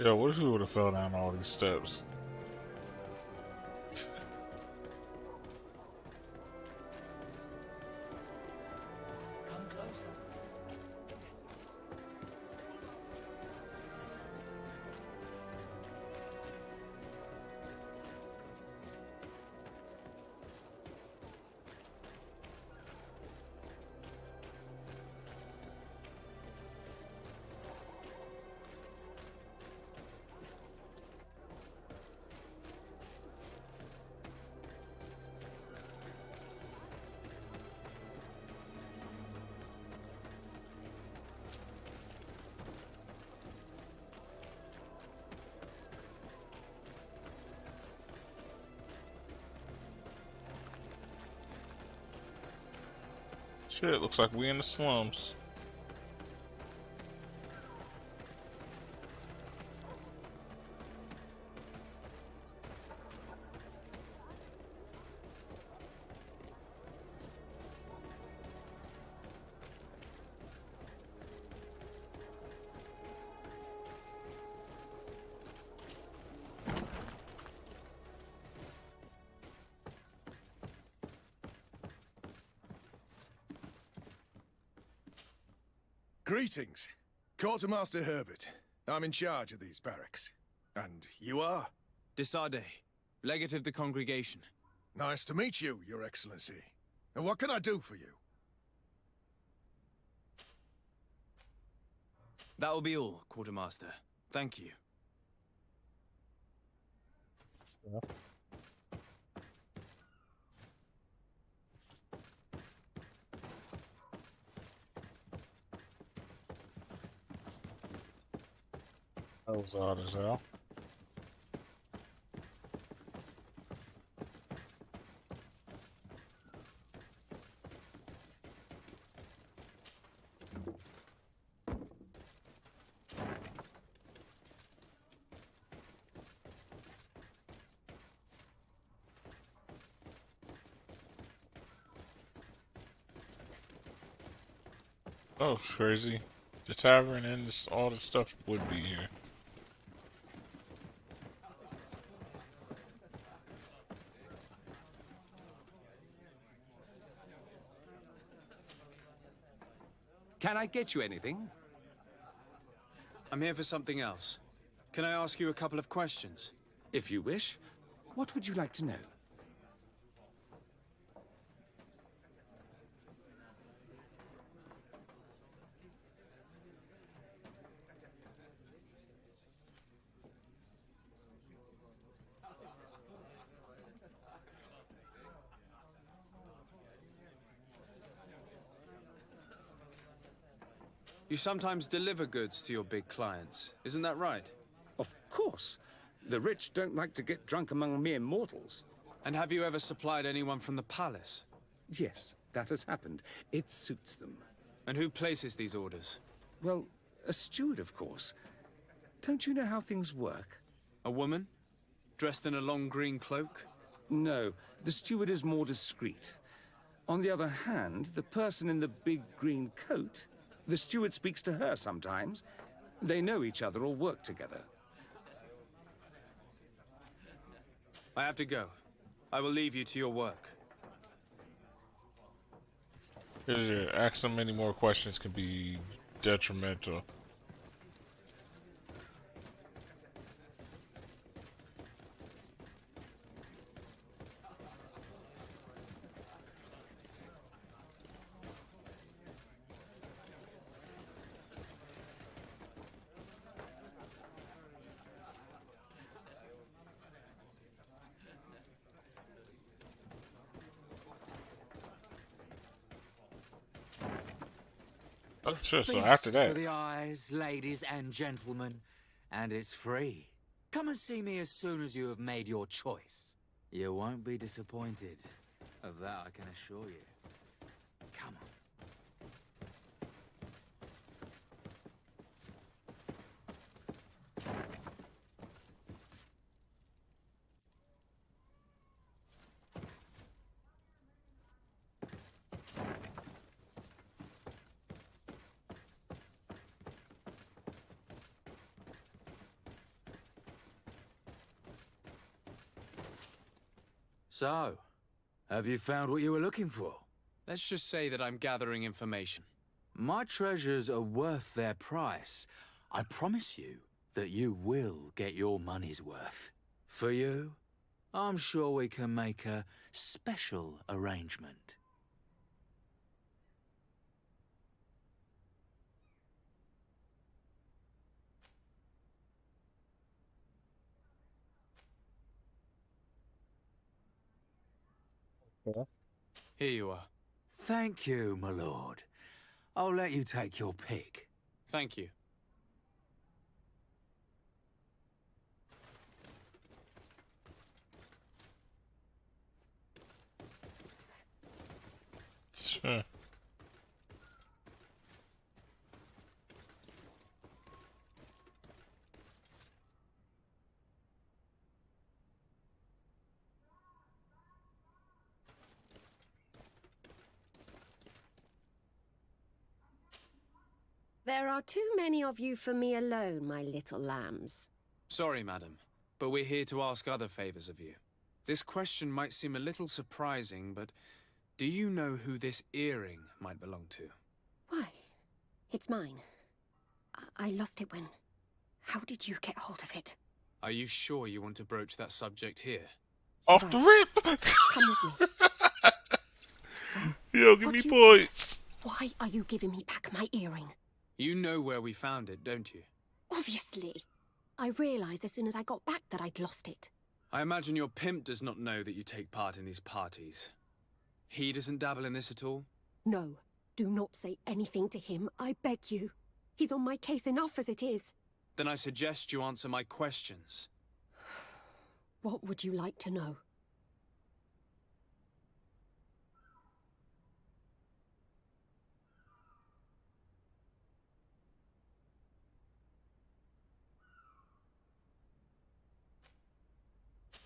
Yo, what if we would have fell down all these steps? Come closer. Shit, looks like we in the slums. Greetings. Quartermaster Herbert. I'm in charge of these barracks. And you are? Desade, legate of the congregation. Nice to meet you, Your Excellency. And what can I do for you? That will be all, Quartermaster. Thank you. Yeah. That was odd as hell. Oh, crazy. The tavern and this, all the stuff would be here. Can I get you anything? I'm here for something else. Can I ask you a couple of questions? If you wish. What would you like to know? You sometimes deliver goods to your big clients, isn't that right? Of course. The rich don't like to get drunk among mere mortals. And have you ever supplied anyone from the palace? Yes, that has happened. It suits them. And who places these orders? Well, a steward, of course. Don't you know how things work? A woman? Dressed in a long green cloak? No, the steward is more discreet. On the other hand, the person in the big green coat, the steward speaks to her sometimes. They know each other or work together. I have to go. I will leave you to your work. Asking many more questions can be detrimental. Oh, sure, so after Feast that. for the eyes, ladies and gentlemen, and it's free. Come and see me as soon as you have made your choice. You won't be disappointed. Of that I can assure you. Come on. So, have you found what you were looking for? Let's just say that I'm gathering information. My treasures are worth their price. I promise you that you will get your money's worth. For you, I'm sure we can make a special arrangement. Here you are. Thank you, my lord. I'll let you take your pick. Thank you. Sure. There are too many of you for me alone, my little lambs. Sorry, madam, but we're here to ask other favors of you. This question might seem a little surprising, but do you know who this earring might belong to? Why? It's mine. I lost it when... How did you get hold of it? Are you sure you want to broach that subject here? Off the rip! Come with me. Yo, give me points! Why are you giving me back my earring? You know where we found it, don't you? Obviously. I realized as soon as I got back that I'd lost it. I imagine your pimp does not know that you take part in these parties. He doesn't dabble in this at all? No. Do not say anything to him, I beg you. He's on my case enough as it is. Then I suggest you answer my questions. What would you like to know?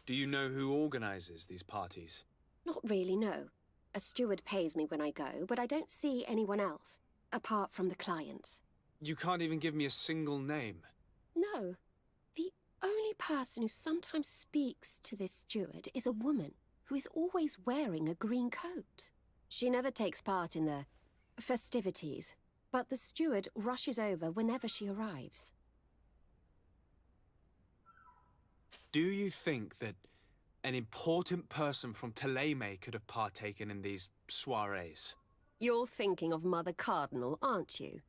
Do you know who organizes these parties? Not really, no. A steward pays me when I go, but I don't see anyone else, apart from the clients. You can't even give me a single name. No. The only person who sometimes speaks to this steward is a woman who is always wearing a green coat. She never takes part in the festivities, but the steward rushes over whenever she arrives. Do you think that an important person from Thélème could have partaken in these soirees? You're thinking of Mother Cardinal, aren't you?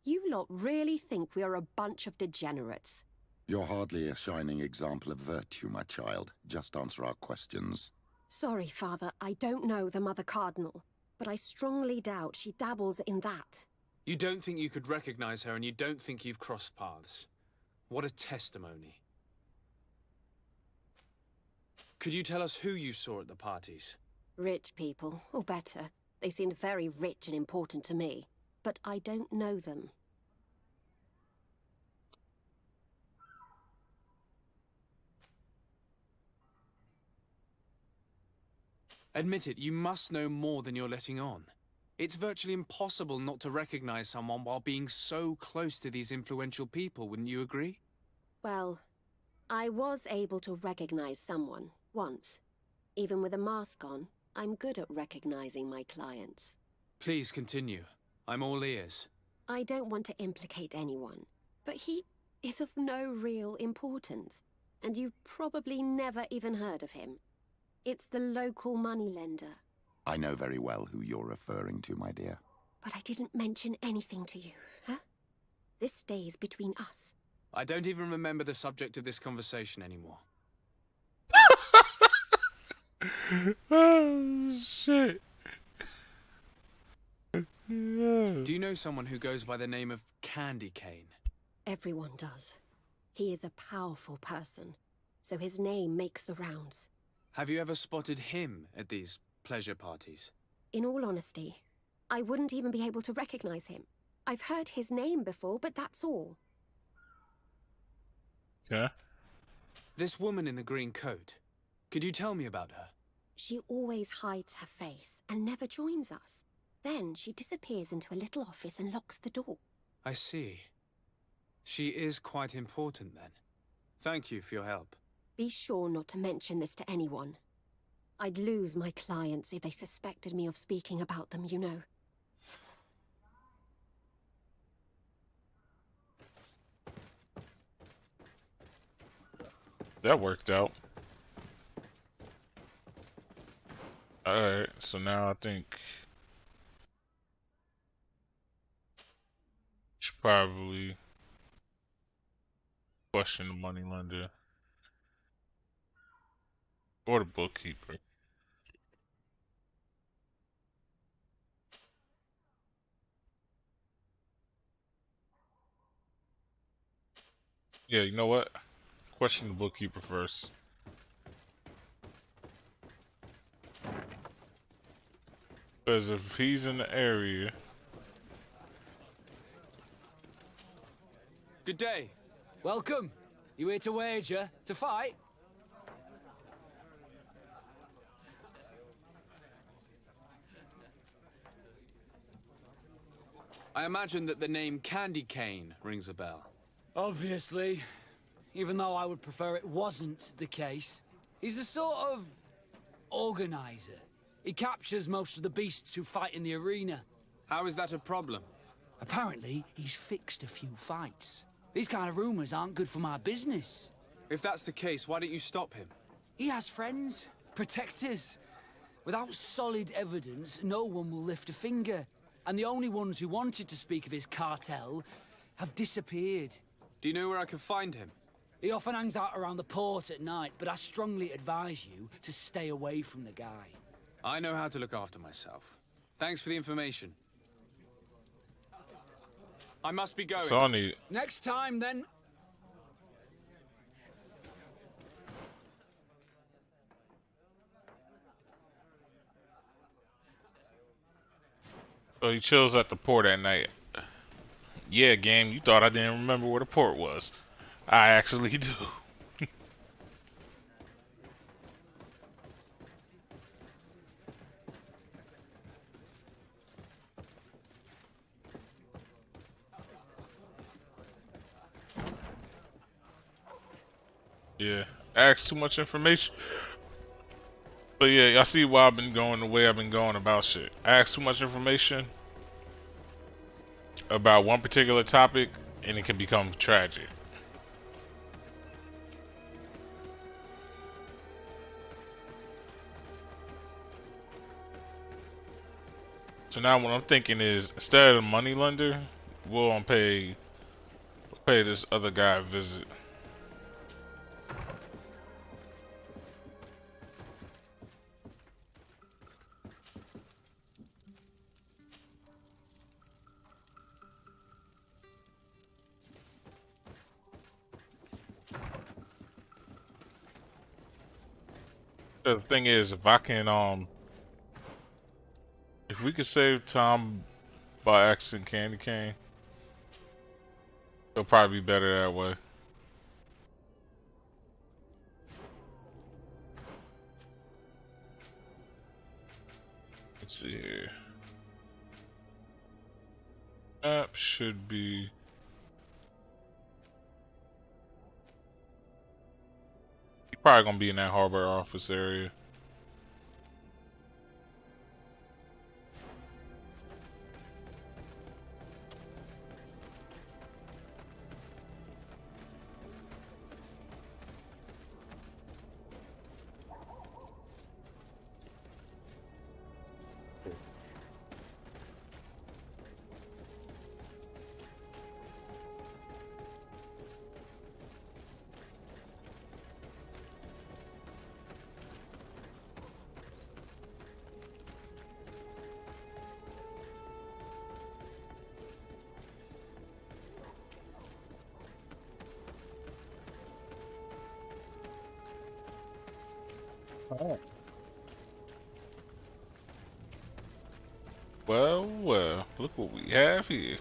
You lot really think we are a bunch of degenerates. You're hardly a shining example of virtue, my child. Just answer our questions. Sorry, Father, I don't know the Mother Cardinal, but I strongly doubt she dabbles in that. You don't think you could recognize her, and you don't think you've crossed paths. What a testimony. Could you tell us who you saw at the parties? Rich people, or better. They seemed very rich and important to me, but I don't know them. Admit it, you must know more than you're letting on. It's virtually impossible not to recognize someone while being so close to these influential people, wouldn't you agree? Well, I was able to recognize someone, once. Even with a mask on, I'm good at recognizing my clients. Please continue. I'm all ears. I don't want to implicate anyone, but he is of no real importance, and you've probably never even heard of him. It's the local moneylender. I know very well who you're referring to, my dear. But I didn't mention anything to you, huh? This stays between us. I don't even remember the subject of this conversation anymore. Oh, shit. Do you know someone who goes by the name of Candy Cane? Everyone does. He is a powerful person, so his name makes the rounds. Have you ever spotted him at these pleasure parties? In all honesty, I wouldn't even be able to recognize him. I've heard his name before, but that's all. Yeah? This woman in the green coat, could you tell me about her? She always hides her face and never joins us. Then she disappears into a little office and locks the door. I see. She is quite important then. Thank you for your help. Be sure not to mention this to anyone. I'd lose my clients if they suspected me of speaking about them, you know. That worked out. Alright, so now I think should probably question the moneylender or the bookkeeper. Yeah, you know what? Question the bookkeeper first. Because if he's in the area... Good day. Welcome. You here to wager? To fight? I imagine that the name Candy Cane rings a bell. Obviously. Even though I would prefer it wasn't the case. He's a sort of... organizer. He captures most of the beasts who fight in the arena. How is that a problem? Apparently, he's fixed a few fights. These kind of rumors aren't good for my business. If that's the case, why don't you stop him? He has friends, protectors. Without solid evidence, no one will lift a finger. And the only ones who wanted to speak of his cartel have disappeared. Do you know where I can find him? He often hangs out around the port at night, but I strongly advise you to stay away from the guy. I know how to look after myself. Thanks for the information. I must be going. So I need... Next time, then. So he chills at the port at night. Yeah, game, you thought I didn't remember where the port was. I actually do. Yeah, ask too much information. But yeah, y'all see why I've been going the way I've been going about shit. I ask too much information about one particular topic, and it can become tragic. So now what I'm thinking is, instead of the money lender, we'll pay this other guy a visit. The thing is, if I can, if we could save time by asking Candy Cane, it'll probably be better that way. Let's see here. Map should be... He's probably gonna be in that harbor office area. Oh. Well, well, look what we have here.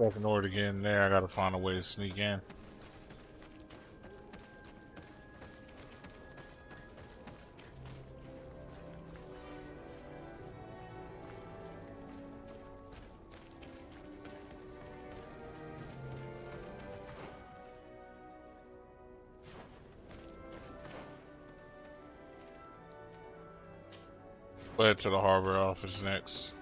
But in order to get in there, I gotta find a way to sneak in. We'll head to the harbor office next.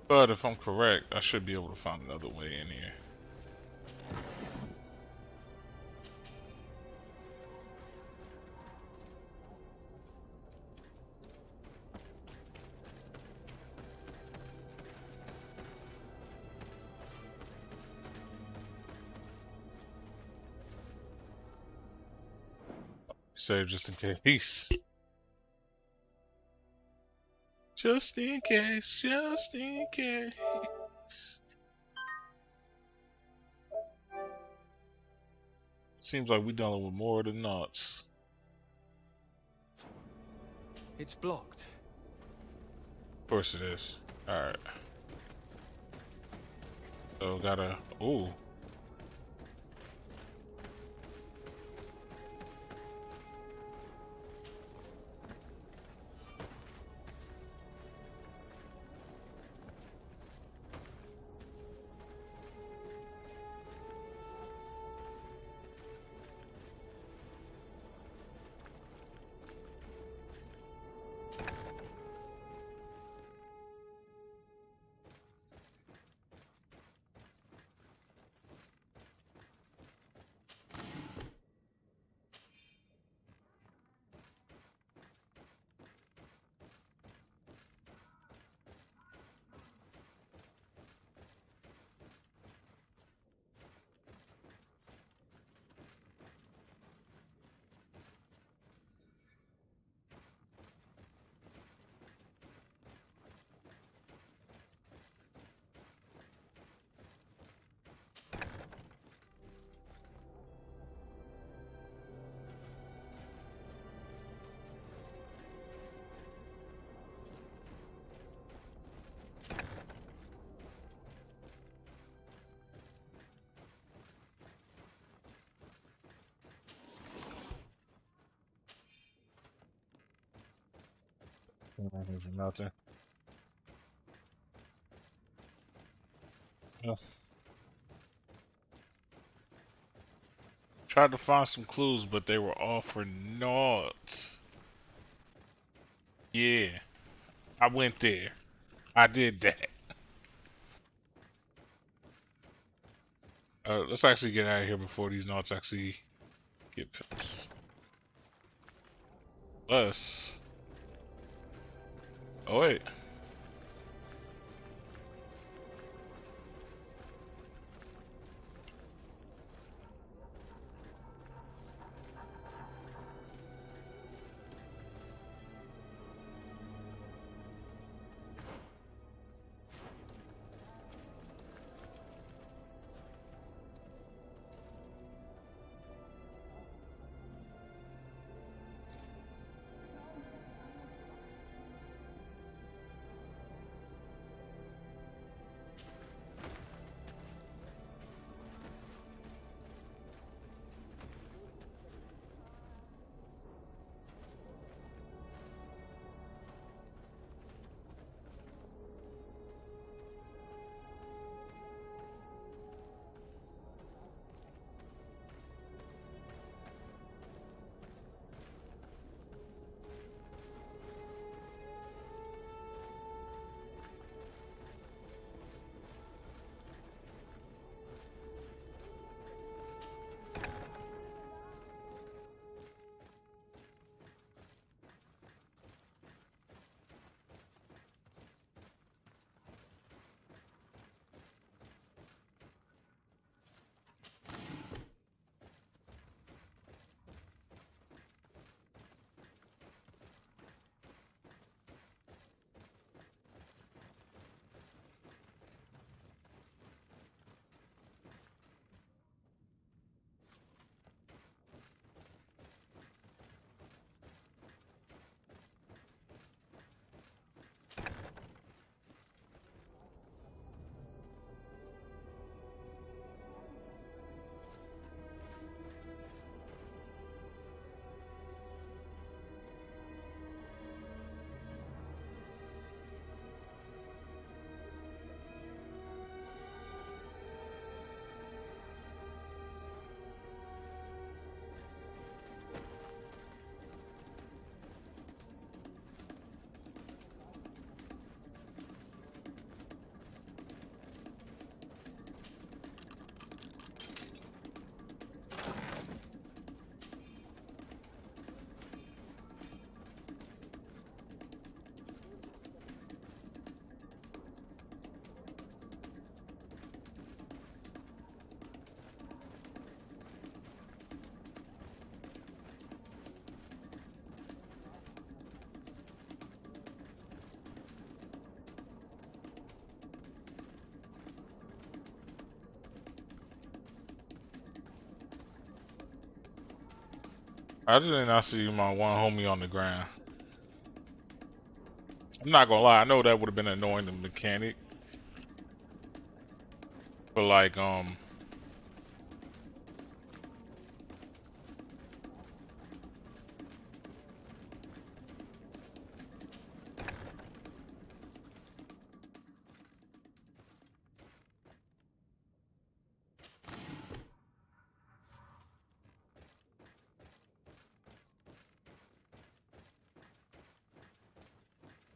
But if I'm correct, I should be able to find another way in here. Save just in case. Just in case, just in case. Seems like we're dealing with more than knots. It's blocked. Of course it is. Alright. So gotta... Ooh. There's nothing. Yeah. Tried to find some clues, but they were all for naught. Yeah, I went there. I did that. Let's actually get out of here before these knots actually get pissed. Plus. Oh wait. I did not see my one homie on the ground. I'm not gonna lie, I know that would have been annoying the mechanic. But like,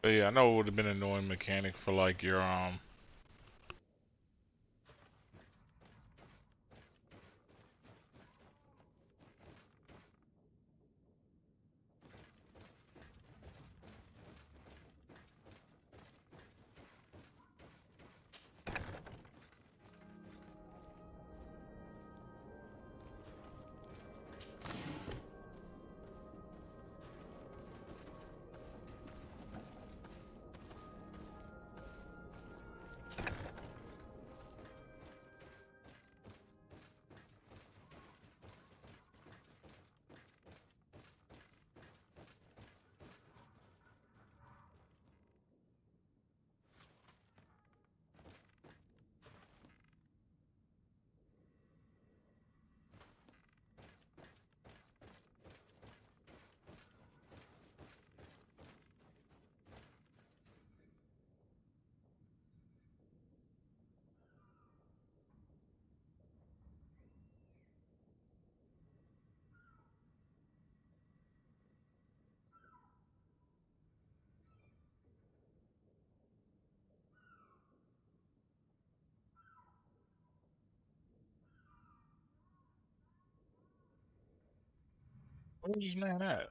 but yeah, I know it would have been an annoying mechanic for like your where's this man at?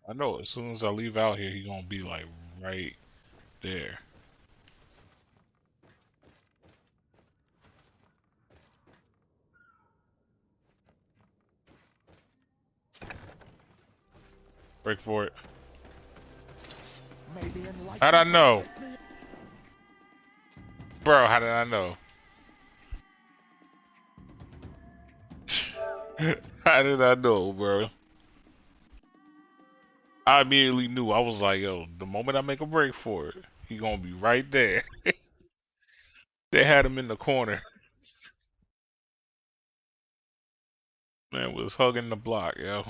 I know as soon as I leave out here, he gonna be like right there. Break for it. How'd I know? Bro, how did I know? How did I know, bro? I immediately knew. I was like, yo, the moment I make a break for it, he gonna be right there. They had him in the corner. Man was hugging the block, yo.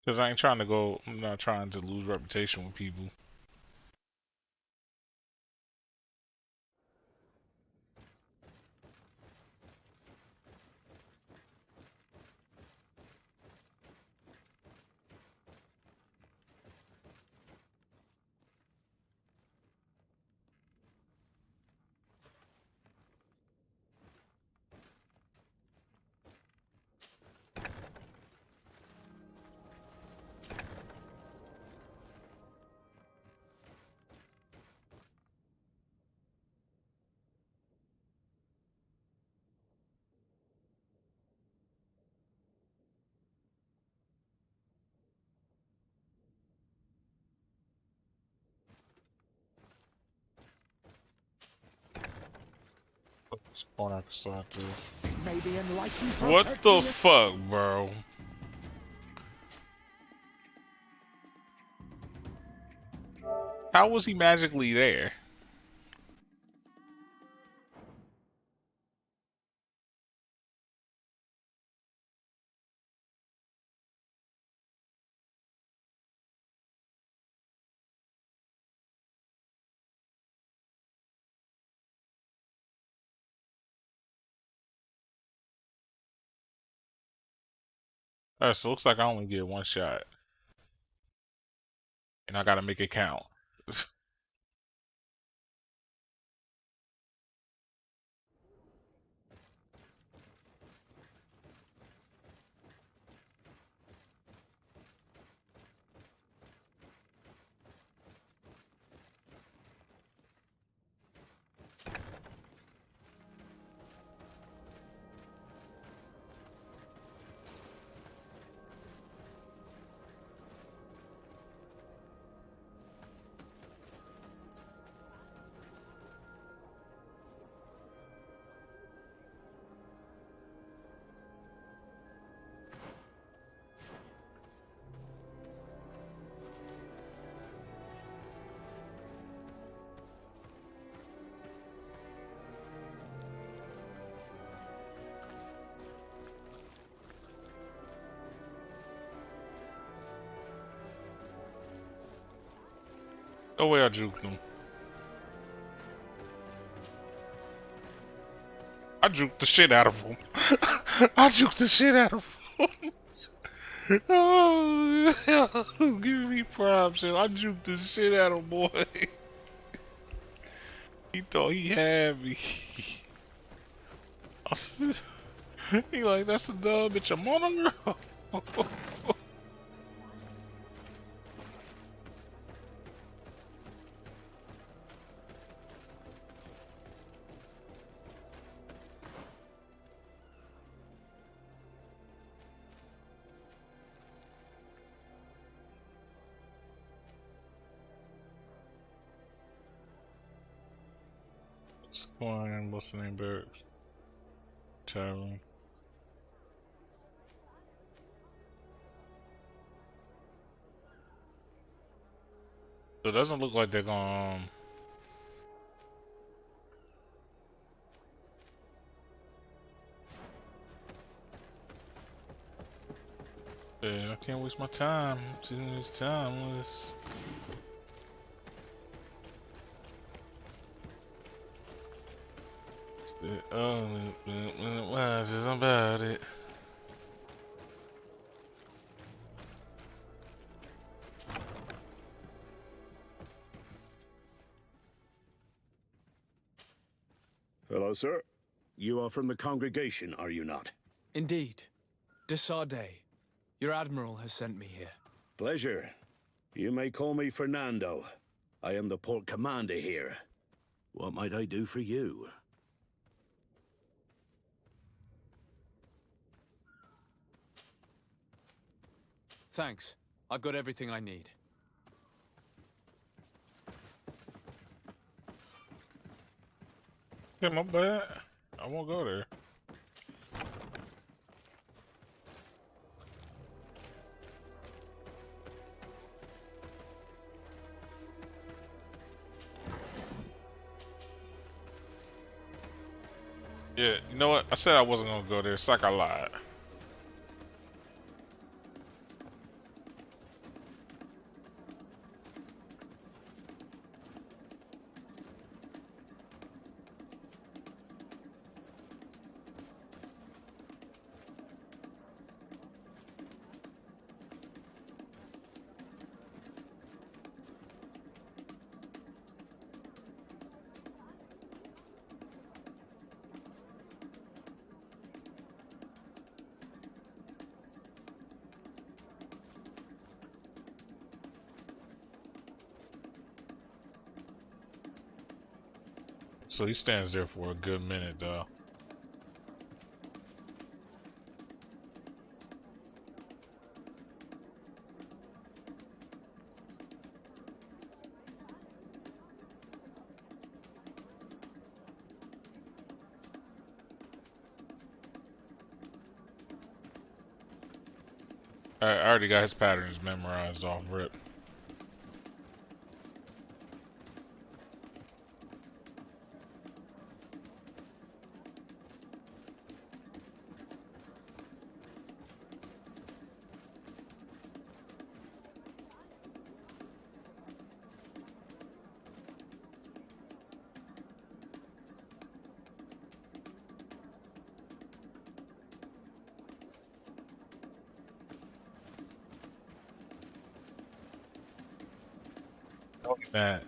Cause I ain't trying to go. I'm not trying to lose reputation with people. What the fuck, bro? How was he magically there? Alright, so it looks like I only get one shot. And I gotta make it count. No way I juked him. I juked the shit out of him. I juked the shit out of him. Oh, give me props. I juked the shit out of him, boy. He thought he had me. He like, that's a dub, bitch. I'm on a girl. Squine, what's the name, barracks? Tavern. So it doesn't look like they're gonna. Yeah, I can't waste my time. Sitting this timeless. Oh, why is this about it? Hello, sir. You are from the congregation, are you not? Indeed. Desarde, your admiral has sent me here. Pleasure. You may call me Fernando. I am the port commander here. What might I do for you? Thanks. I've got everything I need. Yeah, my bad. I won't go there. Yeah, you know what? I said I wasn't gonna go there. It's like I lied. So he stands there for a good minute, though. I already got his patterns memorized off rip. Man.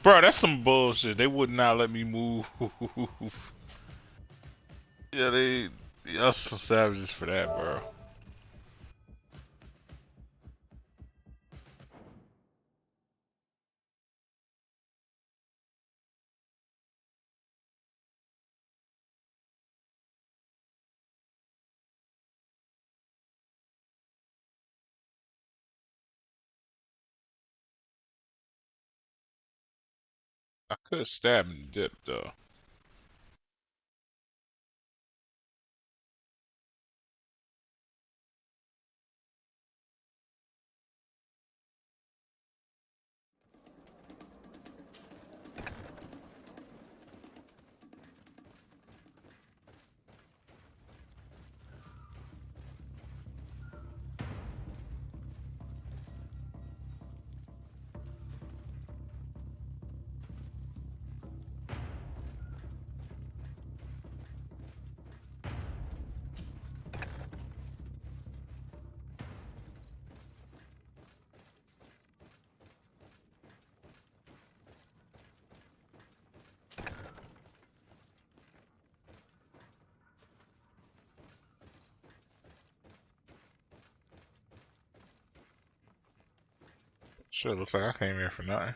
Bro, that's some bullshit. They would not let me move. Yeah, y'all some savages for that, bro. I could stab and dip though. Sure, looks like I came here for nothing.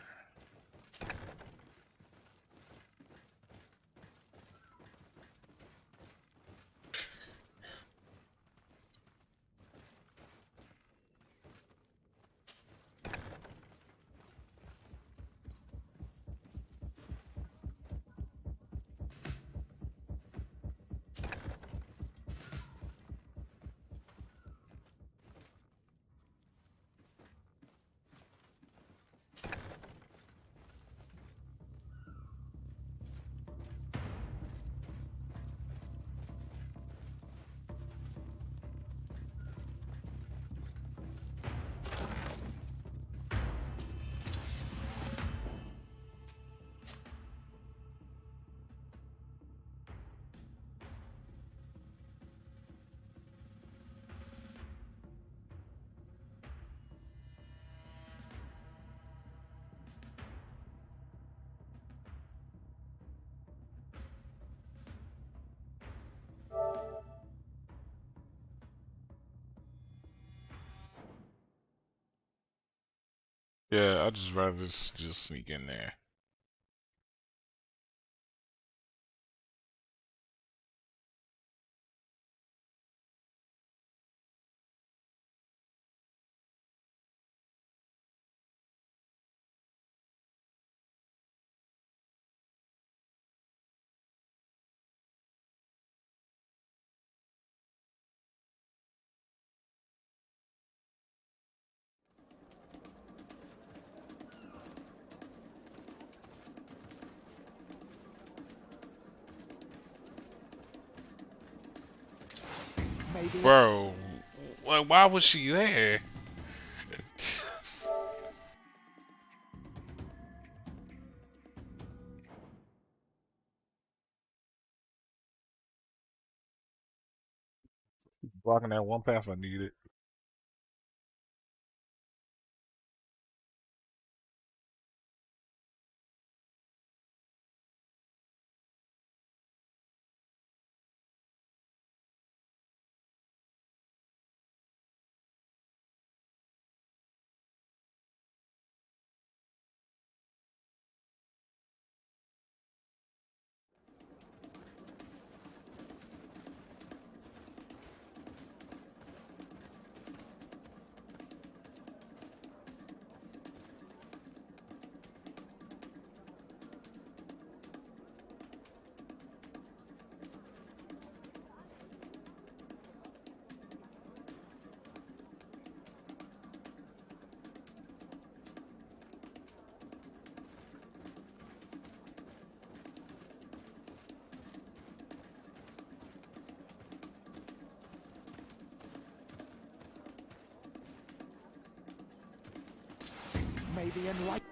Yeah, I'd just rather just sneak in there. Bro, why was she there? Blocking that one path I needed. Maybe enlighten.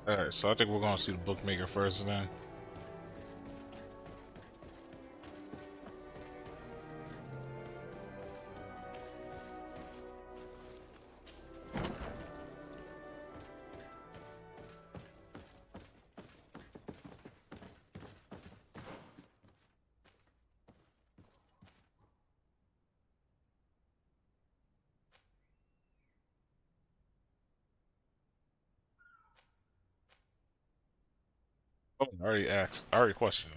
Alright, so I think we're gonna see the bookmaker first then. Oh, I already asked. I already questioned.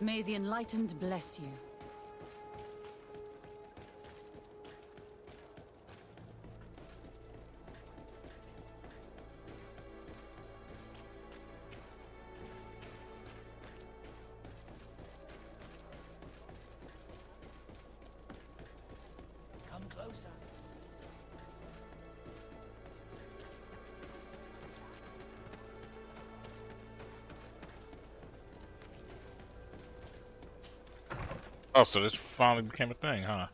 May the Enlightened bless you. Come closer. Oh, so this finally became a thing, huh?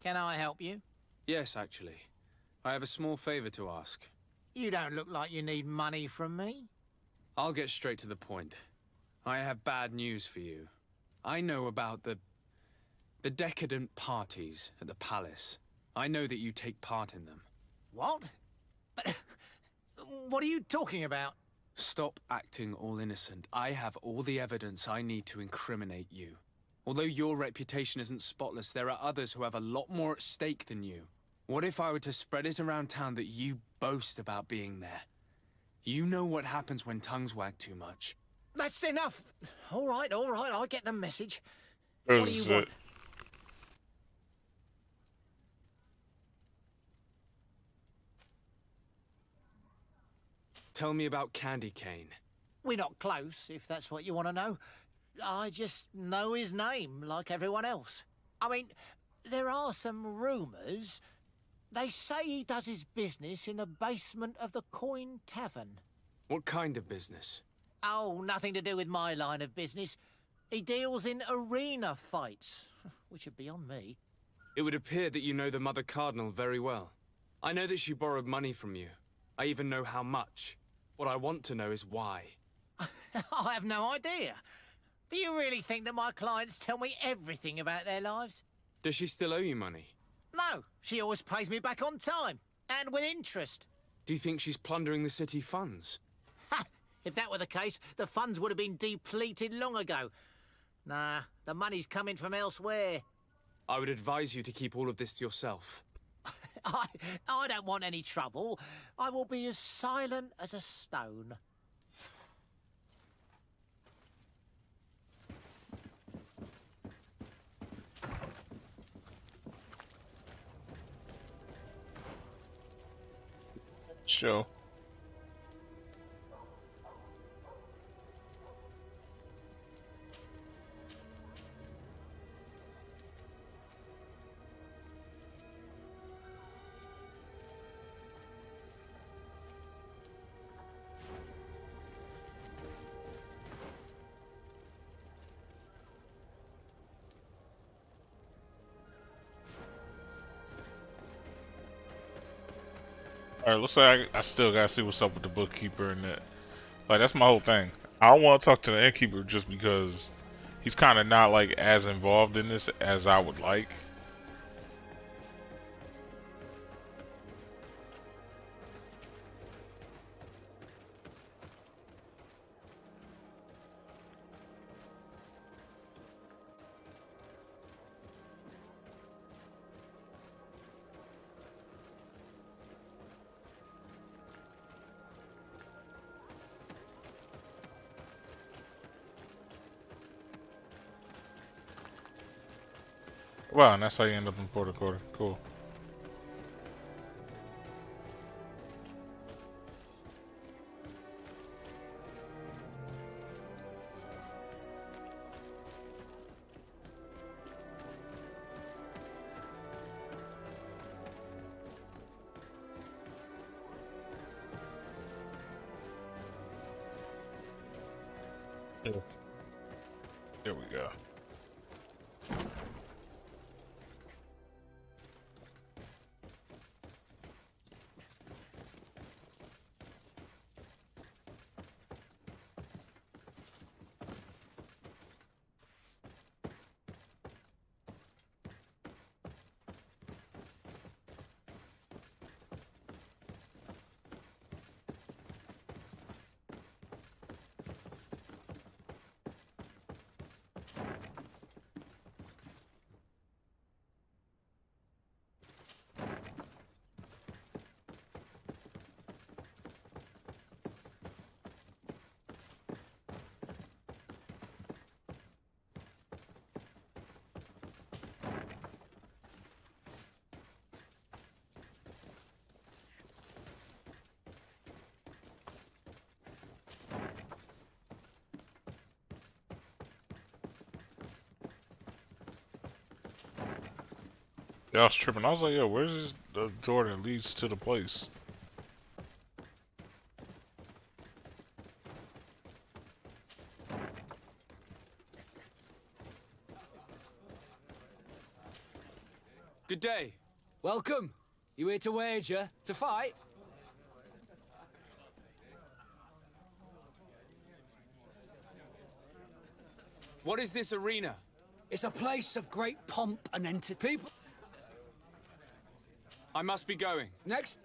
Can I help you? Yes, actually. I have a small favor to ask. You don't look like you need money from me. I'll get straight to the point. I have bad news for you. I know about the decadent parties at the palace. I know that you take part in them. What? But what are you talking about? Stop acting all innocent. I have all the evidence I need to incriminate you. Although your reputation isn't spotless, there are others who have a lot more at stake than you. What if I were to spread it around town that you boast about being there? You know what happens when tongues wag too much. That's enough. All right, I get the message. What do you want? Tell me about Candy Cane. We're not close, if that's what you want to know. I just know his name, like everyone else. I mean, there are some rumours. They say he does his business in the basement of the Coin Tavern. What kind of business? Oh, nothing to do with my line of business. He deals in arena fights, which would be on me. It would appear that you know the Mother Cardinal very well. I know that she borrowed money from you. I even know how much. What I want to know is why. I have no idea. Do you really think that my clients tell me everything about their lives? Does she still owe you money? No, she always pays me back on time, and with interest. Do you think she's plundering the city funds? Ha! If that were the case, the funds would have been depleted long ago. Nah, the money's coming from elsewhere. I would advise you to keep all of this to yourself. I don't want any trouble. I will be as silent as a stone. Sure. Alright, looks like I still gotta see what's up with the bookkeeper and that. Like, that's my whole thing. I don't want to talk to the innkeeper just because he's kind of not, like, as involved in this as I would like. Wow, and that's how you end up in Port Quarter. Cool. Yeah. There we go. Yeah, I was tripping. I was like, yo, where's this, the door that leads to the place? Good day. Welcome. You here to wager? To fight? What is this arena? It's a place of great pomp and entertainment. I must be going. Next.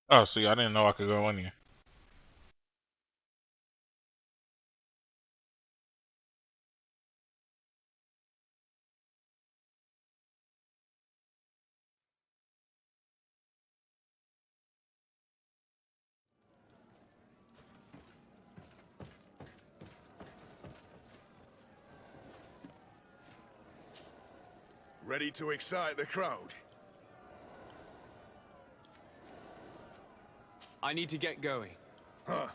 Oh, see, I didn't know I could go in here. Ready to excite the crowd? I need to get going. Huh.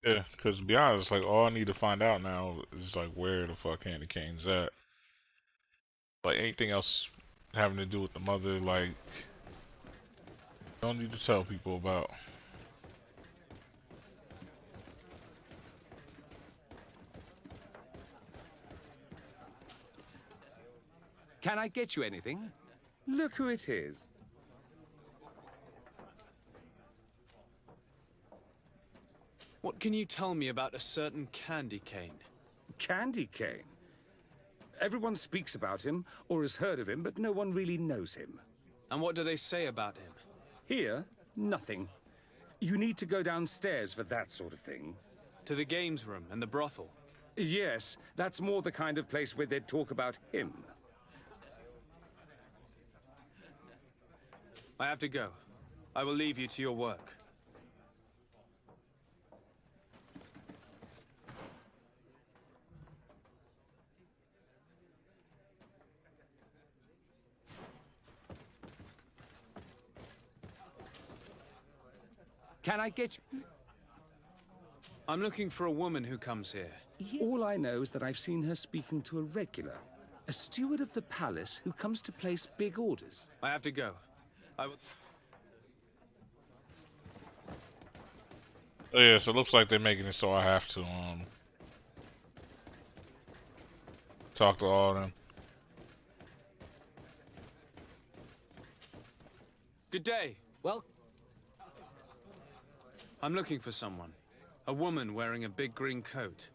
Yeah, because to be honest, like all I need to find out now is like where the fuck Candy Cane's at. Like anything else having to do with the mother, like don't need to tell people about. Can I get you anything? Look who it is. What can you tell me about a certain Candy Cane? Candy Cane? Everyone speaks about him, or has heard of him, but no one really knows him. And what do they say about him? Here, nothing. You need to go downstairs for that sort of thing. To the games room and the brothel? Yes, that's more the kind of place where they'd talk about him. I have to go. I will leave you to your work. Can I get you? I'm looking for a woman who comes here. All I know is that I've seen her speaking to a regular. A steward of the palace who comes to place big orders. I have to go. I will... Oh, yeah, so it looks like they're making it so I have to talk to all of them. Good day. Well, I'm looking for someone. A woman wearing a big green coat.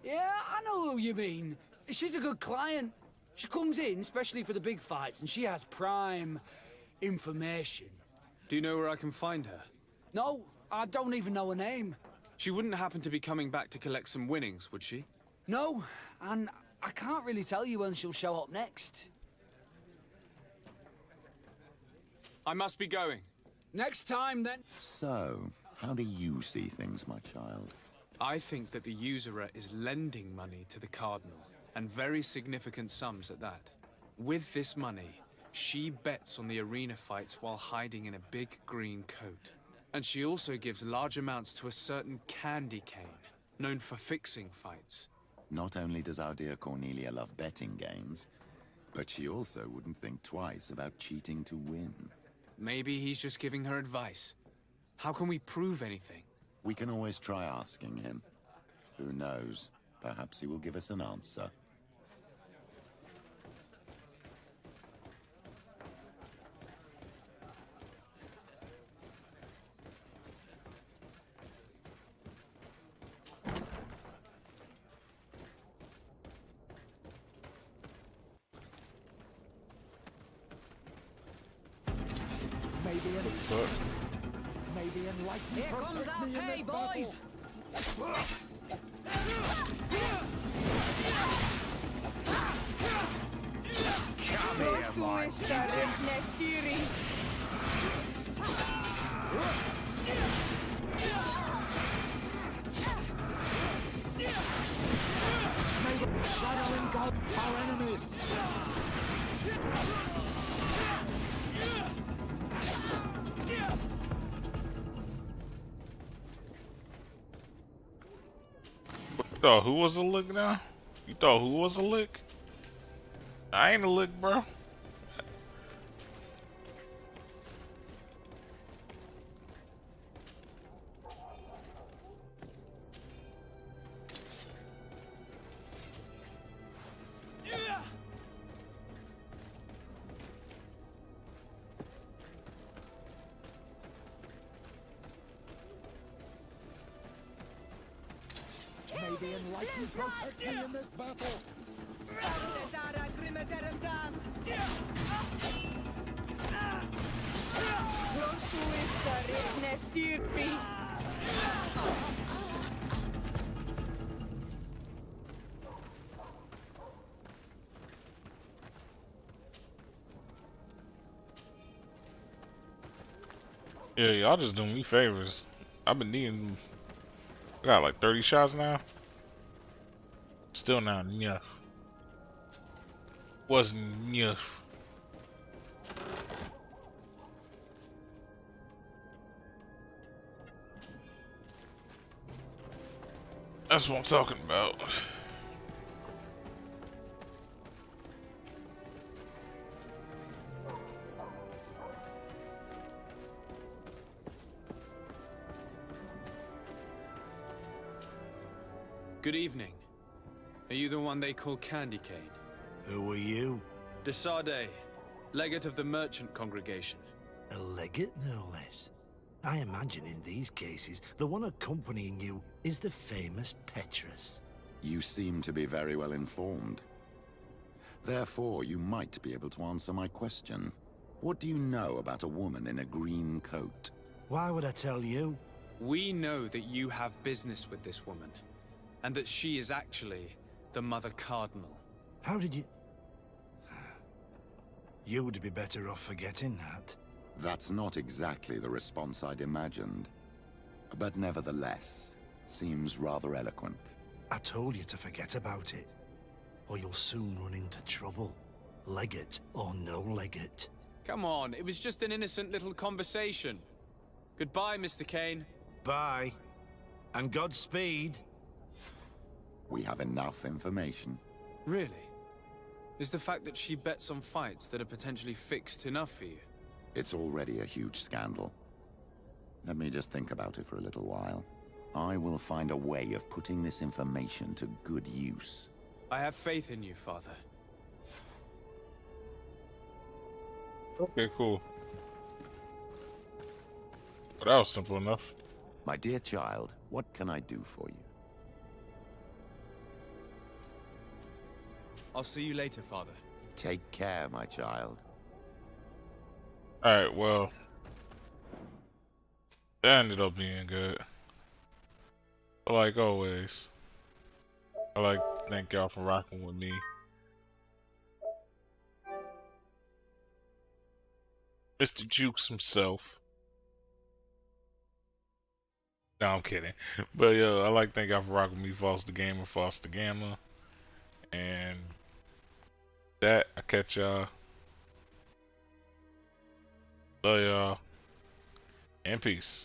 yeah, I know who you mean. She's a good client. She comes in especially for the big fights, and she has prime information. Do you know where I can find her? No, I don't even know her name. She wouldn't happen to be coming back to collect some winnings, would she? No, and I can't really tell you when she'll show up next. I must be going. Next time, then. So, how do you see things, my child? I think that the usurer is lending money to the Cardinal, and very significant sums at that. With this money, she bets on the arena fights while hiding in a big green coat. And she also gives large amounts to a certain Candy Cane, known for fixing fights. Not only does our dear Cornelia love betting games, but she also wouldn't think twice about cheating to win. Maybe he's just giving her advice. How can we prove anything? We can always try asking him. Who knows? Perhaps he will give us an answer. Maybe enlighten Here comes our pay, boys! Come here, my Nestiri. Shadow engulf our enemies! You thought who was a lick now? You thought who was a lick? I ain't a lick, bro. May the enlightened protect me in this battle! Yeah, y'all just doing me favors. I've been needing. I got like 30 shots now. Still not enough. Wasn't enough. That's what I'm talking about. Good evening. Are you the one they call Candy Cane? Who are you? Desade, legate of the merchant congregation. A legate, no less. I imagine in these cases, the one accompanying you is the famous Petrus. You seem to be very well informed. Therefore, you might be able to answer my question. What do you know about a woman in a green coat? Why would I tell you? We know that you have business with this woman, and that she is actually the Mother Cardinal. How did you... You would be better off forgetting that. That's not exactly the response I'd imagined. But nevertheless, seems rather eloquent. I told you to forget about it, or you'll soon run into trouble. Legate or no legate. Come on, it was just an innocent little conversation. Goodbye, Mr. Kane. Bye. And Godspeed. We have enough information. Really? Is the fact that she bets on fights that are potentially fixed enough for you? It's already a huge scandal. Let me just think about it for a little while. I will find a way of putting this information to good use. I have faith in you, Father. Okay, cool. But that was simple enough. My dear child, what can I do for you? I'll see you later, Father. Take care, my child. Alright, well. That ended up being good. Like always. I like to thank y'all for rocking with me. Mr. Jukes himself. No, I'm kidding. But yeah, I like to thank y'all for rocking with me, Foster Gamer, Foster Gamma. And that, I catch y'all. Love y'all. And peace.